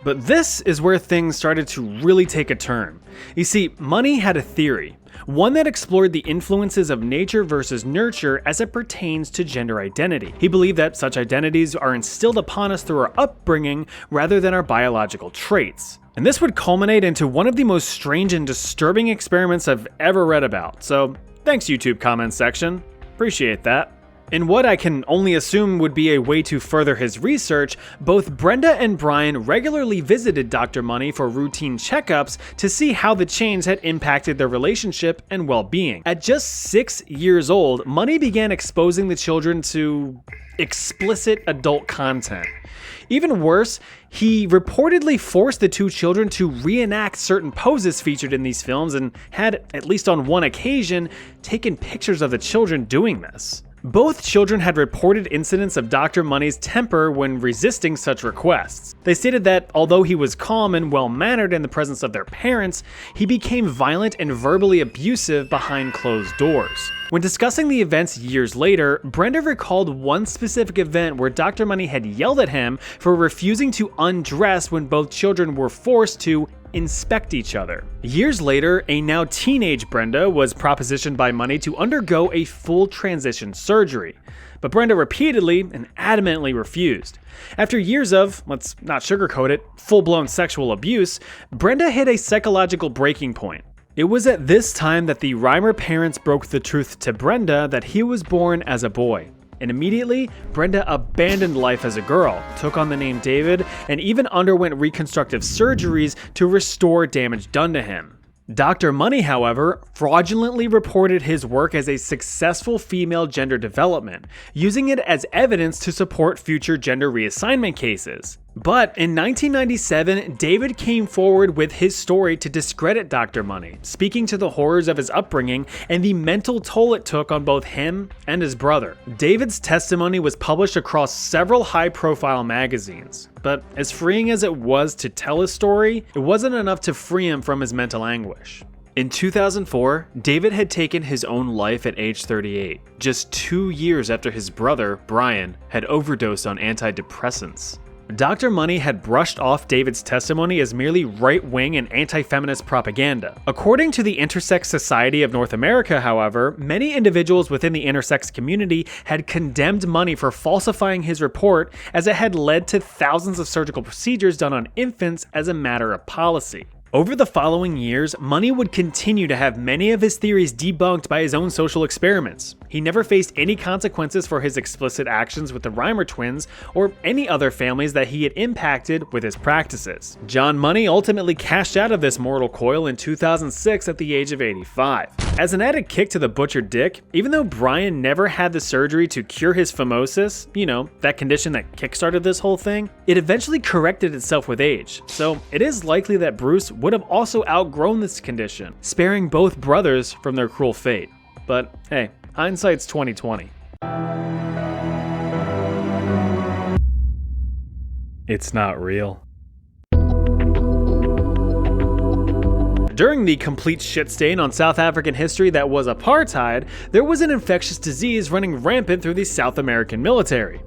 But this is where things started to really take a turn. You see, Money had a theory, one that explored the influences of nature versus nurture as it pertains to gender identity. He believed that such identities are instilled upon us through our upbringing rather than our biological traits. And this would culminate into one of the most strange and disturbing experiments I've ever read about. So thanks, YouTube comments section. Appreciate that. In what I can only assume would be a way to further his research, both Brenda and Brian regularly visited Dr. Money for routine checkups to see how the change had impacted their relationship and well-being. At just 6 years old, Money began exposing the children to explicit adult content. Even worse, he reportedly forced the two children to reenact certain poses featured in these films and had, at least on one occasion, taken pictures of the children doing this. Both children had reported incidents of Dr. Money's temper when resisting such requests. They stated that although he was calm and well-mannered in the presence of their parents, he became violent and verbally abusive behind closed doors. When discussing the events years later, Brenda recalled one specific event where Dr. Money had yelled at him for refusing to undress when both children were forced to inspect each other. Years later, a now teenage Brenda was propositioned by Money to undergo a full transition surgery, but Brenda repeatedly and adamantly refused. After years of, let's not sugarcoat it, full-blown sexual abuse, Brenda hit a psychological breaking point. It was at this time that the Reimer parents broke the truth to Brenda that he was born as a boy. And immediately, Brenda abandoned life as a girl, took on the name David, and even underwent reconstructive surgeries to restore damage done to him. Dr. Money, however, fraudulently reported his work as a successful female gender development, using it as evidence to support future gender reassignment cases. But in 1997, David came forward with his story to discredit Dr. Money, speaking to the horrors of his upbringing and the mental toll it took on both him and his brother. David's testimony was published across several high-profile magazines, but as freeing as it was to tell his story, it wasn't enough to free him from his mental anguish. In 2004, David had taken his own life at age 38, just 2 years after his brother, Brian, had overdosed on antidepressants. Dr. Money had brushed off David's testimony as merely right-wing and anti-feminist propaganda. According to the Intersex Society of North America, however, many individuals within the intersex community had condemned Money for falsifying his report, as it had led to thousands of surgical procedures done on infants as a matter of policy. Over the following years, Money would continue to have many of his theories debunked by his own social experiments. He never faced any consequences for his explicit actions with the Reimer twins or any other families that he had impacted with his practices. John Money ultimately cashed out of this mortal coil in 2006 at the age of 85. As an added kick to the butchered dick, even though Brian never had the surgery to cure his phimosis, you know, that condition that kickstarted this whole thing, it eventually corrected itself with age. So it is likely that Bruce would have also outgrown this condition, sparing both brothers from their cruel fate. But hey, hindsight's 20/20. It's not real. During the complete shit stain on South African history that was apartheid, there was an infectious disease running rampant through the South American military.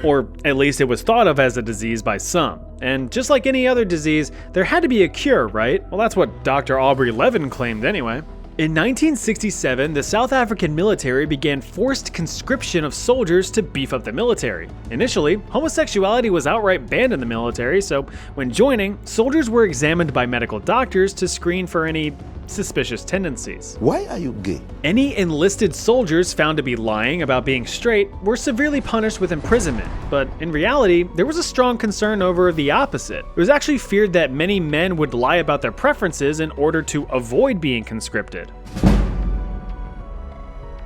Or at least it was thought of as a disease by some. And just like any other disease, there had to be a cure, right? Well, that's what Dr. Aubrey Levin claimed anyway. In 1967, the South African military began forced conscription of soldiers to beef up the military. Initially, homosexuality was outright banned in the military, so when joining, soldiers were examined by medical doctors to screen for any suspicious tendencies. Why are you gay? Any enlisted soldiers found to be lying about being straight were severely punished with imprisonment, but in reality, there was a strong concern over the opposite. It was actually feared that many men would lie about their preferences in order to avoid being conscripted.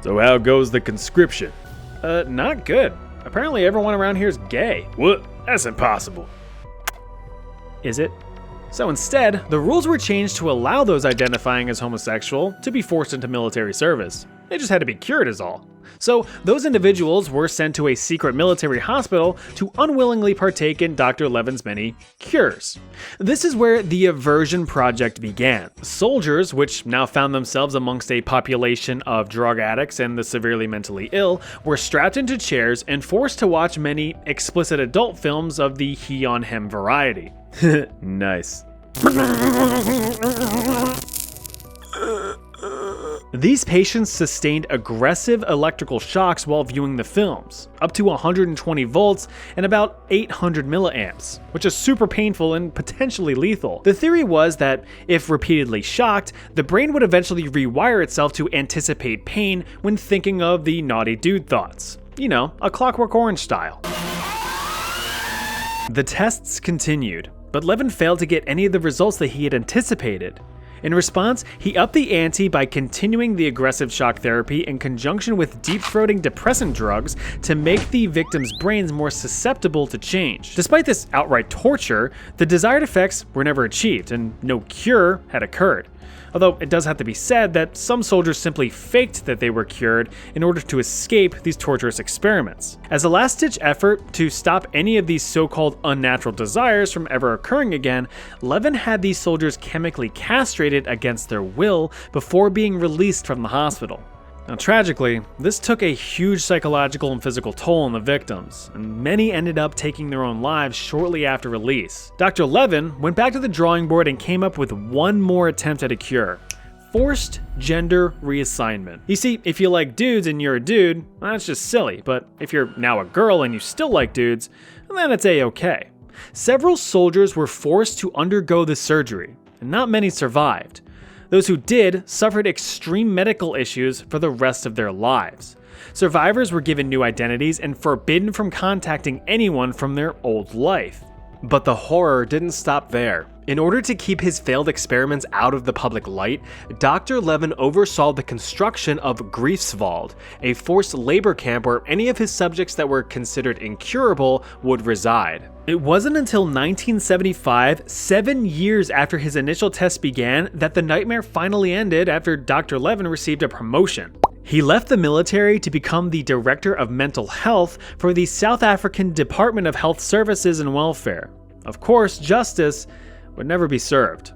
So how goes the conscription? Not good. Apparently everyone around here is gay. What? That's impossible. Is it? So instead, the rules were changed to allow those identifying as homosexual to be forced into military service. They just had to be cured is all. So those individuals were sent to a secret military hospital to unwillingly partake in Dr. Levin's many cures. This is where the Aversion Project began. Soldiers, which now found themselves amongst a population of drug addicts and the severely mentally ill, were strapped into chairs and forced to watch many explicit adult films of the he on him variety. Nice. These patients sustained aggressive electrical shocks while viewing the films, up to 120 volts and about 800 milliamps, which is super painful and potentially lethal. The theory was that if repeatedly shocked, the brain would eventually rewire itself to anticipate pain when thinking of the naughty dude thoughts. You know, a Clockwork Orange style. The tests continued, but Levin failed to get any of the results that he had anticipated. In response, he upped the ante by continuing the aggressive shock therapy in conjunction with deep-throating depressant drugs to make the victims' brains more susceptible to change. Despite this outright torture, the desired effects were never achieved, and no cure had occurred. Although it does have to be said that some soldiers simply faked that they were cured in order to escape these torturous experiments. As a last-ditch effort to stop any of these so-called unnatural desires from ever occurring again, Levin had these soldiers chemically castrated against their will before being released from the hospital. Now, tragically, this took a huge psychological and physical toll on the victims, and many ended up taking their own lives shortly after release. Dr. Levin went back to the drawing board and came up with one more attempt at a cure: forced gender reassignment. You see, if you like dudes and you're a dude, well, that's just silly, but if you're now a girl and you still like dudes, then it's a-okay. Several soldiers were forced to undergo the surgery, and not many survived. Those who did suffered extreme medical issues for the rest of their lives. Survivors were given new identities and forbidden from contacting anyone from their old life. But the horror didn't stop there. In order to keep his failed experiments out of the public light, Dr. Levin oversaw the construction of Greifswald, a forced labor camp where any of his subjects that were considered incurable would reside. It wasn't until 1975, 7 years after his initial tests began, that the nightmare finally ended after Dr. Levin received a promotion. He left the military to become the Director of Mental Health for the South African Department of Health Services and Welfare. Of course, justice would never be served.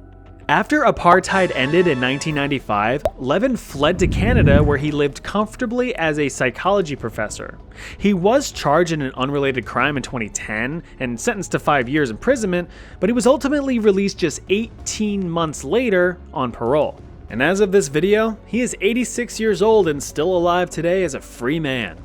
After apartheid ended in 1995, Levin fled to Canada where he lived comfortably as a psychology professor. He was charged in an unrelated crime in 2010 and sentenced to 5 years imprisonment, but he was ultimately released just 18 months later on parole. And as of this video, he is 86 years old and still alive today as a free man.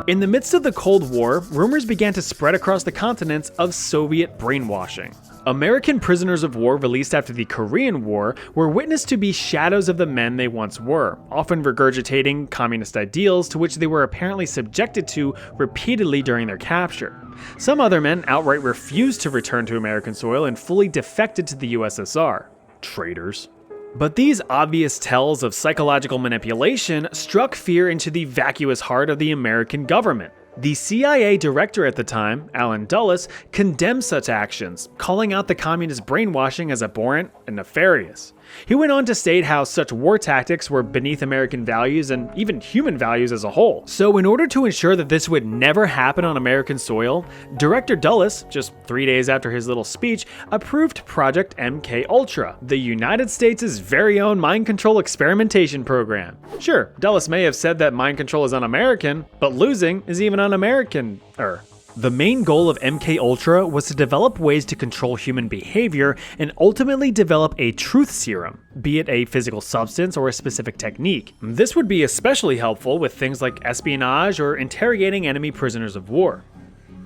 In the midst of the Cold War, rumors began to spread across the continents of Soviet brainwashing. American prisoners of war released after the Korean War were witnessed to be shadows of the men they once were, often regurgitating communist ideals to which they were apparently subjected to repeatedly during their capture. Some other men outright refused to return to American soil and fully defected to the USSR. Traitors. But these obvious tells of psychological manipulation struck fear into the vacuous heart of the American government. The CIA director at the time, Allen Dulles, condemned such actions, calling out the communist brainwashing as abhorrent and nefarious. He went on to state how such war tactics were beneath American values and even human values as a whole. So in order to ensure that this would never happen on American soil, Director Dulles, just 3 days after his little speech, approved Project MKUltra, the United States' very own mind control experimentation program. Sure, Dulles may have said that mind control is un-American, but losing is even un-American-er. The main goal of MK Ultra was to develop ways to control human behavior and ultimately develop a truth serum, be it a physical substance or a specific technique. This would be especially helpful with things like espionage or interrogating enemy prisoners of war.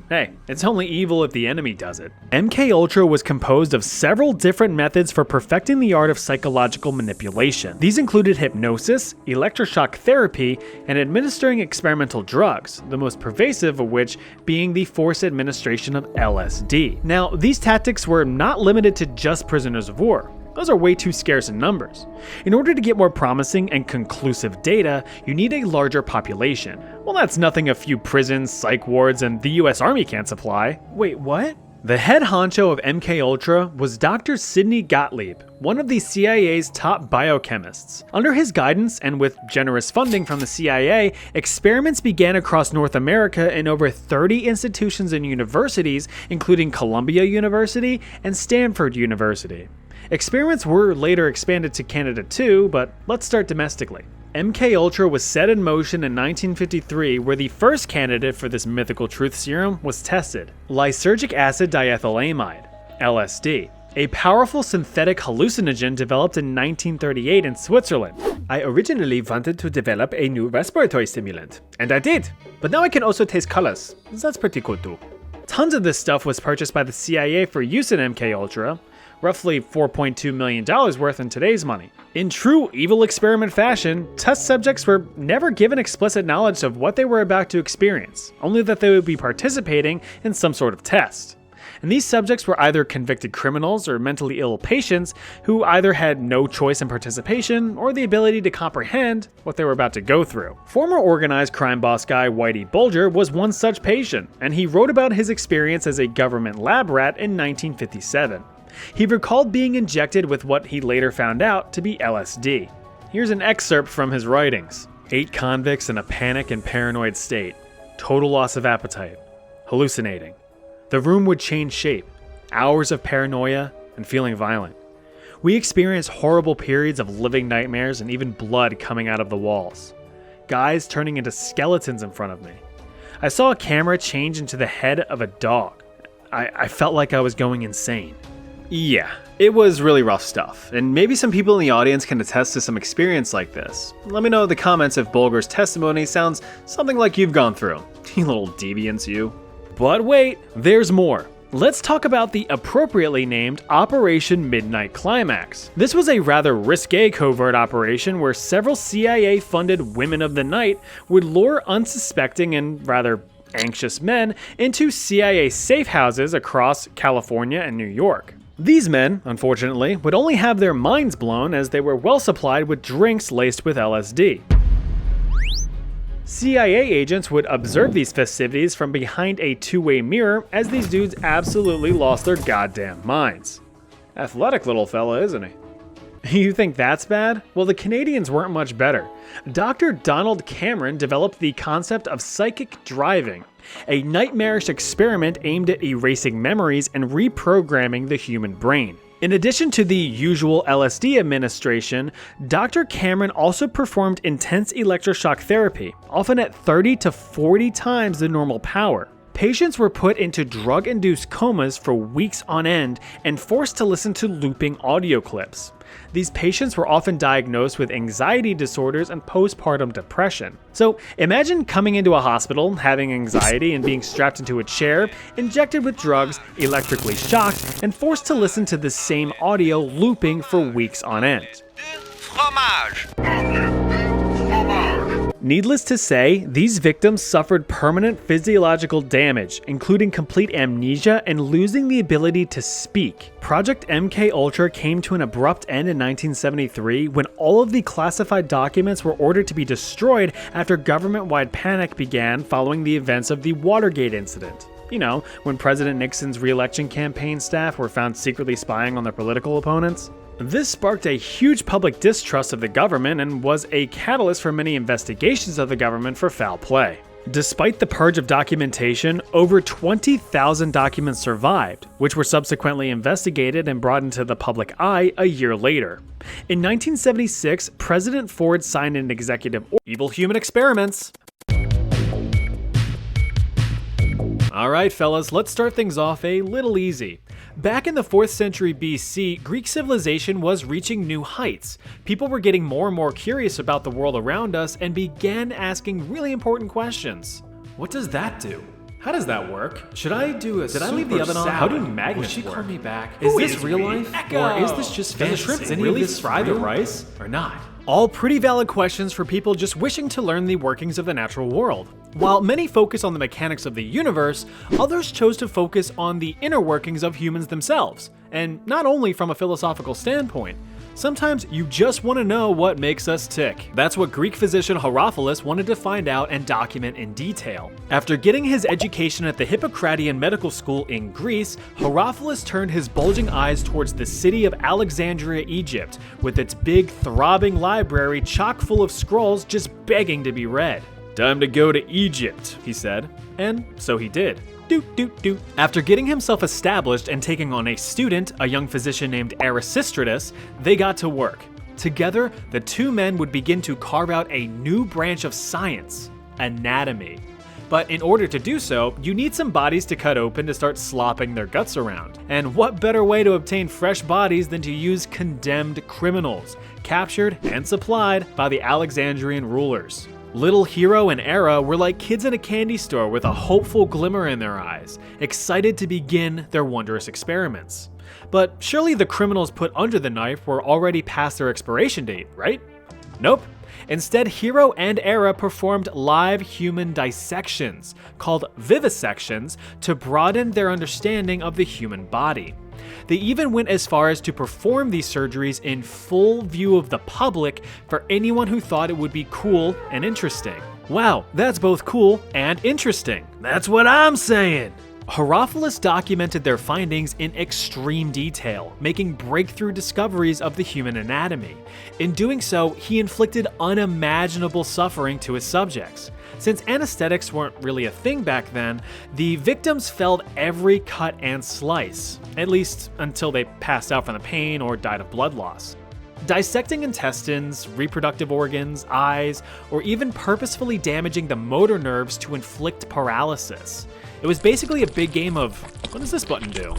Hey, it's only evil if the enemy does it. MK Ultra was composed of several different methods for perfecting the art of psychological manipulation. These included hypnosis, electroshock therapy, and administering experimental drugs, the most pervasive of which being the forced administration of LSD. Now, these tactics were not limited to just prisoners of war. Those are way too scarce in numbers. In order to get more promising and conclusive data, you need a larger population. Well, that's nothing a few prisons, psych wards, and the US Army can't supply. Wait, what? The head honcho of MK Ultra was Dr. Sidney Gottlieb, one of the CIA's top biochemists. Under his guidance and with generous funding from the CIA, experiments began across North America in over 30 institutions and universities, including Columbia University and Stanford University. Experiments were later expanded to Canada too, but let's start domestically. MK Ultra was set in motion in 1953, where the first candidate for this mythical truth serum was tested: lysergic acid diethylamide, LSD, a powerful synthetic hallucinogen developed in 1938 in Switzerland. I originally wanted to develop a new respiratory stimulant, and I did, but now I can also taste colors. That's pretty cool too. Tons of this stuff was purchased by the CIA for use in MK Ultra, roughly $4.2 million worth in today's money. In true evil experiment fashion, test subjects were never given explicit knowledge of what they were about to experience, only that they would be participating in some sort of test. And these subjects were either convicted criminals or mentally ill patients who either had no choice in participation or the ability to comprehend what they were about to go through. Former organized crime boss guy Whitey Bulger was one such patient, and he wrote about his experience as a government lab rat in 1957. He recalled being injected with what he later found out to be LSD. Here's an excerpt from his writings. 8 convicts in a panic and paranoid state. Total loss of appetite. Hallucinating. The room would change shape. Hours of paranoia and feeling violent. We experienced horrible periods of living nightmares and even blood coming out of the walls. Guys turning into skeletons in front of me. I saw a camera change into the head of a dog. I felt like I was going insane. Yeah, it was really rough stuff, and maybe some people in the audience can attest to some experience like this. Let me know in the comments if Bulger's testimony sounds something like you've gone through. You little deviants, you. But wait, there's more. Let's talk about the appropriately named Operation Midnight Climax. This was a rather risque covert operation where several CIA-funded women of the night would lure unsuspecting and rather anxious men into CIA safe houses across California and New York. These men, unfortunately, would only have their minds blown as they were well supplied with drinks laced with LSD. CIA agents would observe these festivities from behind a two-way mirror as these dudes absolutely lost their goddamn minds. Athletic little fella, isn't he? You think that's bad? Well, the Canadians weren't much better. Dr. Donald Cameron developed the concept of psychic driving, a nightmarish experiment aimed at erasing memories and reprogramming the human brain. In addition to the usual LSD administration, Dr. Cameron also performed intense electroshock therapy, often at 30 to 40 times the normal power. Patients were put into drug-induced comas for weeks on end and forced to listen to looping audio clips. These patients were often diagnosed with anxiety disorders and postpartum depression. So imagine coming into a hospital, having anxiety and being strapped into a chair, injected with drugs, electrically shocked, and forced to listen to the same audio looping for weeks on end. Needless to say, these victims suffered permanent physiological damage, including complete amnesia and losing the ability to speak. Project MK Ultra came to an abrupt end in 1973 when all of the classified documents were ordered to be destroyed after government-wide panic began following the events of the Watergate incident. You know, when President Nixon's re-election campaign staff were found secretly spying on their political opponents. This sparked a huge public distrust of the government and was a catalyst for many investigations of the government for foul play. Despite the purge of documentation, over 20,000 documents survived, which were subsequently investigated and brought into the public eye a year later. In 1976, President Ford signed an executive order. Evil human experiments. Alright fellas, let's start things off a little easy. Back in the 4th century BC, Greek civilization was reaching new heights. People were getting more and more curious about the world around us and began asking really important questions. What does that do? How does that work? Should I do a Did I leave the oven on? How do magnets work? Will she call me back? Is this real life? Or is this just fantasy? Does the shrimp really fry the rice? Or not? All pretty valid questions for people just wishing to learn the workings of the natural world. While many focus on the mechanics of the universe, others chose to focus on the inner workings of humans themselves, and not only from a philosophical standpoint. Sometimes you just want to know what makes us tick. That's what Greek physician Herophilus wanted to find out and document in detail. After getting his education at the Hippocratean medical school in Greece, Herophilus turned his bulging eyes towards the city of Alexandria, Egypt, with its big, throbbing library chock full of scrolls just begging to be read. "Time to go to Egypt," he said, and so he did. After getting himself established and taking on a student, a young physician named Erasistratus, they got to work. Together, the two men would begin to carve out a new branch of science, anatomy. But in order to do so, you need some bodies to cut open to start slopping their guts around. And what better way to obtain fresh bodies than to use condemned criminals, captured and supplied by the Alexandrian rulers. Little Hero and Era were like kids in a candy store with a hopeful glimmer in their eyes, excited to begin their wondrous experiments. But surely the criminals put under the knife were already past their expiration date, right? Nope. Instead, Hero and Era performed live human dissections, called vivisections, to broaden their understanding of the human body. They even went as far as to perform these surgeries in full view of the public for anyone who thought it would be cool and interesting. Wow, that's both cool and interesting. That's what I'm saying! Herophilus documented their findings in extreme detail, making breakthrough discoveries of the human anatomy. In doing so, he inflicted unimaginable suffering to his subjects. Since anesthetics weren't really a thing back then, the victims felt every cut and slice, at least until they passed out from the pain or died of blood loss. Dissecting intestines, reproductive organs, eyes, or even purposefully damaging the motor nerves to inflict paralysis. It was basically a big game of, what does this button do?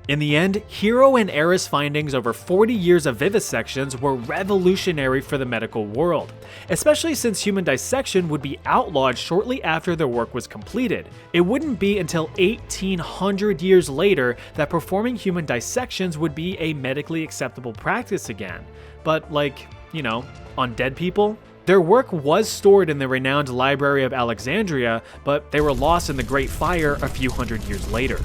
In the end, Hero and Era's findings over 40 years of vivisections were revolutionary for the medical world, especially since human dissection would be outlawed shortly after their work was completed. It wouldn't be until 1800 years later that performing human dissections would be a medically acceptable practice again. But like, you know, on dead people? Their work was stored in the renowned Library of Alexandria, but they were lost in the Great Fire a few hundred years later.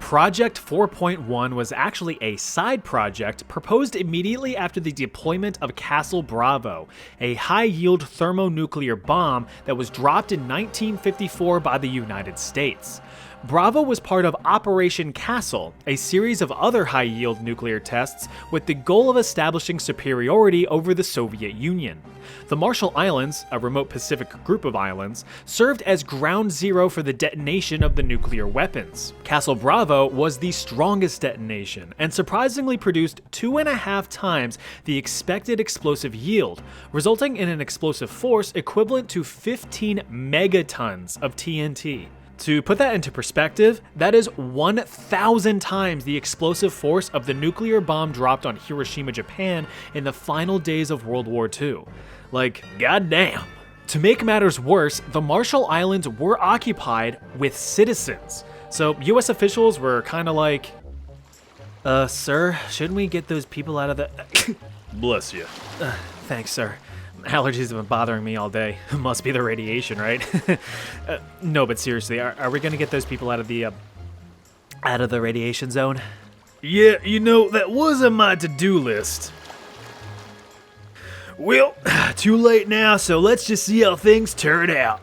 Project 4.1 was actually a side project proposed immediately after the deployment of Castle Bravo, a high-yield thermonuclear bomb that was dropped in 1954 by the United States. Bravo was part of Operation Castle, a series of other high-yield nuclear tests with the goal of establishing superiority over the Soviet Union. The Marshall Islands, a remote Pacific group of islands, served as ground zero for the detonation of the nuclear weapons. Castle Bravo was the strongest detonation and surprisingly produced 2.5 times the expected explosive yield, resulting in an explosive force equivalent to 15 megatons of TNT. To put that into perspective, that is 1,000 times the explosive force of the nuclear bomb dropped on Hiroshima, Japan in the final days of World War II. Like, goddamn. To make matters worse, the Marshall Islands were occupied with citizens. So US officials were kind of like, sir, shouldn't we get those people out of the... Bless you. Thanks, sir. Allergies have been bothering me all day. Must be the radiation, right? No, but seriously, are we gonna get those people out of the radiation zone? Yeah, you know, that was on my to-do list. Well, too late now, so let's just see how things turn out.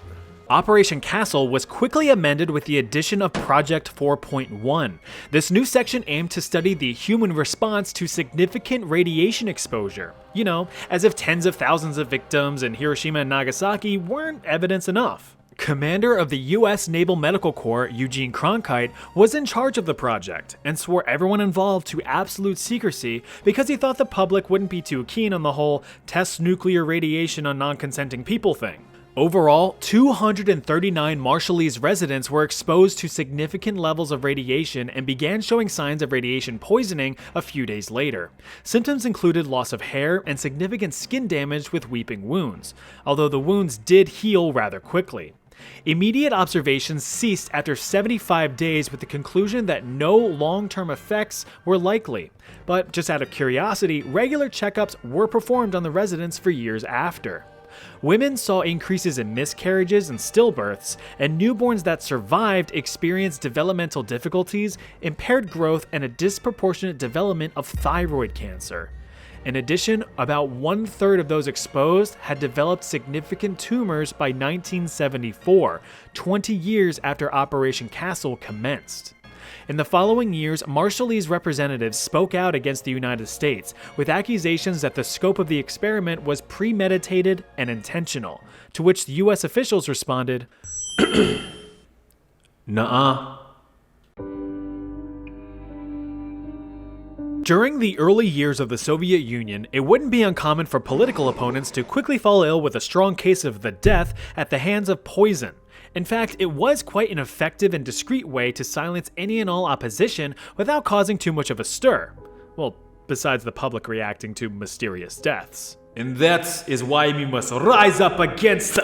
Operation Castle was quickly amended with the addition of Project 4.1. This new section aimed to study the human response to significant radiation exposure. You know, as if tens of thousands of victims in Hiroshima and Nagasaki weren't evidence enough. Commander of the U.S. Naval Medical Corps, Eugene Cronkite, was in charge of the project and swore everyone involved to absolute secrecy because he thought the public wouldn't be too keen on the whole test nuclear radiation on non-consenting people thing. Overall, 239 Marshallese residents were exposed to significant levels of radiation and began showing signs of radiation poisoning a few days later. Symptoms included loss of hair and significant skin damage with weeping wounds, although the wounds did heal rather quickly. Immediate observations ceased after 75 days with the conclusion that no long-term effects were likely. But just out of curiosity, regular checkups were performed on the residents for years after. Women saw increases in miscarriages and stillbirths, and newborns that survived experienced developmental difficulties, impaired growth, and a disproportionate development of thyroid cancer. In addition, about 1/3 of those exposed had developed significant tumors by 1974, 20 years after Operation Castle commenced. In the following years, Marshallese representatives spoke out against the United States, with accusations that the scope of the experiment was premeditated and intentional, to which the US officials responded, "Nuh-uh." During the early years of the Soviet Union, it wouldn't be uncommon for political opponents to quickly fall ill with a strong case of the death at the hands of poison. In fact, it was quite an effective and discreet way to silence any and all opposition without causing too much of a stir. Well, besides the public reacting to mysterious deaths. And that is why we must rise up against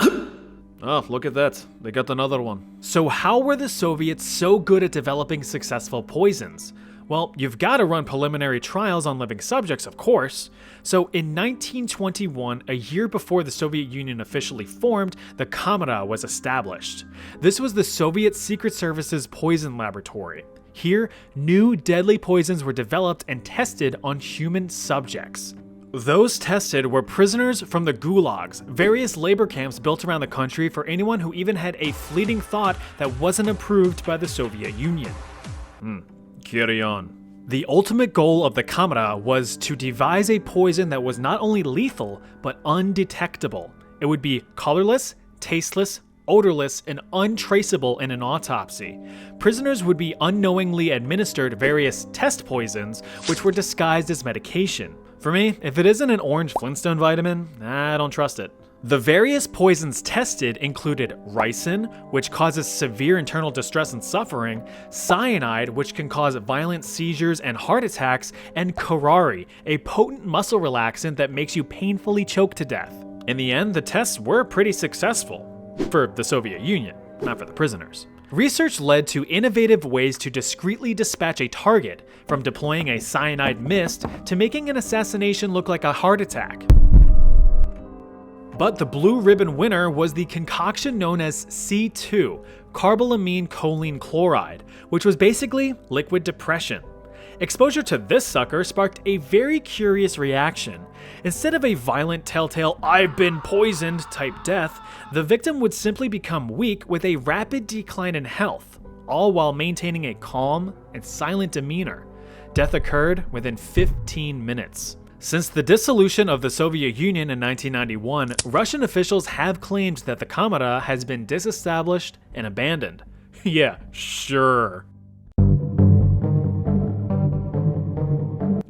Oh, look at that. They got another one. So how were the Soviets so good at developing successful poisons? Well, you've got to run preliminary trials on living subjects, of course. So in 1921, a year before the Soviet Union officially formed, the Kamera was established. This was the Soviet Secret Service's poison laboratory. Here, new deadly poisons were developed and tested on human subjects. Those tested were prisoners from the gulags, various labor camps built around the country for anyone who even had a fleeting thought that wasn't approved by the Soviet Union. Carry on. The ultimate goal of the Kamera was to devise a poison that was not only lethal, but undetectable. It would be colorless, tasteless, odorless, and untraceable in an autopsy. Prisoners would be unknowingly administered various test poisons, which were disguised as medication. For me, if it isn't an orange Flintstone vitamin, I don't trust it. The various poisons tested included ricin, which causes severe internal distress and suffering, cyanide, which can cause violent seizures and heart attacks, and curare, a potent muscle relaxant that makes you painfully choke to death. In the end, the tests were pretty successful. For the Soviet Union, not for the prisoners. Research led to innovative ways to discreetly dispatch a target, from deploying a cyanide mist to making an assassination look like a heart attack. But the blue ribbon winner was the concoction known as C2, carbolamine choline chloride, which was basically liquid depression. Exposure to this sucker sparked a very curious reaction. Instead of a violent telltale "I've been poisoned" type death, the victim would simply become weak with a rapid decline in health, all while maintaining a calm and silent demeanor. Death occurred within 15 minutes. Since the dissolution of the Soviet Union in 1991, Russian officials have claimed that the Kamera has been disestablished and abandoned. Yeah, sure.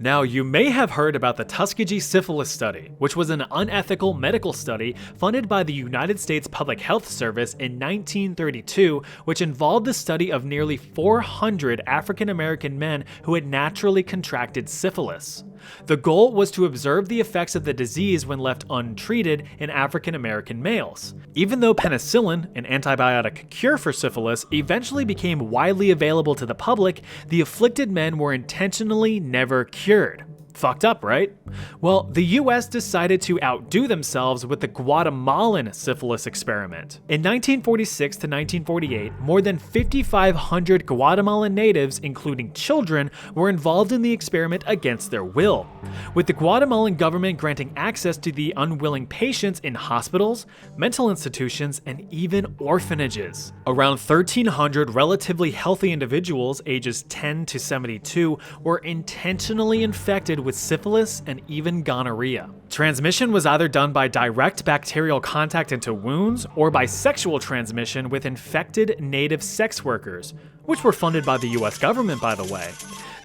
Now, you may have heard about the Tuskegee syphilis study, which was an unethical medical study funded by the United States Public Health Service in 1932, which involved the study of nearly 400 African American men who had naturally contracted syphilis. The goal was to observe the effects of the disease when left untreated in African American males. Even though penicillin, an antibiotic cure for syphilis, eventually became widely available to the public, the afflicted men were intentionally never cured. Fucked up, right? Well, the US decided to outdo themselves with the Guatemalan syphilis experiment. In 1946 to 1948, more than 5,500 Guatemalan natives, including children, were involved in the experiment against their will, with the Guatemalan government granting access to the unwilling patients in hospitals, mental institutions, and even orphanages. Around 1,300 relatively healthy individuals ages 10 to 72 were intentionally infected with with syphilis and even gonorrhea. Transmission was either done by direct bacterial contact into wounds or by sexual transmission with infected native sex workers, which were funded by the US government, by the way.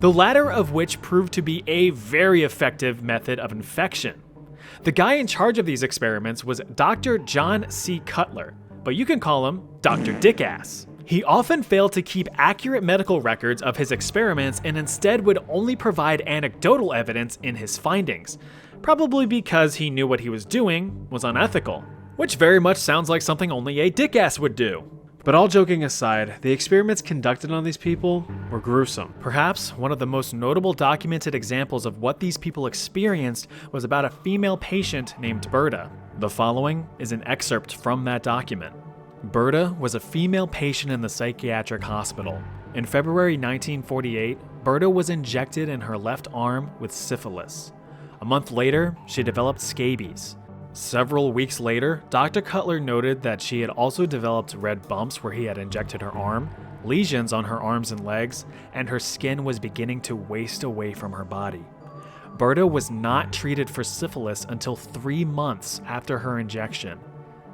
The latter of which proved to be a very effective method of infection. The guy in charge of these experiments was Dr. John C. Cutler, but you can call him Dr. Dickass. He often failed to keep accurate medical records of his experiments and instead would only provide anecdotal evidence in his findings, probably because he knew what he was doing was unethical, which very much sounds like something only a dickass would do. But all joking aside, the experiments conducted on these people were gruesome. Perhaps one of the most notable documented examples of what these people experienced was about a female patient named Berta. The following is an excerpt from that document. Berta was a female patient in the psychiatric hospital. In February 1948, Berta was injected in her left arm with syphilis. A month later, she developed scabies. Several weeks later, Dr. Cutler noted that she had also developed red bumps where he had injected her arm, lesions on her arms and legs, and her skin was beginning to waste away from her body. Berta was not treated for syphilis until 3 months after her injection.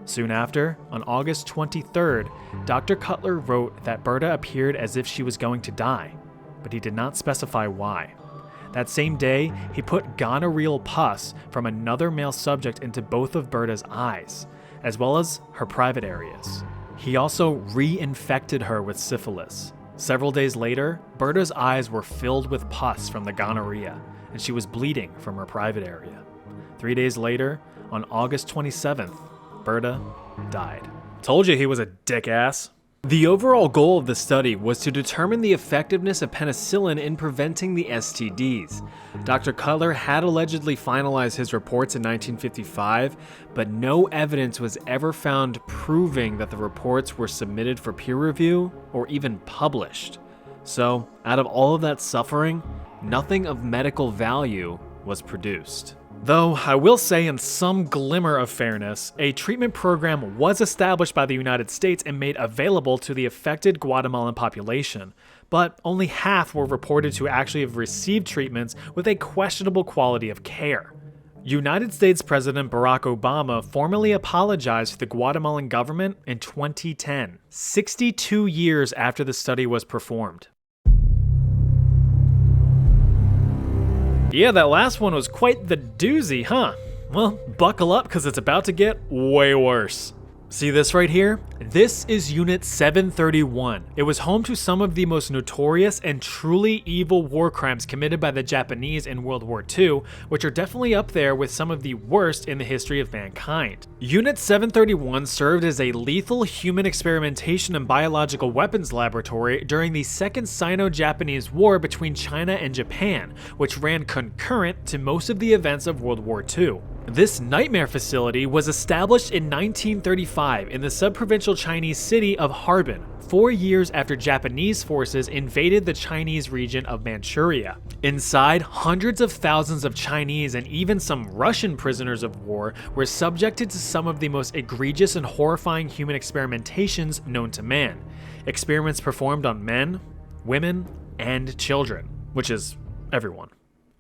Soon after, on August 23rd, Dr. Cutler wrote that Berta appeared as if she was going to die, but he did not specify why. That same day, he put gonorrheal pus from another male subject into both of Berta's eyes, as well as her private areas. He also reinfected her with syphilis. Several days later, Berta's eyes were filled with pus from the gonorrhea, and she was bleeding from her private area. 3 days later, on August 27th, Berta died. Told you he was a dick-ass. The overall goal of the study was to determine the effectiveness of penicillin in preventing the STDs. Dr. Cutler had allegedly finalized his reports in 1955, but no evidence was ever found proving that the reports were submitted for peer review or even published. So, out of all of that suffering, nothing of medical value was produced. Though, I will say in some glimmer of fairness, a treatment program was established by the United States and made available to the affected Guatemalan population, but only half were reported to actually have received treatments with a questionable quality of care. United States President Barack Obama formally apologized to the Guatemalan government in 2010, 62 years after the study was performed. Yeah, that last one was quite the doozy, huh? Well, buckle up because it's about to get way worse. See this right here? This is Unit 731. It was home to some of the most notorious and truly evil war crimes committed by the Japanese in World War II, which are definitely up there with some of the worst in the history of mankind. Unit 731 served as a lethal human experimentation and biological weapons laboratory during the Second Sino-Japanese War between China and Japan, which ran concurrent to most of the events of World War II. This nightmare facility was established in 1935 in the sub-provincial Chinese city of Harbin, 4 years after Japanese forces invaded the Chinese region of Manchuria. Inside, hundreds of thousands of Chinese and even some Russian prisoners of war were subjected to some of the most egregious and horrifying human experimentations known to man. Experiments performed on men, women, and children, which is everyone.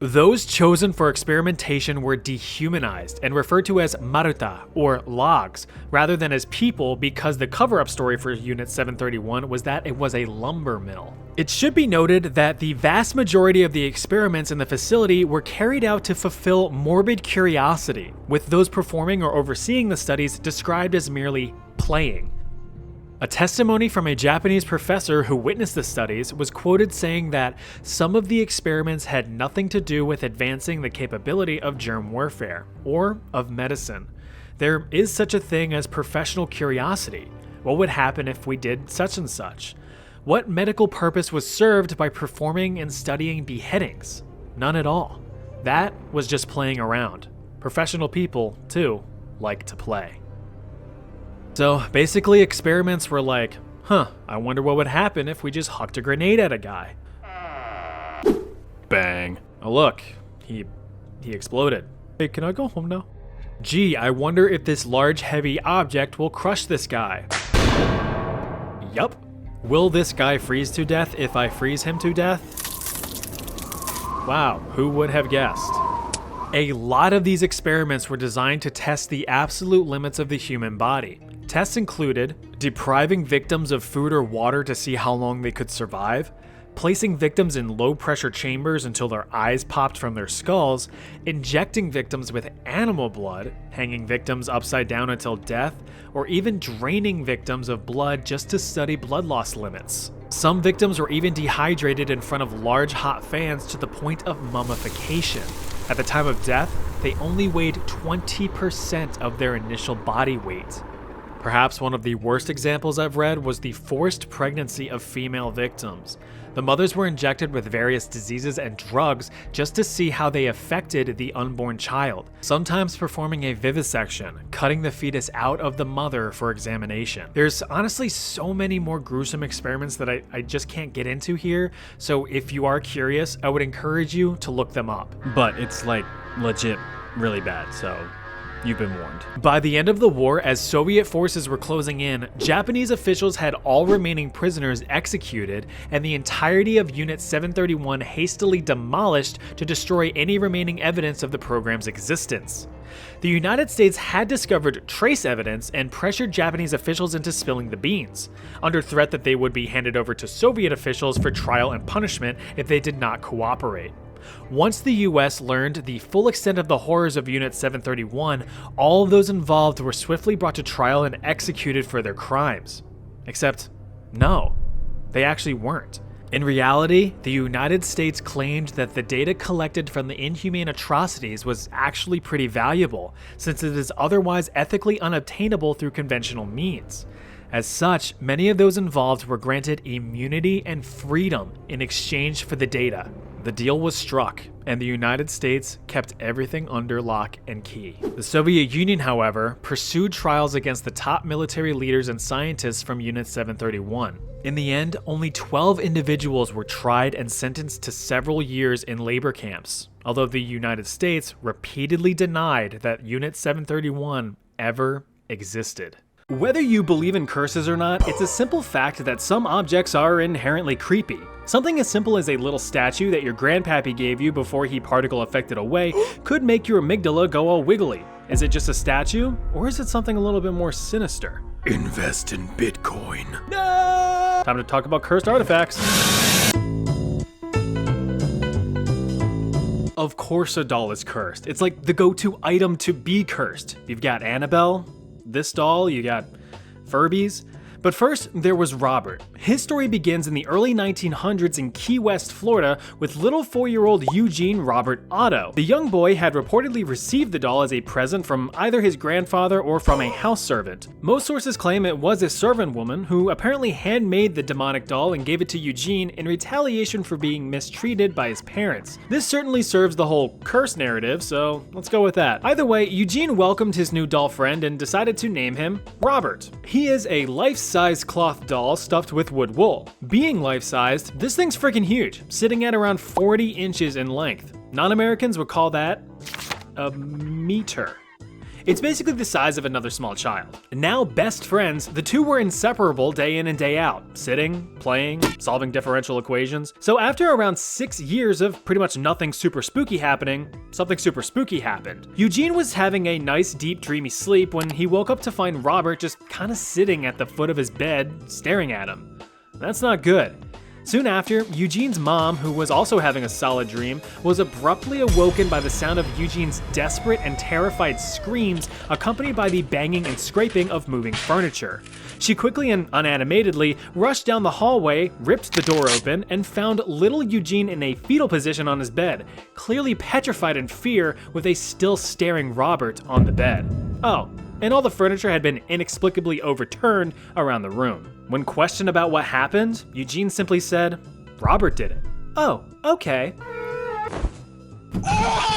Those chosen for experimentation were dehumanized and referred to as maruta, or logs, rather than as people because the cover-up story for Unit 731 was that it was a lumber mill. It should be noted that the vast majority of the experiments in the facility were carried out to fulfill morbid curiosity, with those performing or overseeing the studies described as merely playing. A testimony from a Japanese professor who witnessed the studies was quoted saying that some of the experiments had nothing to do with advancing the capability of germ warfare or of medicine. There is such a thing as professional curiosity. What would happen if we did such and such? What medical purpose was served by performing and studying beheadings? None at all. That was just playing around. Professional people, too, like to play. So basically experiments were like, I wonder what would happen if we just hucked a grenade at a guy. Bang. Oh look, he exploded. Hey, can I go home now? Gee, I wonder if this large heavy object will crush this guy. Yup. Will this guy freeze to death if I freeze him to death? Wow, who would have guessed? A lot of these experiments were designed to test the absolute limits of the human body. Tests included depriving victims of food or water to see how long they could survive, placing victims in low-pressure chambers until their eyes popped from their skulls, injecting victims with animal blood, hanging victims upside down until death, or even draining victims of blood just to study blood loss limits. Some victims were even dehydrated in front of large hot fans to the point of mummification. At the time of death, they only weighed 20% of their initial body weight. Perhaps one of the worst examples I've read was the forced pregnancy of female victims. The mothers were injected with various diseases and drugs just to see how they affected the unborn child, sometimes performing a vivisection, cutting the fetus out of the mother for examination. There's honestly so many more gruesome experiments that I just can't get into here, so if you are curious, I would encourage you to look them up. But it's like legit really bad, so you've been warned. By the end of the war, as Soviet forces were closing in, Japanese officials had all remaining prisoners executed and the entirety of Unit 731 hastily demolished to destroy any remaining evidence of the program's existence. The United States had discovered trace evidence and pressured Japanese officials into spilling the beans, under threat that they would be handed over to Soviet officials for trial and punishment if they did not cooperate. Once the US learned the full extent of the horrors of Unit 731, all of those involved were swiftly brought to trial and executed for their crimes. Except, no, they actually weren't. In reality, the United States claimed that the data collected from the inhumane atrocities was actually pretty valuable, since it is otherwise ethically unobtainable through conventional means. As such, many of those involved were granted immunity and freedom in exchange for the data. The deal was struck, and the United States kept everything under lock and key. The Soviet Union, however, pursued trials against the top military leaders and scientists from Unit 731. In the end, only 12 individuals were tried and sentenced to several years in labor camps, although the United States repeatedly denied that Unit 731 ever existed. Whether you believe in curses or not, it's a simple fact that some objects are inherently creepy. Something as simple as a little statue that your grandpappy gave you before he particle effected away could make your amygdala go all wiggly. Is it just a statue, or is it something a little bit more sinister? Invest in Bitcoin. No! Time to talk about cursed artifacts. Of course a doll is cursed. It's like the go-to item to be cursed. You've got Annabelle, this doll, you got Furbies. But first, there was Robert. His story begins in the early 1900s in Key West, Florida, with little 4-year-old Eugene Robert Otto. The young boy had reportedly received the doll as a present from either his grandfather or from a house servant. Most sources claim it was a servant woman who apparently handmade the demonic doll and gave it to Eugene in retaliation for being mistreated by his parents. This certainly serves the whole curse narrative, so let's go with that. Either way, Eugene welcomed his new doll friend and decided to name him Robert. He is a life-size cloth doll stuffed with wood wool. Being life-sized, this thing's freaking huge, sitting at around 40 inches in length. Non-Americans would call that a meter. It's basically the size of another small child. Now best friends, the two were inseparable day in and day out, sitting, playing, solving differential equations. So after around 6 years of pretty much nothing super spooky happening, something super spooky happened. Eugene was having a nice deep dreamy sleep when he woke up to find Robert just kind of sitting at the foot of his bed, staring at him. That's not good. Soon after, Eugene's mom, who was also having a solid dream, was abruptly awoken by the sound of Eugene's desperate and terrified screams, accompanied by the banging and scraping of moving furniture. She quickly and unanimatedly rushed down the hallway, ripped the door open, and found little Eugene in a fetal position on his bed, clearly petrified in fear, with a still staring Robert on the bed. Oh, and all the furniture had been inexplicably overturned around the room. When questioned about what happened, Eugene simply said, "Robert did it." Oh, okay.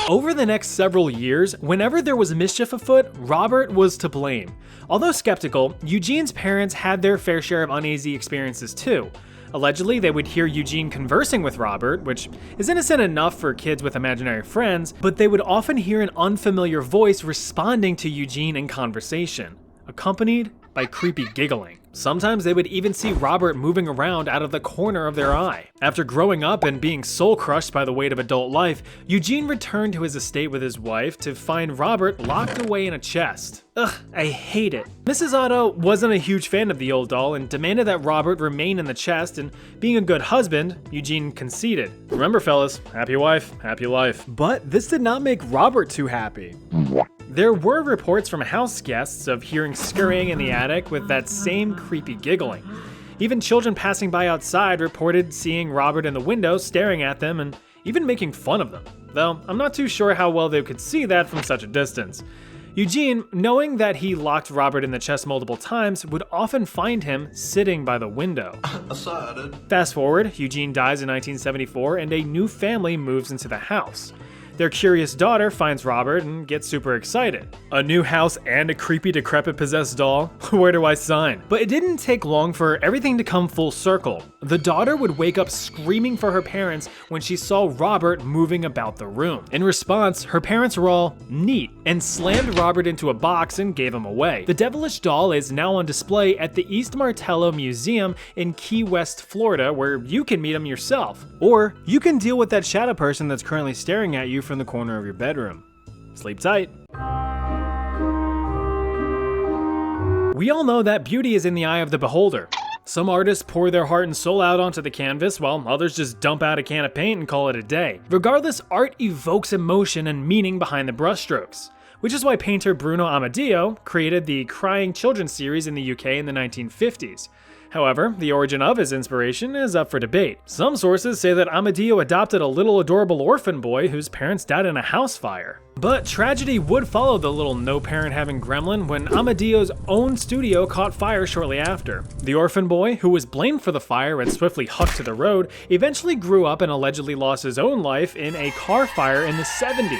Over the next several years, whenever there was mischief afoot, Robert was to blame. Although skeptical, Eugene's parents had their fair share of uneasy experiences too. Allegedly, they would hear Eugene conversing with Robert, which is innocent enough for kids with imaginary friends, but they would often hear an unfamiliar voice responding to Eugene in conversation, accompanied by creepy giggling. Sometimes they would even see Robert moving around out of the corner of their eye. After growing up and being soul-crushed by the weight of adult life, Eugene returned to his estate with his wife to find Robert locked away in a chest. Ugh, I hate it. Mrs. Otto wasn't a huge fan of the old doll and demanded that Robert remain in the chest, and being a good husband, Eugene conceded. Remember fellas, happy wife, happy life. But this did not make Robert too happy. There were reports from house guests of hearing scurrying in the attic with that same creepy giggling. Even children passing by outside reported seeing Robert in the window staring at them and even making fun of them, though I'm not too sure how well they could see that from such a distance. Eugene, knowing that he locked Robert in the chest multiple times, would often find him sitting by the window. Fast forward, Eugene dies in 1974 and a new family moves into the house. Their curious daughter finds Robert and gets super excited. A new house and a creepy, decrepit, possessed doll? Where do I sign? But it didn't take long for everything to come full circle. The daughter would wake up screaming for her parents when she saw Robert moving about the room. In response, her parents were all neat and slammed Robert into a box and gave him away. The devilish doll is now on display at the East Martello Museum in Key West, Florida, where you can meet him yourself. Or you can deal with that shadow person that's currently staring at you from the corner of your bedroom. Sleep tight. We all know that beauty is in the eye of the beholder. Some artists pour their heart and soul out onto the canvas, while others just dump out a can of paint and call it a day. Regardless, art evokes emotion and meaning behind the brushstrokes, which is why painter Bruno Amadeo created the Crying Children series in the UK in the 1950s. However, the origin of his inspiration is up for debate. Some sources say that Amadeo adopted a little adorable orphan boy whose parents died in a house fire. But tragedy would follow the little no-parent-having gremlin when Amadeo's own studio caught fire shortly after. The orphan boy, who was blamed for the fire and swiftly hucked to the road, eventually grew up and allegedly lost his own life in a car fire in the 70s.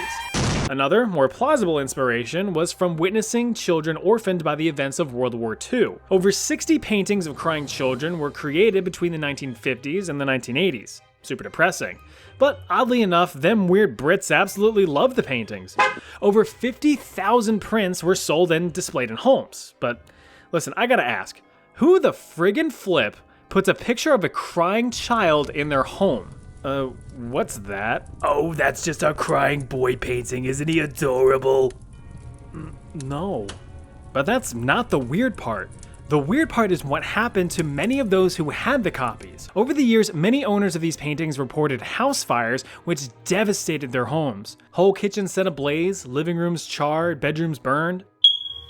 Another, more plausible inspiration was from witnessing children orphaned by the events of World War II. Over 60 paintings of crying children were created between the 1950s and the 1980s. Super depressing. But oddly enough, them weird Brits absolutely loved the paintings. Over 50,000 prints were sold and displayed in homes. But listen, I gotta ask, who the friggin' flip puts a picture of a crying child in their home? What's that? Oh, that's just a crying boy painting, isn't he adorable? No. But that's not the weird part. The weird part is what happened to many of those who had the copies. Over the years, many owners of these paintings reported house fires which devastated their homes. Whole kitchens set ablaze, living rooms charred, bedrooms burned.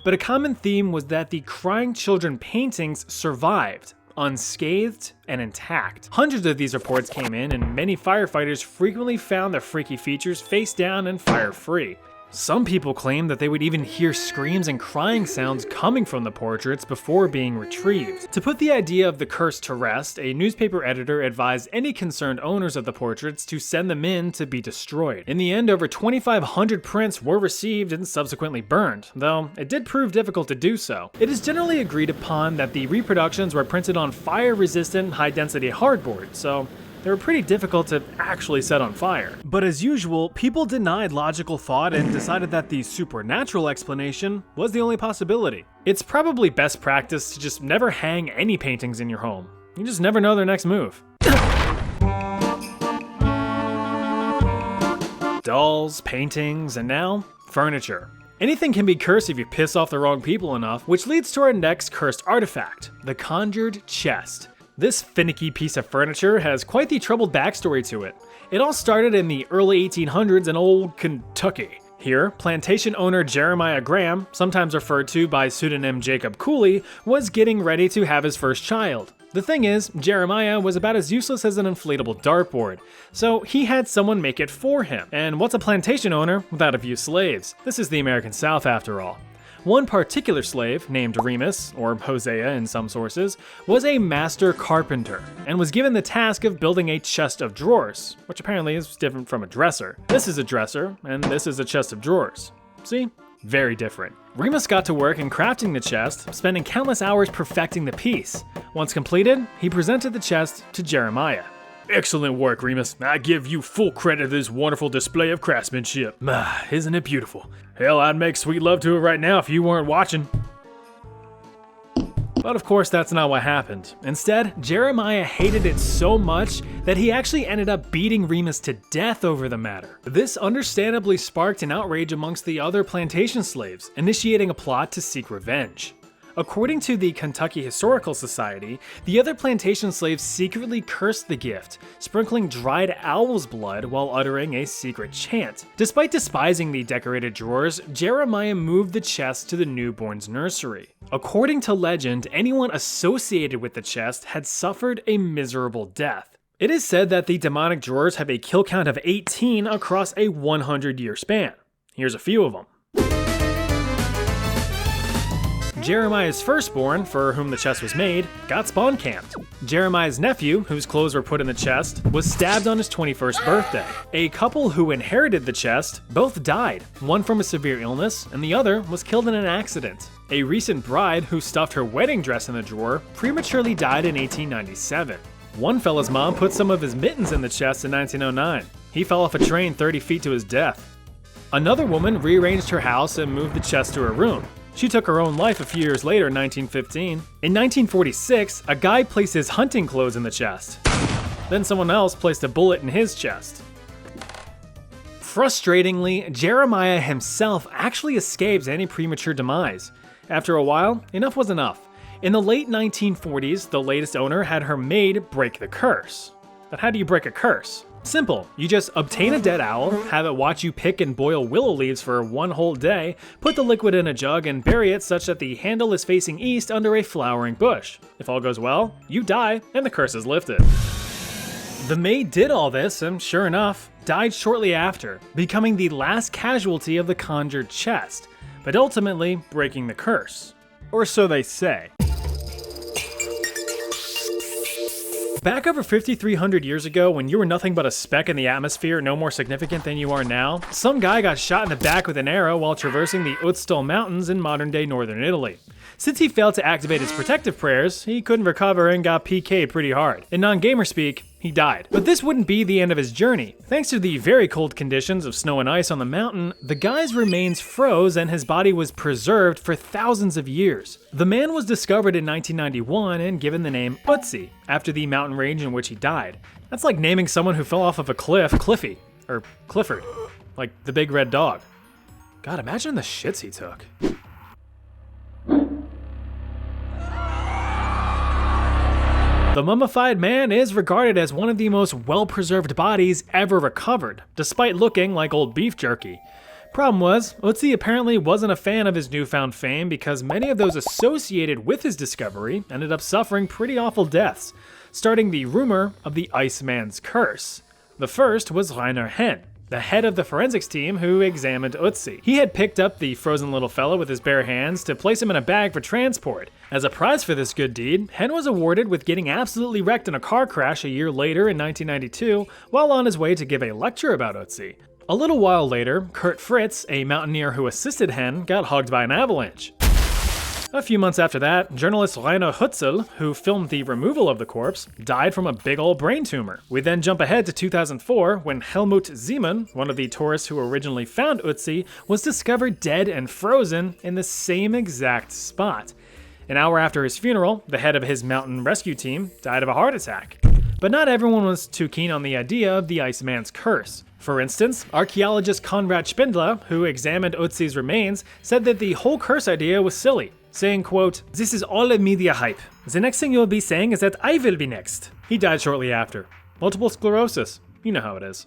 But a common theme was that the crying children paintings survived, unscathed and intact. Hundreds of these reports came in, and many firefighters frequently found their freaky features face down and fire free. Some people claim that they would even hear screams and crying sounds coming from the portraits before being retrieved. To put the idea of the curse to rest, a newspaper editor advised any concerned owners of the portraits to send them in to be destroyed. In the end, over 2,500 prints were received and subsequently burned, though it did prove difficult to do so. It is generally agreed upon that the reproductions were printed on fire-resistant, high-density hardboard, so they were pretty difficult to actually set on fire. But as usual, people denied logical thought and decided that the supernatural explanation was the only possibility. It's probably best practice to just never hang any paintings in your home. You just never know their next move. Dolls, paintings, and now, furniture. Anything can be cursed if you piss off the wrong people enough, which leads to our next cursed artifact, the conjured chest. This finicky piece of furniture has quite the troubled backstory to it. It all started in the early 1800s in old Kentucky. Here, plantation owner Jeremiah Graham, sometimes referred to by pseudonym Jacob Cooley, was getting ready to have his first child. The thing is, Jeremiah was about as useless as an inflatable dartboard, so he had someone make it for him. And what's a plantation owner without a few slaves? This is the American South after all. One particular slave, named Remus, or Hosea in some sources, was a master carpenter, and was given the task of building a chest of drawers, which apparently is different from a dresser. This is a dresser, and this is a chest of drawers. See? Very different. Remus got to work in crafting the chest, spending countless hours perfecting the piece. Once completed, he presented the chest to Jeremiah. Excellent work, Remus. I give you full credit for this wonderful display of craftsmanship. Isn't it beautiful? Hell, I'd make sweet love to it right now if you weren't watching. But of course, that's not what happened. Instead, Jeremiah hated it so much that he actually ended up beating Remus to death over the matter. This understandably sparked an outrage amongst the other plantation slaves, initiating a plot to seek revenge. According to the Kentucky Historical Society, the other plantation slaves secretly cursed the gift, sprinkling dried owl's blood while uttering a secret chant. Despite despising the decorated drawers, Jeremiah moved the chest to the newborn's nursery. According to legend, anyone associated with the chest had suffered a miserable death. It is said that the demonic drawers have a kill count of 18 across a 100-year span. Here's a few of them. Jeremiah's firstborn, for whom the chest was made, got spawn camped. Jeremiah's nephew, whose clothes were put in the chest, was stabbed on his 21st birthday. A couple who inherited the chest both died, one from a severe illness, and the other was killed in an accident. A recent bride who stuffed her wedding dress in the drawer prematurely died in 1897. One fella's mom put some of his mittens in the chest in 1909. He fell off a train 30 feet to his death. Another woman rearranged her house and moved the chest to her room. She took her own life a few years later in 1915. In 1946, a guy placed his hunting clothes in the chest. Then someone else placed a bullet in his chest. Frustratingly, Jeremiah himself actually escapes any premature demise. After a while, enough was enough. In the late 1940s, the latest owner had her maid break the curse. But how do you break a curse? Simple. You just obtain a dead owl, have it watch you pick and boil willow leaves for one whole day, put the liquid in a jug and bury it such that the handle is facing east under a flowering bush. If all goes well, you die and the curse is lifted. The maid did all this and sure enough, died shortly after, becoming the last casualty of the conjured chest, but ultimately breaking the curse. Or so they say. Back over 5,300 years ago, when you were nothing but a speck in the atmosphere, no more significant than you are now, some guy got shot in the back with an arrow while traversing the Utstal Mountains in modern-day northern Italy. Since he failed to activate his protective prayers, he couldn't recover and got PK'd pretty hard. In non-gamer speak, he died. But this wouldn't be the end of his journey. Thanks to the very cold conditions of snow and ice on the mountain, the guy's remains froze and his body was preserved for thousands of years. The man was discovered in 1991 and given the name Utsi, after the mountain range in which he died. That's like naming someone who fell off of a cliff Cliffy, or Clifford, like the big red dog. God, imagine the shits he took. The mummified man is regarded as one of the most well-preserved bodies ever recovered, despite looking like old beef jerky. Problem was, Utsi apparently wasn't a fan of his newfound fame because many of those associated with his discovery ended up suffering pretty awful deaths, starting the rumor of the Iceman's curse. The first was Rainer Henn, the head of the forensics team who examined Utsi. He had picked up the frozen little fellow with his bare hands to place him in a bag for transport. As a prize for this good deed, Henn was awarded with getting absolutely wrecked in a car crash a year later in 1992 while on his way to give a lecture about Utsi. A little while later, Kurt Fritz, a mountaineer who assisted Henn, got hugged by an avalanche. A few months after that, journalist Rainer Hutzel, who filmed the removal of the corpse, died from a big ol' brain tumor. We then jump ahead to 2004 when Helmut Zeeman, one of the tourists who originally found Utsi, was discovered dead and frozen in the same exact spot. An hour after his funeral, the head of his mountain rescue team died of a heart attack. But not everyone was too keen on the idea of the Iceman's curse. For instance, archaeologist Konrad Spindler, who examined Utsi's remains, said that the whole curse idea was silly, saying, quote, "This is all a media hype. The next thing you'll be saying is that I will be next." He died shortly after. Multiple sclerosis. You know how it is.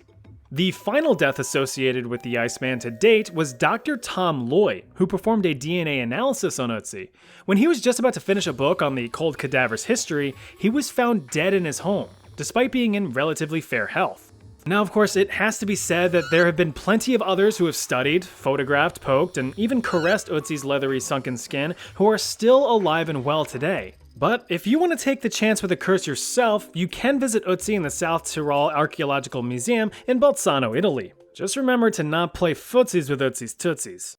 The final death associated with the Iceman to date was Dr. Tom Loy, who performed a DNA analysis on Utsi. When he was just about to finish a book on the cold cadaver's history, he was found dead in his home, despite being in relatively fair health. Now, of course, it has to be said that there have been plenty of others who have studied, photographed, poked, and even caressed Utsi's leathery sunken skin who are still alive and well today. But if you want to take the chance with the curse yourself, you can visit Utsi in the South Tyrol Archaeological Museum in Bolzano, Italy. Just remember to not play footsies with Utsi's tootsies.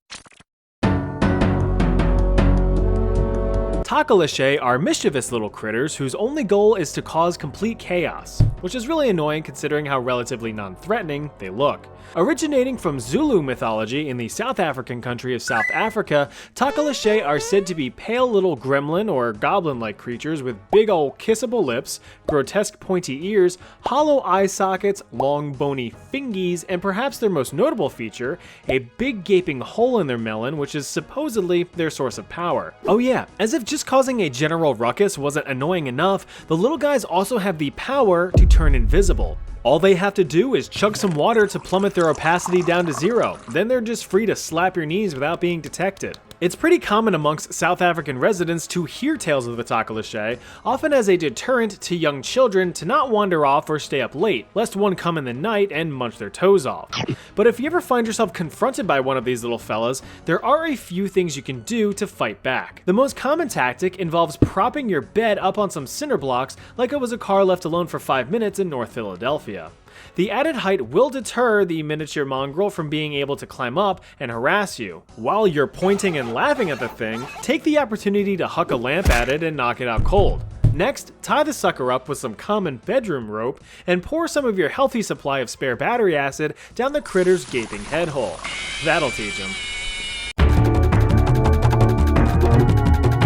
Takalishe are mischievous little critters whose only goal is to cause complete chaos, which is really annoying considering how relatively non-threatening they look. Originating from Zulu mythology in the South African country of South Africa, Takalishe are said to be pale little gremlin or goblin-like creatures with big ol' kissable lips, grotesque pointy ears, hollow eye sockets, long bony fingies, and perhaps their most notable feature, a big gaping hole in their melon, which is supposedly their source of power. Oh yeah, as if just causing a general ruckus wasn't annoying enough, the little guys also have the power to turn invisible. All they have to do is chug some water to plummet their opacity down to 0, then they're just free to slap your knees without being detected. It's pretty common amongst South African residents to hear tales of the Takalishe, often as a deterrent to young children to not wander off or stay up late, lest one come in the night and munch their toes off. But if you ever find yourself confronted by one of these little fellas, there are a few things you can do to fight back. The most common tactic involves propping your bed up on some cinder blocks like it was a car left alone for 5 minutes in North Philadelphia. The added height will deter the miniature mongrel from being able to climb up and harass you. While you're pointing and laughing at the thing, take the opportunity to huck a lamp at it and knock it out cold. Next, tie the sucker up with some common bedroom rope and pour some of your healthy supply of spare battery acid down the critter's gaping head hole. That'll teach him.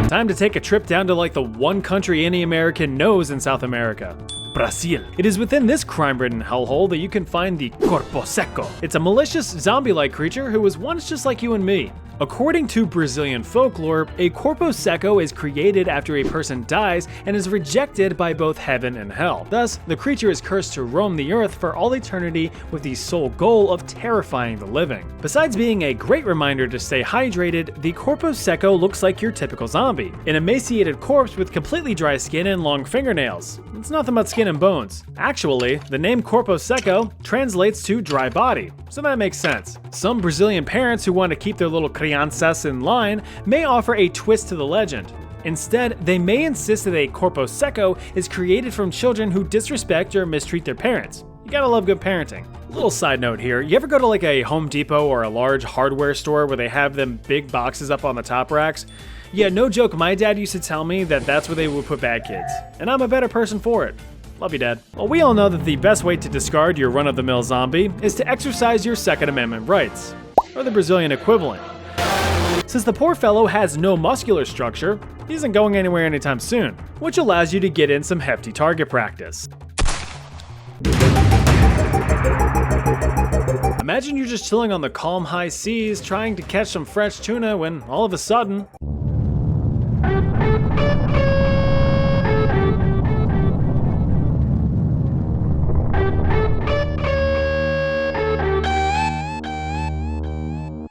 Time to take a trip down to like the one country any American knows in South America. Brazil. It is within this crime-ridden hellhole that you can find the Corpo Seco. It's a malicious, zombie-like creature who was once just like you and me. According to Brazilian folklore, a Corpo Seco is created after a person dies and is rejected by both heaven and hell. Thus, the creature is cursed to roam the earth for all eternity with the sole goal of terrifying the living. Besides being a great reminder to stay hydrated, the Corpo Seco looks like your typical zombie, an emaciated corpse with completely dry skin and long fingernails. It's nothing but skin and bones. Actually, the name Corpo Seco translates to dry body, so that makes sense. Some Brazilian parents who want to keep their little crianças in line may offer a twist to the legend. Instead, they may insist that a Corpo Seco is created from children who disrespect or mistreat their parents. You gotta love good parenting. Little side note here, you ever go to like a Home Depot or a large hardware store where they have them big boxes up on the top racks? Yeah, no joke, my dad used to tell me that that's where they would put bad kids, and I'm a better person for it. Love you, Dad. Well, we all know that the best way to discard your run-of-the-mill zombie is to exercise your Second Amendment rights, or the Brazilian equivalent. Since the poor fellow has no muscular structure, he isn't going anywhere anytime soon, which allows you to get in some hefty target practice. Imagine you're just chilling on the calm high seas trying to catch some fresh tuna when all of a sudden,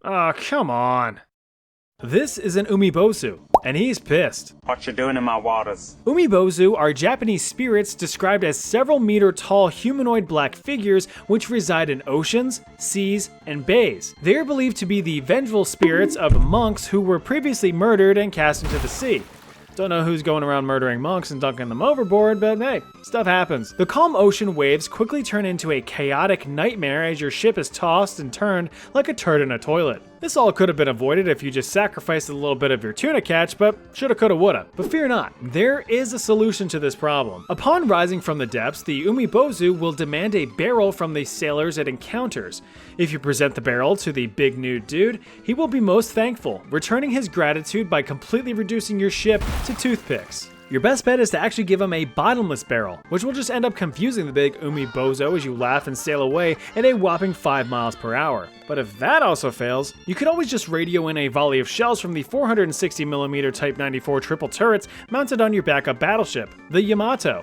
oh, come on. This is an umibozu, and he's pissed. What you doing in my waters? Umibozu are Japanese spirits described as several meter tall humanoid black figures which reside in oceans, seas, and bays. They are believed to be the vengeful spirits of monks who were previously murdered and cast into the sea. Don't know who's going around murdering monks and dunking them overboard, but hey, stuff happens. The calm ocean waves quickly turn into a chaotic nightmare as your ship is tossed and turned like a turd in a toilet. This all could have been avoided if you just sacrificed a little bit of your tuna catch, but shoulda, coulda, woulda. But fear not, there is a solution to this problem. Upon rising from the depths, the umibozu will demand a barrel from the sailors it encounters. If you present the barrel to the big nude dude, he will be most thankful, returning his gratitude by completely reducing your ship to toothpicks. Your best bet is to actually give him a bottomless barrel, which will just end up confusing the big umibozo as you laugh and sail away at a whopping 5 miles per hour. But if that also fails, you could always just radio in a volley of shells from the 460mm Type 94 triple turrets mounted on your backup battleship, the Yamato.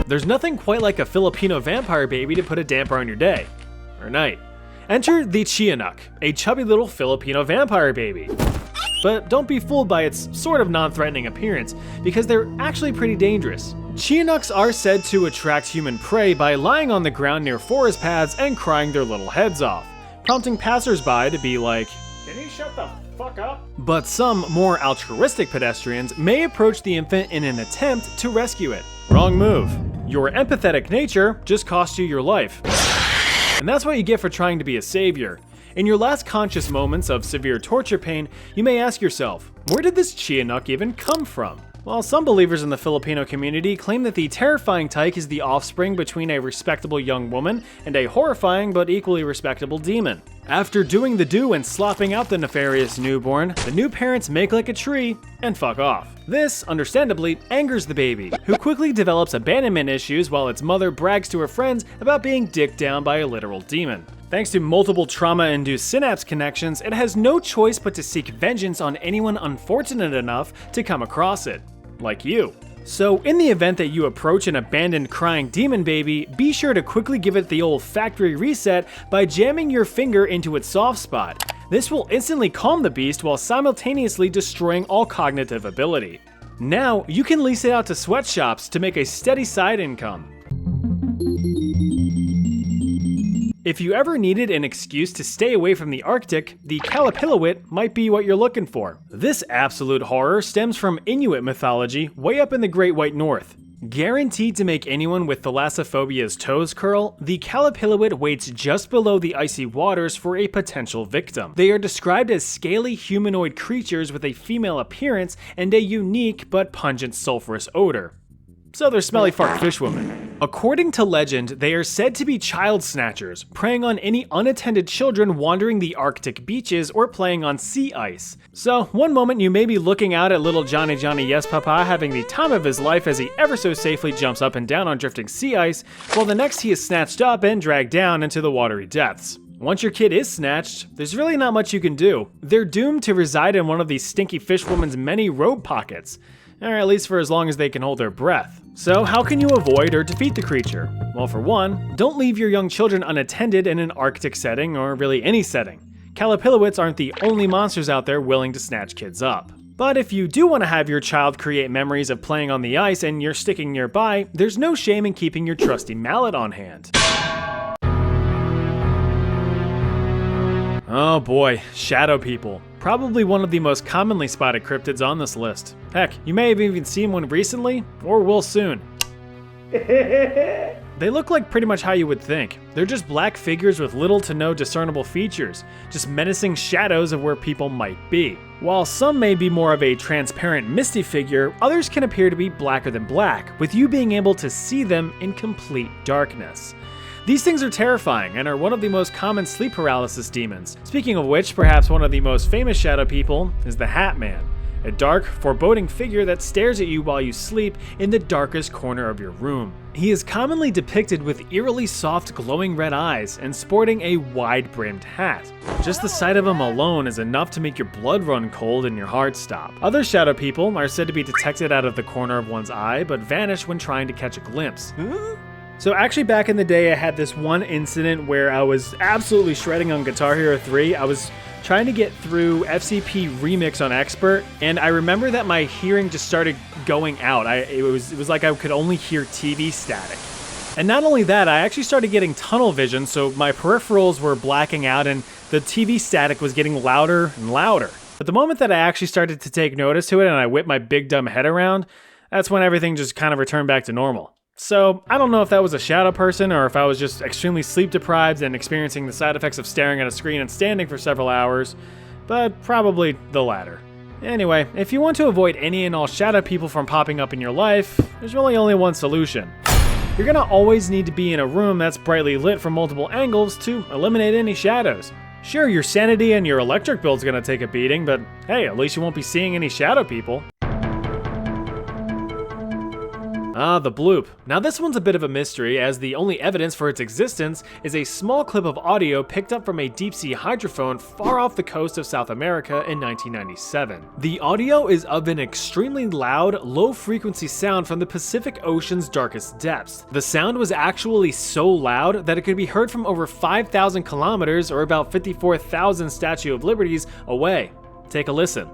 There's nothing quite like a Filipino vampire baby to put a damper on your day, or night. Enter the Chinook, a chubby little Filipino vampire baby. But don't be fooled by its sort of non-threatening appearance, because they're actually pretty dangerous. Chinooks are said to attract human prey by lying on the ground near forest paths and crying their little heads off, prompting passersby to be like, "Can you shut the fuck up?" But some more altruistic pedestrians may approach the infant in an attempt to rescue it. Wrong move. Your empathetic nature just cost you your life. And that's what you get for trying to be a savior. In your last conscious moments of severe torture pain, you may ask yourself, where did this Chinook even come from? While some believers in the Filipino community claim that the terrifying tyke is the offspring between a respectable young woman and a horrifying but equally respectable demon. After doing the do and slopping out the nefarious newborn, the new parents make like a tree and fuck off. This, understandably, angers the baby, who quickly develops abandonment issues while its mother brags to her friends about being dicked down by a literal demon. Thanks to multiple trauma-induced synapse connections, it has no choice but to seek vengeance on anyone unfortunate enough to come across it. Like you. So in the event that you approach an abandoned crying demon baby, be sure to quickly give it the old factory reset by jamming your finger into its soft spot. This will instantly calm the beast while simultaneously destroying all cognitive ability. Now, you can lease it out to sweatshops to make a steady side income. If you ever needed an excuse to stay away from the Arctic, the Kalapilawit might be what you're looking for. This absolute horror stems from Inuit mythology way up in the Great White North. Guaranteed to make anyone with thalassophobia's toes curl, the Kalapilawit waits just below the icy waters for a potential victim. They are described as scaly humanoid creatures with a female appearance and a unique but pungent sulfurous odor. So they're smelly fart fish women. According to legend, they are said to be child snatchers, preying on any unattended children wandering the Arctic beaches or playing on sea ice. So one moment you may be looking out at little Johnny Yes Papa having the time of his life as he ever so safely jumps up and down on drifting sea ice, while the next he is snatched up and dragged down into the watery depths. Once your kid is snatched, there's really not much you can do. They're doomed to reside in one of these stinky fishwoman's many robe pockets. Or at least for as long as they can hold their breath. So how can you avoid or defeat the creature? Well, for one, don't leave your young children unattended in an Arctic setting, or really any setting. Kalapilawits aren't the only monsters out there willing to snatch kids up. But if you do want to have your child create memories of playing on the ice and you're sticking nearby, there's no shame in keeping your trusty mallet on hand. Oh boy, shadow people. Probably one of the most commonly spotted cryptids on this list. Heck, you may have even seen one recently, or will soon. They look like pretty much how you would think. They're just black figures with little to no discernible features, just menacing shadows of where people might be. While some may be more of a transparent misty figure, others can appear to be blacker than black, with you being able to see them in complete darkness. These things are terrifying and are one of the most common sleep paralysis demons. Speaking of which, perhaps one of the most famous shadow people is the Hat Man, a dark, foreboding figure that stares at you while you sleep in the darkest corner of your room. He is commonly depicted with eerily soft glowing red eyes and sporting a wide-brimmed hat. Just the sight of him alone is enough to make your blood run cold and your heart stop. Other shadow people are said to be detected out of the corner of one's eye but vanish when trying to catch a glimpse. So actually back in the day I had this one incident where I was absolutely shredding on Guitar Hero 3. I was trying to get through FCP Remix on Expert, and I remember that my hearing just started going out. It was like I could only hear TV static. And not only that, I actually started getting tunnel vision, so my peripherals were blacking out and the TV static was getting louder and louder. But the moment that I actually started to take notice to it and I whipped my big dumb head around, that's when everything just kind of returned back to normal. So, I don't know if that was a shadow person or if I was just extremely sleep deprived and experiencing the side effects of staring at a screen and standing for several hours, but probably the latter. Anyway, if you want to avoid any and all shadow people from popping up in your life, there's really only one solution. You're gonna always need to be in a room that's brightly lit from multiple angles to eliminate any shadows. Sure, your sanity and your electric bill's gonna take a beating, but hey, at least you won't be seeing any shadow people. Ah, the bloop. Now this one's a bit of a mystery, as the only evidence for its existence is a small clip of audio picked up from a deep-sea hydrophone far off the coast of South America in 1997. The audio is of an extremely loud, low-frequency sound from the Pacific Ocean's darkest depths. The sound was actually so loud that it could be heard from over 5,000 kilometers, or about 54,000 Statue of Liberties, away. Take a listen.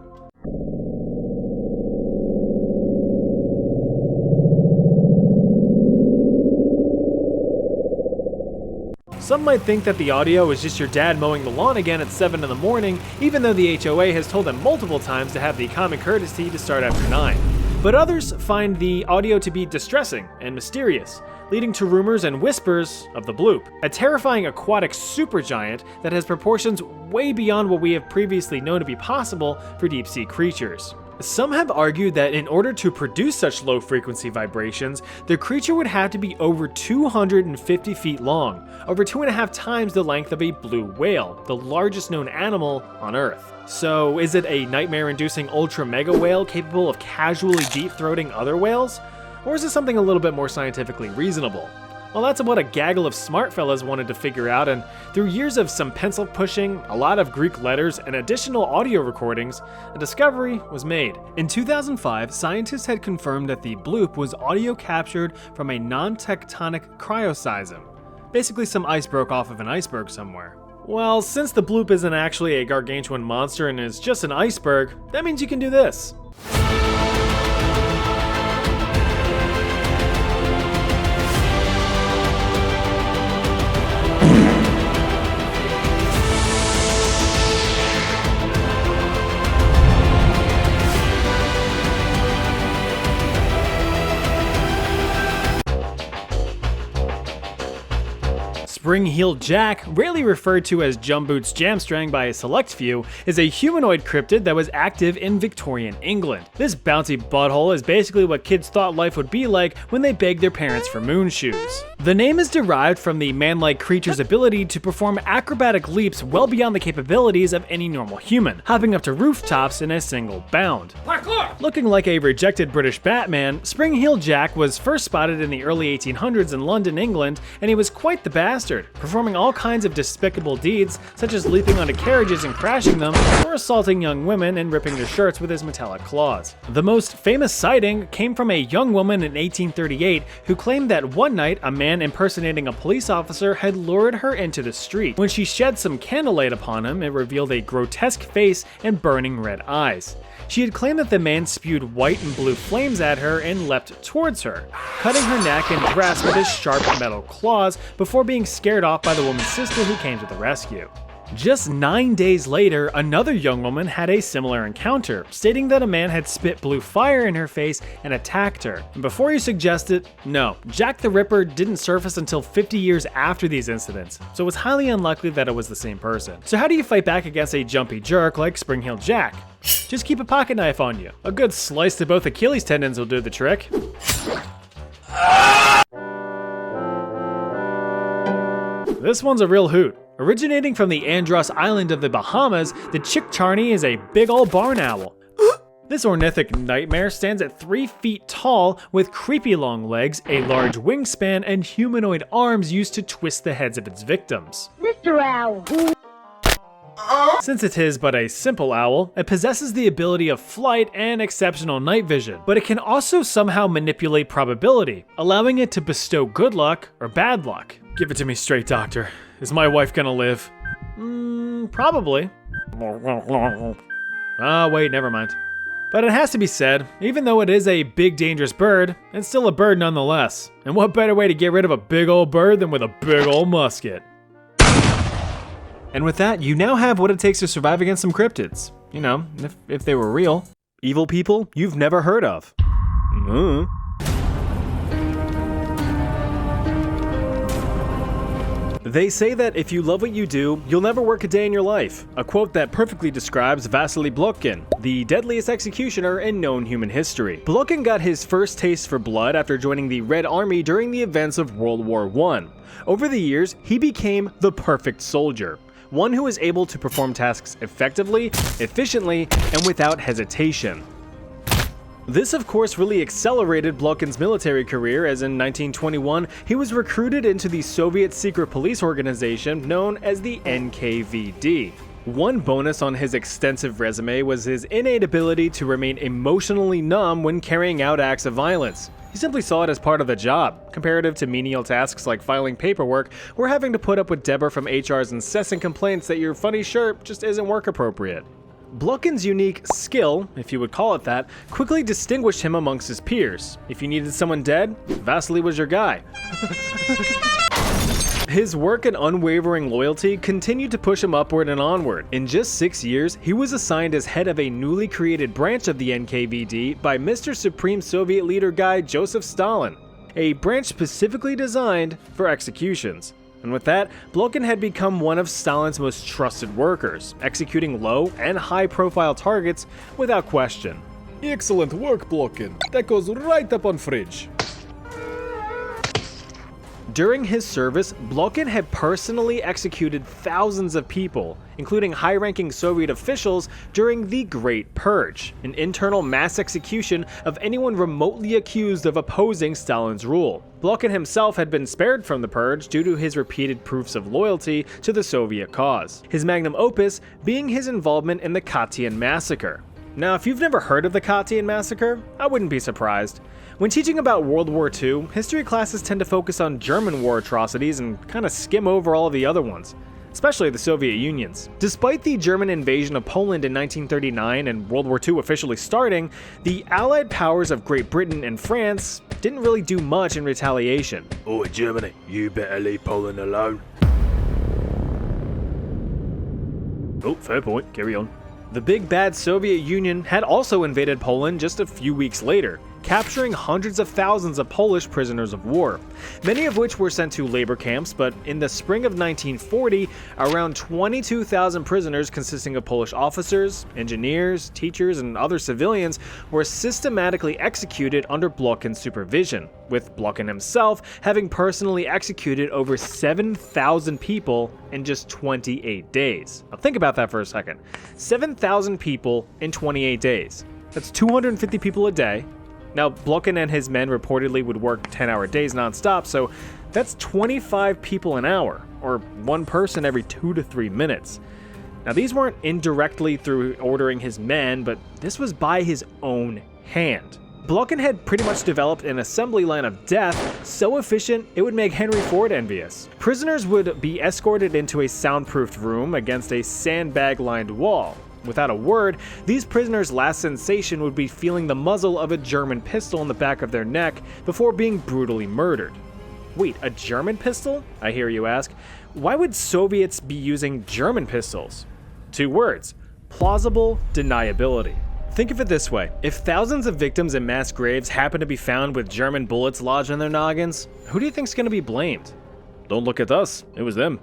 Some might think that the audio is just your dad mowing the lawn again at 7 in the morning, even though the HOA has told them multiple times to have the common courtesy to start after 9. But others find the audio to be distressing and mysterious, leading to rumors and whispers of the bloop, a terrifying aquatic supergiant that has proportions way beyond what we have previously known to be possible for deep-sea creatures. Some have argued that in order to produce such low-frequency vibrations, the creature would have to be over 250 feet long, over 2.5 times the length of a blue whale, the largest known animal on Earth. So is it a nightmare-inducing ultra-mega whale capable of casually deep-throating other whales? Or is it something a little bit more scientifically reasonable? Well, that's what a gaggle of smart fellas wanted to figure out, and through years of some pencil pushing, a lot of Greek letters, and additional audio recordings, a discovery was made. In 2005, scientists had confirmed that the bloop was audio captured from a non-tectonic cryoseism. Basically, some ice broke off of an iceberg somewhere. Well, since the bloop isn't actually a gargantuan monster and is just an iceberg, that means you can do this. Spring-heeled Jack, rarely referred to as Jumboots Jamstrang by a select few, is a humanoid cryptid that was active in Victorian England. This bouncy butthole is basically what kids thought life would be like when they begged their parents for moon shoes. The name is derived from the man-like creature's ability to perform acrobatic leaps well beyond the capabilities of any normal human, hopping up to rooftops in a single bound. Parkour! Looking like a rejected British Batman, Spring-heeled Jack was first spotted in the early 1800s in London, England, and he was quite the bastard, performing all kinds of despicable deeds, such as leaping onto carriages and crashing them, or assaulting young women and ripping their shirts with his metallic claws. The most famous sighting came from a young woman in 1838 who claimed that one night a man impersonating a police officer had lured her into the street. When she shed some candlelight upon him, it revealed a grotesque face and burning red eyes. She had claimed that the man spewed white and blue flames at her and leapt towards her, cutting her neck and breast with his sharp metal claws before being scared off by the woman's sister who came to the rescue. Just 9 days later, another young woman had a similar encounter, stating that a man had spit blue fire in her face and attacked her. And before you suggest it, no, Jack the Ripper didn't surface until 50 years after these incidents, so it was highly unlikely that it was the same person. So how do you fight back against a jumpy jerk like Spring-heeled Jack? Just keep a pocket knife on you. A good slice to both Achilles tendons will do the trick. This one's a real hoot. Originating from the Andros Island of the Bahamas, the Chickcharney is a big ol' barn owl. This ornithic nightmare stands at 3 feet tall with creepy long legs, a large wingspan, and humanoid arms used to twist the heads of its victims. Mr. Owl. Since it is but a simple owl, it possesses the ability of flight and exceptional night vision, but it can also somehow manipulate probability, allowing it to bestow good luck or bad luck. Give it to me straight, Doctor. Is my wife gonna live? Probably. Wait, never mind. But it has to be said, even though it is a big dangerous bird, it's still a bird nonetheless. And what better way to get rid of a big old bird than with a big old musket? And with that, you now have what it takes to survive against some cryptids. You know, if they were real. Evil people you've never heard of. They say that if you love what you do, you'll never work a day in your life. A quote that perfectly describes Vasily Blokhin, the deadliest executioner in known human history. Blokhin got his first taste for blood after joining the Red Army during the events of World War I. Over the years, he became the perfect soldier. One who is able to perform tasks effectively, efficiently, and without hesitation. This of course really accelerated Blokhin's military career, as in 1921 he was recruited into the Soviet secret police organization known as the NKVD. One bonus on his extensive resume was his innate ability to remain emotionally numb when carrying out acts of violence. He simply saw it as part of the job, comparative to menial tasks like filing paperwork or having to put up with Deborah from HR's incessant complaints that your funny shirt just isn't work appropriate. Blokhin's unique skill, if you would call it that, quickly distinguished him amongst his peers. If you needed someone dead, Vasily was your guy. His work and unwavering loyalty continued to push him upward and onward. In just 6 years, he was assigned as head of a newly created branch of the NKVD by Mr. Supreme Soviet leader guy Joseph Stalin. a branch specifically designed for executions. And with that, Blokhin had become one of Stalin's most trusted workers, executing low and high-profile targets without question. Excellent work, Blokhin. That goes right up on fridge. During his service, Blokhin had personally executed thousands of people, including high-ranking Soviet officials during the Great Purge, an internal mass execution of anyone remotely accused of opposing Stalin's rule. Blokhin himself had been spared from the purge due to his repeated proofs of loyalty to the Soviet cause, his magnum opus being his involvement in the Katyn massacre. Now, if you've never heard of the Katyn massacre, I wouldn't be surprised. When teaching about World War II, history classes tend to focus on German war atrocities and kind of skim over all of the other ones, especially the Soviet Union's. Despite the German invasion of Poland in 1939 and World War II officially starting, the Allied powers of Great Britain and France didn't really do much in retaliation. Oh, Germany, you better leave Poland alone. Oh, fair point, carry on. The big bad Soviet Union had also invaded Poland just a few weeks later, capturing hundreds of thousands of Polish prisoners of war, many of which were sent to labor camps, but in the spring of 1940, around 22,000 prisoners consisting of Polish officers, engineers, teachers, and other civilians were systematically executed under Blokhin's supervision, with Blokhin himself having personally executed over 7,000 people in just 28 days. Now think about that for a second. 7,000 people in 28 days. That's 250 people a day. Now, Blokhin and his men reportedly would work 10-hour days non-stop, so that's 25 people an hour, or one person every 2 to 3 minutes. Now, these weren't indirectly through ordering his men, but this was by his own hand. Blokhin had pretty much developed an assembly line of death so efficient it would make Henry Ford envious. Prisoners would be escorted into a soundproofed room against a sandbag-lined wall. Without a word, these prisoners' last sensation would be feeling the muzzle of a German pistol in the back of their neck before being brutally murdered. Wait, a German pistol? I hear you ask. Why would Soviets be using German pistols? 2 words: plausible deniability. Think of it this way: if thousands of victims in mass graves happen to be found with German bullets lodged in their noggins, who do you think's going to be blamed? Don't look at us, it was them.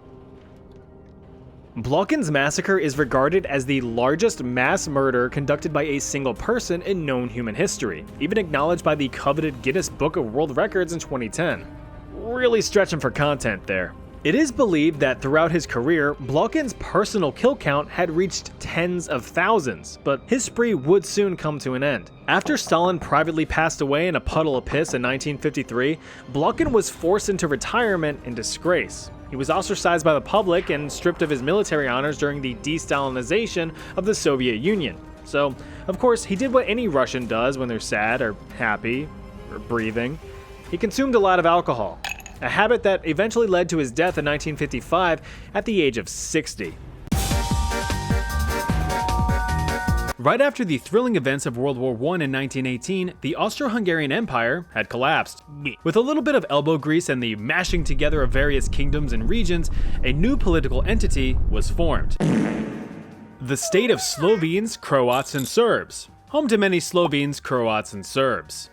Blokhin's massacre is regarded as the largest mass murder conducted by a single person in known human history, even acknowledged by the coveted Guinness Book of World Records in 2010. Really stretching for content there. It is believed that throughout his career, Blokhin's personal kill count had reached tens of thousands, but his spree would soon come to an end. After Stalin privately passed away in a puddle of piss in 1953, Blokhin was forced into retirement in disgrace. He was ostracized by the public and stripped of his military honors during the de-Stalinization of the Soviet Union. So, of course, he did what any Russian does when they're sad or happy or breathing. He consumed a lot of alcohol, a habit that eventually led to his death in 1955 at the age of 60. Right after the thrilling events of World War I in 1918, the Austro-Hungarian Empire had collapsed. With a little bit of elbow grease and the mashing together of various kingdoms and regions, a new political entity was formed. The state of Slovenes, Croats, and Serbs, home to many Slovenes, Croats, and Serbs.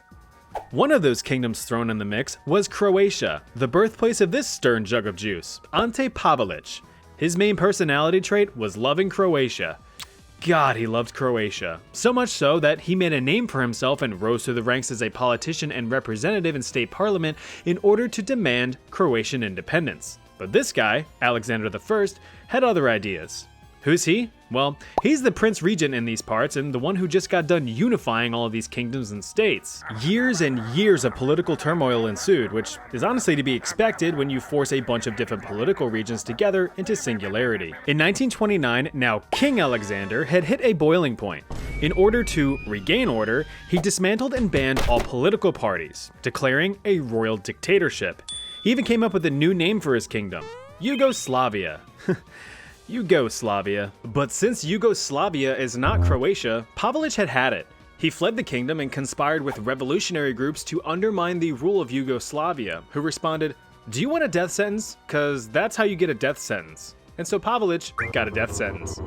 One of those kingdoms thrown in the mix was Croatia, the birthplace of this stern jug of juice, Ante Pavelić. His main personality trait was loving Croatia. God, he loved Croatia. So much so that he made a name for himself and rose through the ranks as a politician and representative in state parliament in order to demand Croatian independence. But this guy, Alexander I, had other ideas. Who's he? Well, he's the Prince Regent in these parts and the one who just got done unifying all of these kingdoms and states. Years and years of political turmoil ensued, which is honestly to be expected when you force a bunch of different political regions together into singularity. In 1929, now King Alexander had hit a boiling point. In order to regain order, he dismantled and banned all political parties, declaring a royal dictatorship. He even came up with a new name for his kingdom: Yugoslavia. Yugoslavia. But since Yugoslavia is not Croatia, Pavelić had it. He fled the kingdom and conspired with revolutionary groups to undermine the rule of Yugoslavia, who responded, "Do you want a death sentence? 'Cause that's how you get a death sentence." And so Pavelić got a death sentence.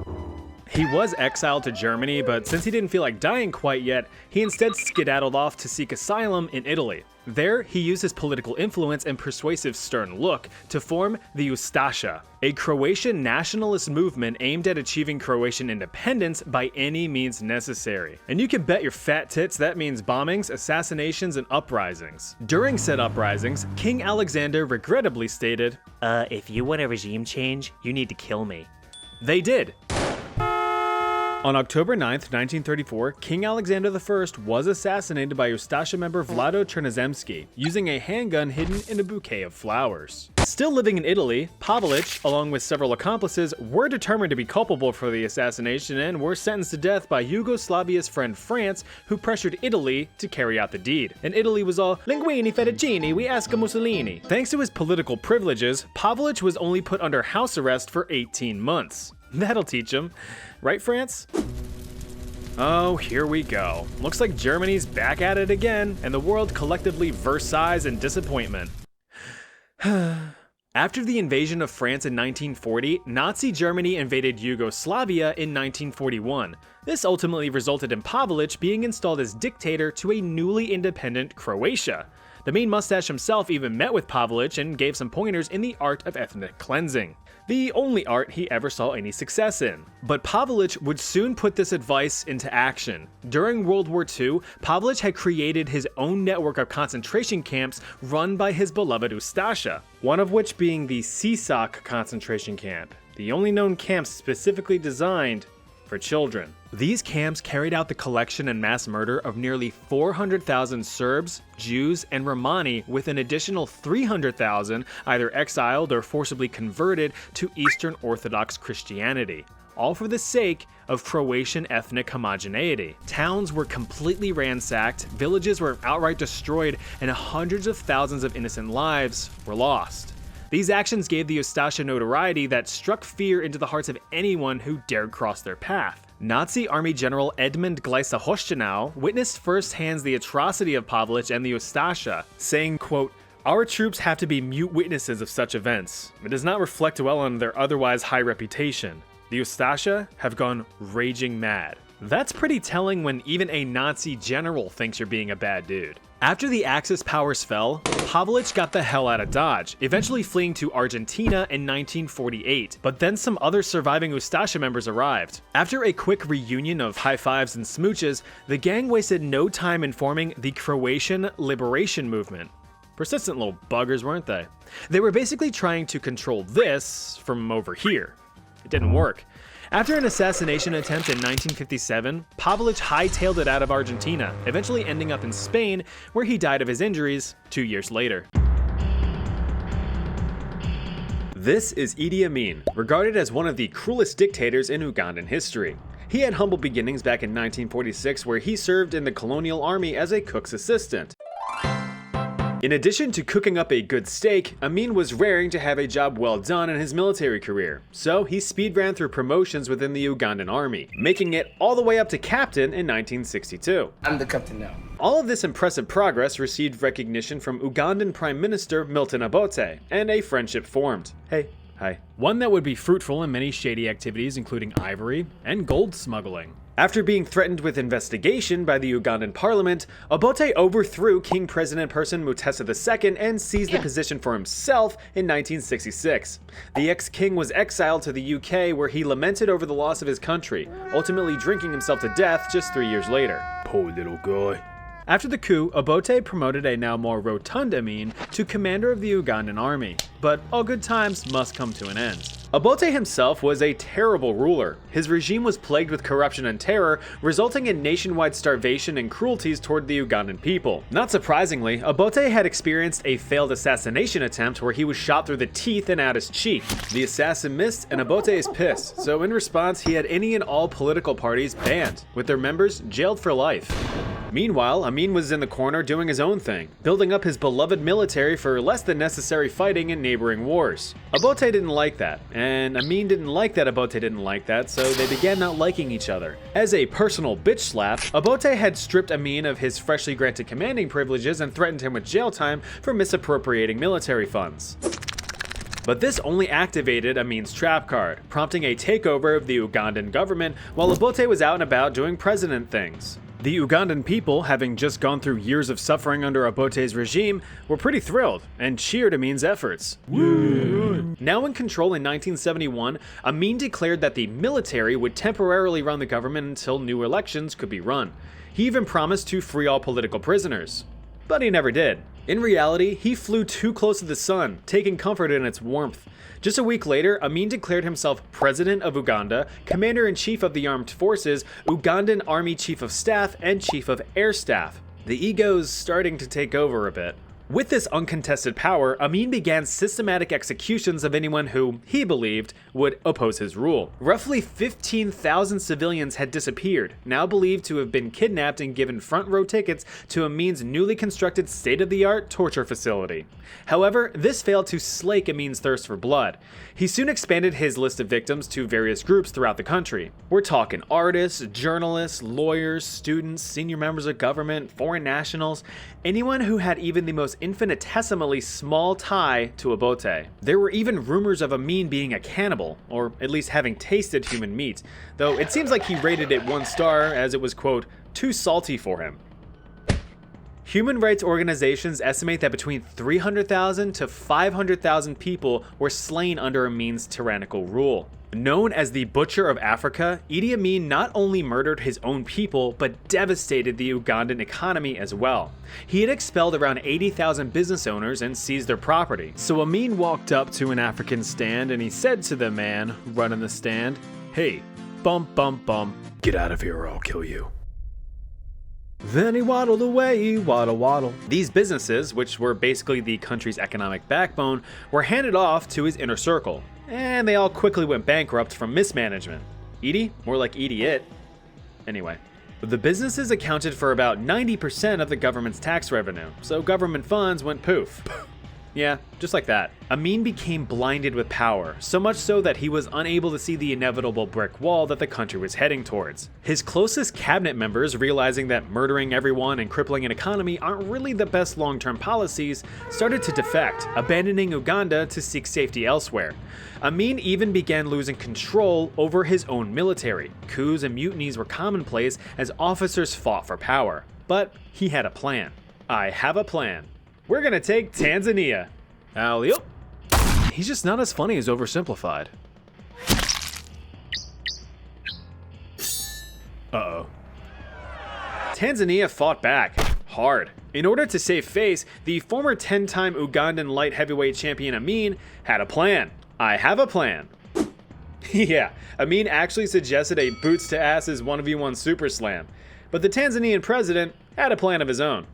He was exiled to Germany, but since he didn't feel like dying quite yet, he instead skedaddled off to seek asylum in Italy. There, he used his political influence and persuasive stern look to form the Ustasha, a Croatian nationalist movement aimed at achieving Croatian independence by any means necessary. And you can bet your fat tits that means bombings, assassinations, and uprisings. During said uprisings, King Alexander regrettably stated, "If you want a regime change, you need to kill me." They did. On October 9th, 1934, King Alexander I was assassinated by Ustasha member Vlado Chernozemski, using a handgun hidden in a bouquet of flowers. Still living in Italy, Pavlich, along with several accomplices, were determined to be culpable for the assassination and were sentenced to death by Yugoslavia's friend France, who pressured Italy to carry out the deed. And Italy was all, "Linguini fettuccini, we ask a Mussolini." Thanks to his political privileges, Pavlich was only put under house arrest for 18 months. That'll teach him. Right, France? Oh, here we go. Looks like Germany's back at it again, and the world collectively Versailles in disappointment. After the invasion of France in 1940, Nazi Germany invaded Yugoslavia in 1941. This ultimately resulted in Pavlich being installed as dictator to a newly independent Croatia. The mean mustache himself even met with Pavlich and gave some pointers in the art of ethnic cleansing. The only art he ever saw any success in. But Pavlich would soon put this advice into action. During World War II, Pavlich had created his own network of concentration camps run by his beloved Ustasha, one of which being the Sisak concentration camp, the only known camp specifically designed for children. These camps carried out the collection and mass murder of nearly 400,000 Serbs, Jews, and Romani, with an additional 300,000 either exiled or forcibly converted to Eastern Orthodox Christianity, all for the sake of Croatian ethnic homogeneity. Towns were completely ransacked, villages were outright destroyed, and hundreds of thousands of innocent lives were lost. These actions gave the Ustasha notoriety that struck fear into the hearts of anyone who dared cross their path. Nazi Army General Edmund Gleisa-Hochtenau witnessed firsthand the atrocity of Pavlich and the Ustasha, saying, quote, "Our troops have to be mute witnesses of such events. It does not reflect well on their otherwise high reputation. The Ustasha have gone raging mad." That's pretty telling when even a Nazi general thinks you're being a bad dude. After the Axis powers fell, Pavlich got the hell out of Dodge, eventually fleeing to Argentina in 1948, but then some other surviving Ustasha members arrived. After a quick reunion of high fives and smooches, the gang wasted no time in forming the Croatian Liberation Movement. Persistent little buggers, weren't they? They were basically trying to control this from over here. It didn't work. After an assassination attempt in 1957, Pavlich hightailed it out of Argentina, eventually ending up in Spain, where he died of his injuries 2 years later. This is Idi Amin, regarded as one of the cruelest dictators in Ugandan history. He had humble beginnings back in 1946, where he served in the colonial army as a cook's assistant. In addition to cooking up a good steak, Amin was raring to have a job well done in his military career, so he speed ran through promotions within the Ugandan army, making it all the way up to captain in 1962. I'm the captain now. All of this impressive progress received recognition from Ugandan Prime Minister Milton Obote, and a friendship formed. Hey. Hi. One that would be fruitful in many shady activities, including ivory and gold smuggling. After being threatened with investigation by the Ugandan parliament, Obote overthrew King President Person Mutesa II and seized the position for himself in 1966. The ex-king was exiled to the UK, where he lamented over the loss of his country, ultimately drinking himself to death just 3 years later. Poor little guy. After the coup, Obote promoted a now more rotund Amin to commander of the Ugandan army. But all good times must come to an end. Obote himself was a terrible ruler. His regime was plagued with corruption and terror, resulting in nationwide starvation and cruelties toward the Ugandan people. Not surprisingly, Obote had experienced a failed assassination attempt where he was shot through the teeth and out his cheek. The assassin missed, and Obote is pissed, so in response he had any and all political parties banned, with their members jailed for life. Meanwhile, Amin was in the corner doing his own thing, building up his beloved military for less than necessary fighting in neighboring wars. Obote didn't like that, and Amin didn't like that Obote didn't like that, so they began not liking each other. As a personal bitch slap, Obote had stripped Amin of his freshly granted commanding privileges and threatened him with jail time for misappropriating military funds. But this only activated Amin's trap card, prompting a takeover of the Ugandan government while Obote was out and about doing president things. The Ugandan people, having just gone through years of suffering under Obote's regime, were pretty thrilled and cheered Amin's efforts. Now in control in 1971, Amin declared that the military would temporarily run the government until new elections could be run. He even promised to free all political prisoners. But he never did. In reality, he flew too close to the sun, taking comfort in its warmth. Just a week later, Amin declared himself President of Uganda, Commander-in-Chief of the Armed Forces, Ugandan Army Chief of Staff, and Chief of Air Staff. The ego's starting to take over a bit. With this uncontested power, Amin began systematic executions of anyone who, he believed, would oppose his rule. Roughly 15,000 civilians had disappeared, now believed to have been kidnapped and given front row tickets to Amin's newly constructed state-of-the-art torture facility. However, this failed to slake Amin's thirst for blood. He soon expanded his list of victims to various groups throughout the country. We're talking artists, journalists, lawyers, students, senior members of government, foreign nationals, anyone who had even the most infinitesimally small tie to Obote. There were even rumors of Amin being a cannibal, or at least having tasted human meat, though it seems like he rated it 1 star as it was, quote, too salty for him. Human rights organizations estimate that between 300,000 to 500,000 people were slain under Amin's tyrannical rule. Known as the Butcher of Africa, Idi Amin not only murdered his own people, but devastated the Ugandan economy as well. He had expelled around 80,000 business owners and seized their property. So Amin walked up to an African stand and he said to the man running the stand, "Hey, bum bum bum, Get out of here or I'll kill you. Then he waddled away, waddle waddle." These businesses, which were basically the country's economic backbone, were handed off to his inner circle, and they all quickly went bankrupt from mismanagement. Edie? More like idiot. Anyway. The businesses accounted for about 90% of the government's tax revenue, so government funds went poof. Yeah, just like that. Amin became blinded with power, so much so that he was unable to see the inevitable brick wall that the country was heading towards. His closest cabinet members, realizing that murdering everyone and crippling an economy aren't really the best long-term policies, started to defect, abandoning Uganda to seek safety elsewhere. Amin even began losing control over his own military. Coups and mutinies were commonplace as officers fought for power. But he had a plan. I have a plan. We're gonna take Tanzania. Alley-oop. He's just not as funny as oversimplified. Uh-oh. Tanzania fought back. Hard. In order to save face, the former 10-time Ugandan light heavyweight champion Amin had a plan. I have a plan. Yeah, Amin actually suggested a boots to asses 1v1 super slam. But the Tanzanian president had a plan of his own.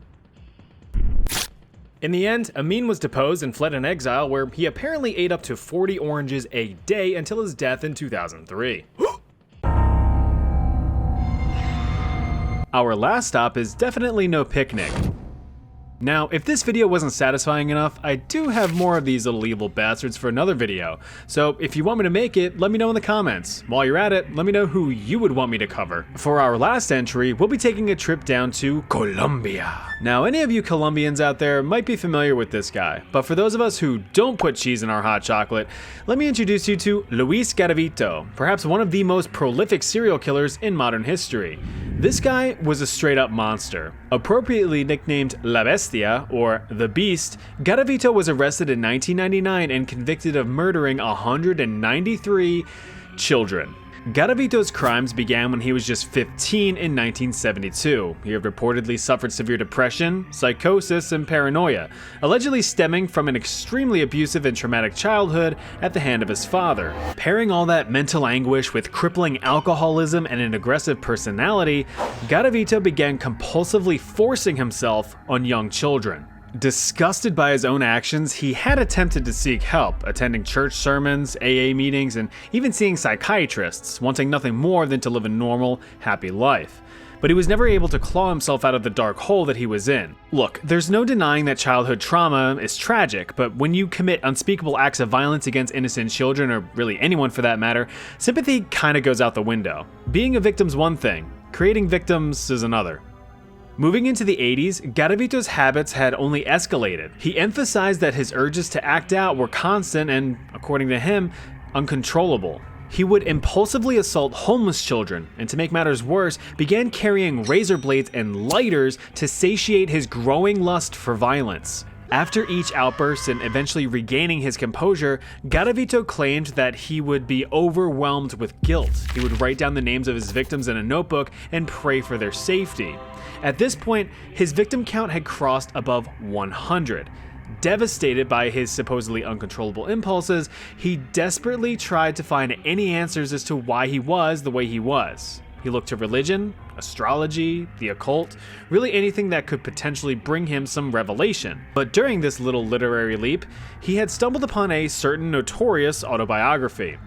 In the end, Amin was deposed and fled in exile, where he apparently ate up to 40 oranges a day until his death in 2003. Our last stop is definitely no picnic. Now, if this video wasn't satisfying enough, I do have more of these little evil bastards for another video, so if you want me to make it, let me know in the comments. While you're at it, let me know who you would want me to cover. For our last entry, we'll be taking a trip down to Colombia. Now, any of you Colombians out there might be familiar with this guy, but for those of us who don't put cheese in our hot chocolate, let me introduce you to Luis Garavito, perhaps one of the most prolific serial killers in modern history. This guy was a straight-up monster. Appropriately nicknamed La Bestia, or The Beast, Garavito was arrested in 1999 and convicted of murdering 193 children. Garavito's crimes began when he was just 15 in 1972. He had reportedly suffered severe depression, psychosis, and paranoia, allegedly stemming from an extremely abusive and traumatic childhood at the hand of his father. Pairing all that mental anguish with crippling alcoholism and an aggressive personality, Garavito began compulsively forcing himself on young children. Disgusted by his own actions, he had attempted to seek help, attending church sermons, AA meetings, and even seeing psychiatrists, wanting nothing more than to live a normal, happy life. But he was never able to claw himself out of the dark hole that he was in. Look, there's no denying that childhood trauma is tragic, but when you commit unspeakable acts of violence against innocent children, or really anyone for that matter, sympathy kinda goes out the window. Being a victim's one thing, creating victims is another. Moving into the 80s, Garavito's habits had only escalated. He emphasized that his urges to act out were constant and, according to him, uncontrollable. He would impulsively assault homeless children, and to make matters worse, began carrying razor blades and lighters to satiate his growing lust for violence. After each outburst and eventually regaining his composure, Garavito claimed that he would be overwhelmed with guilt. He would write down the names of his victims in a notebook and pray for their safety. At this point, his victim count had crossed above 100. Devastated by his supposedly uncontrollable impulses, he desperately tried to find any answers as to why he was the way he was. He looked to religion, astrology, the occult, really anything that could potentially bring him some revelation. But during this little literary leap, he had stumbled upon a certain notorious autobiography.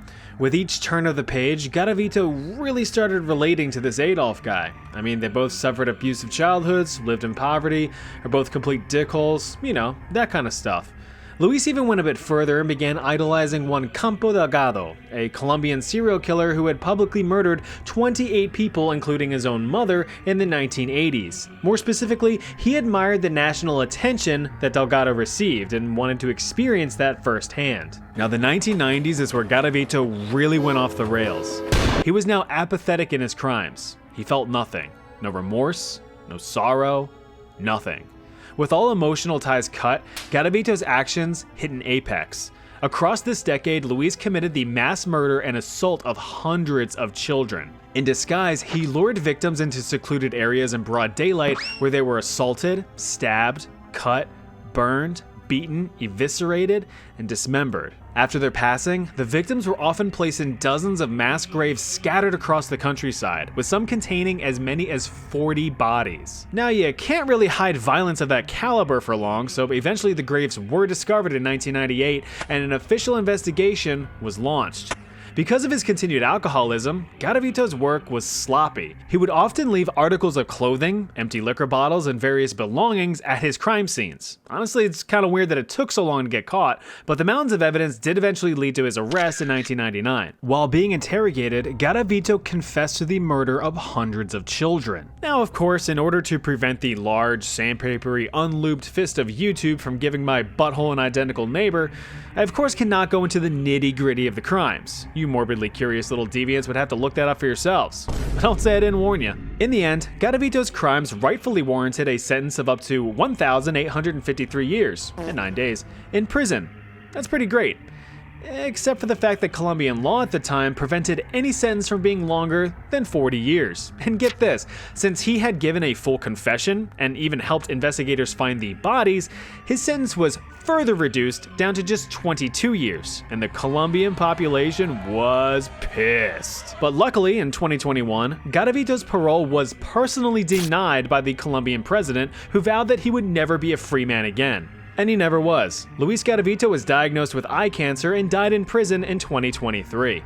With each turn of the page, Garavito really started relating to this Adolf guy. I mean, they both suffered abusive childhoods, lived in poverty, are both complete dickholes, you know, that kind of stuff. Luis even went a bit further and began idolizing one Campo Delgado, a Colombian serial killer who had publicly murdered 28 people, including his own mother, in the 1980s. More specifically, he admired the national attention that Delgado received and wanted to experience that firsthand. Now, the 1990s is where Garavito really went off the rails. He was now apathetic in his crimes. He felt nothing. No remorse, no sorrow, nothing. With all emotional ties cut, Garavito's actions hit an apex. Across this decade, Luis committed the mass murder and assault of hundreds of children. In disguise, he lured victims into secluded areas in broad daylight where they were assaulted, stabbed, cut, burned, beaten, eviscerated, and dismembered. After their passing, the victims were often placed in dozens of mass graves scattered across the countryside, with some containing as many as 40 bodies. Now, you can't really hide violence of that caliber for long, so eventually the graves were discovered in 1998 and an official investigation was launched. Because of his continued alcoholism, Garavito's work was sloppy. He would often leave articles of clothing, empty liquor bottles, and various belongings at his crime scenes. Honestly, it's kind of weird that it took so long to get caught, but the mountains of evidence did eventually lead to his arrest in 1999. While being interrogated, Garavito confessed to the murder of hundreds of children. Now, of course, in order to prevent the large, sandpapery, unlubed fist of YouTube from giving my butthole an identical neighbor, I of course cannot go into the nitty-gritty of the crimes. You morbidly curious little deviants would have to look that up for yourselves. But don't say I didn't warn you. In the end, Garavito's crimes rightfully warranted a sentence of up to 1,853 years, and 9 days, in prison. That's pretty great. Except for the fact that Colombian law at the time prevented any sentence from being longer than 40 years. And get this, since he had given a full confession and even helped investigators find the bodies, his sentence was further reduced down to just 22 years, and the Colombian population was pissed. But luckily, in 2021, Garavito's parole was personally denied by the Colombian president, who vowed that he would never be a free man again. And he never was. Luis Garavito was diagnosed with eye cancer and died in prison in 2023.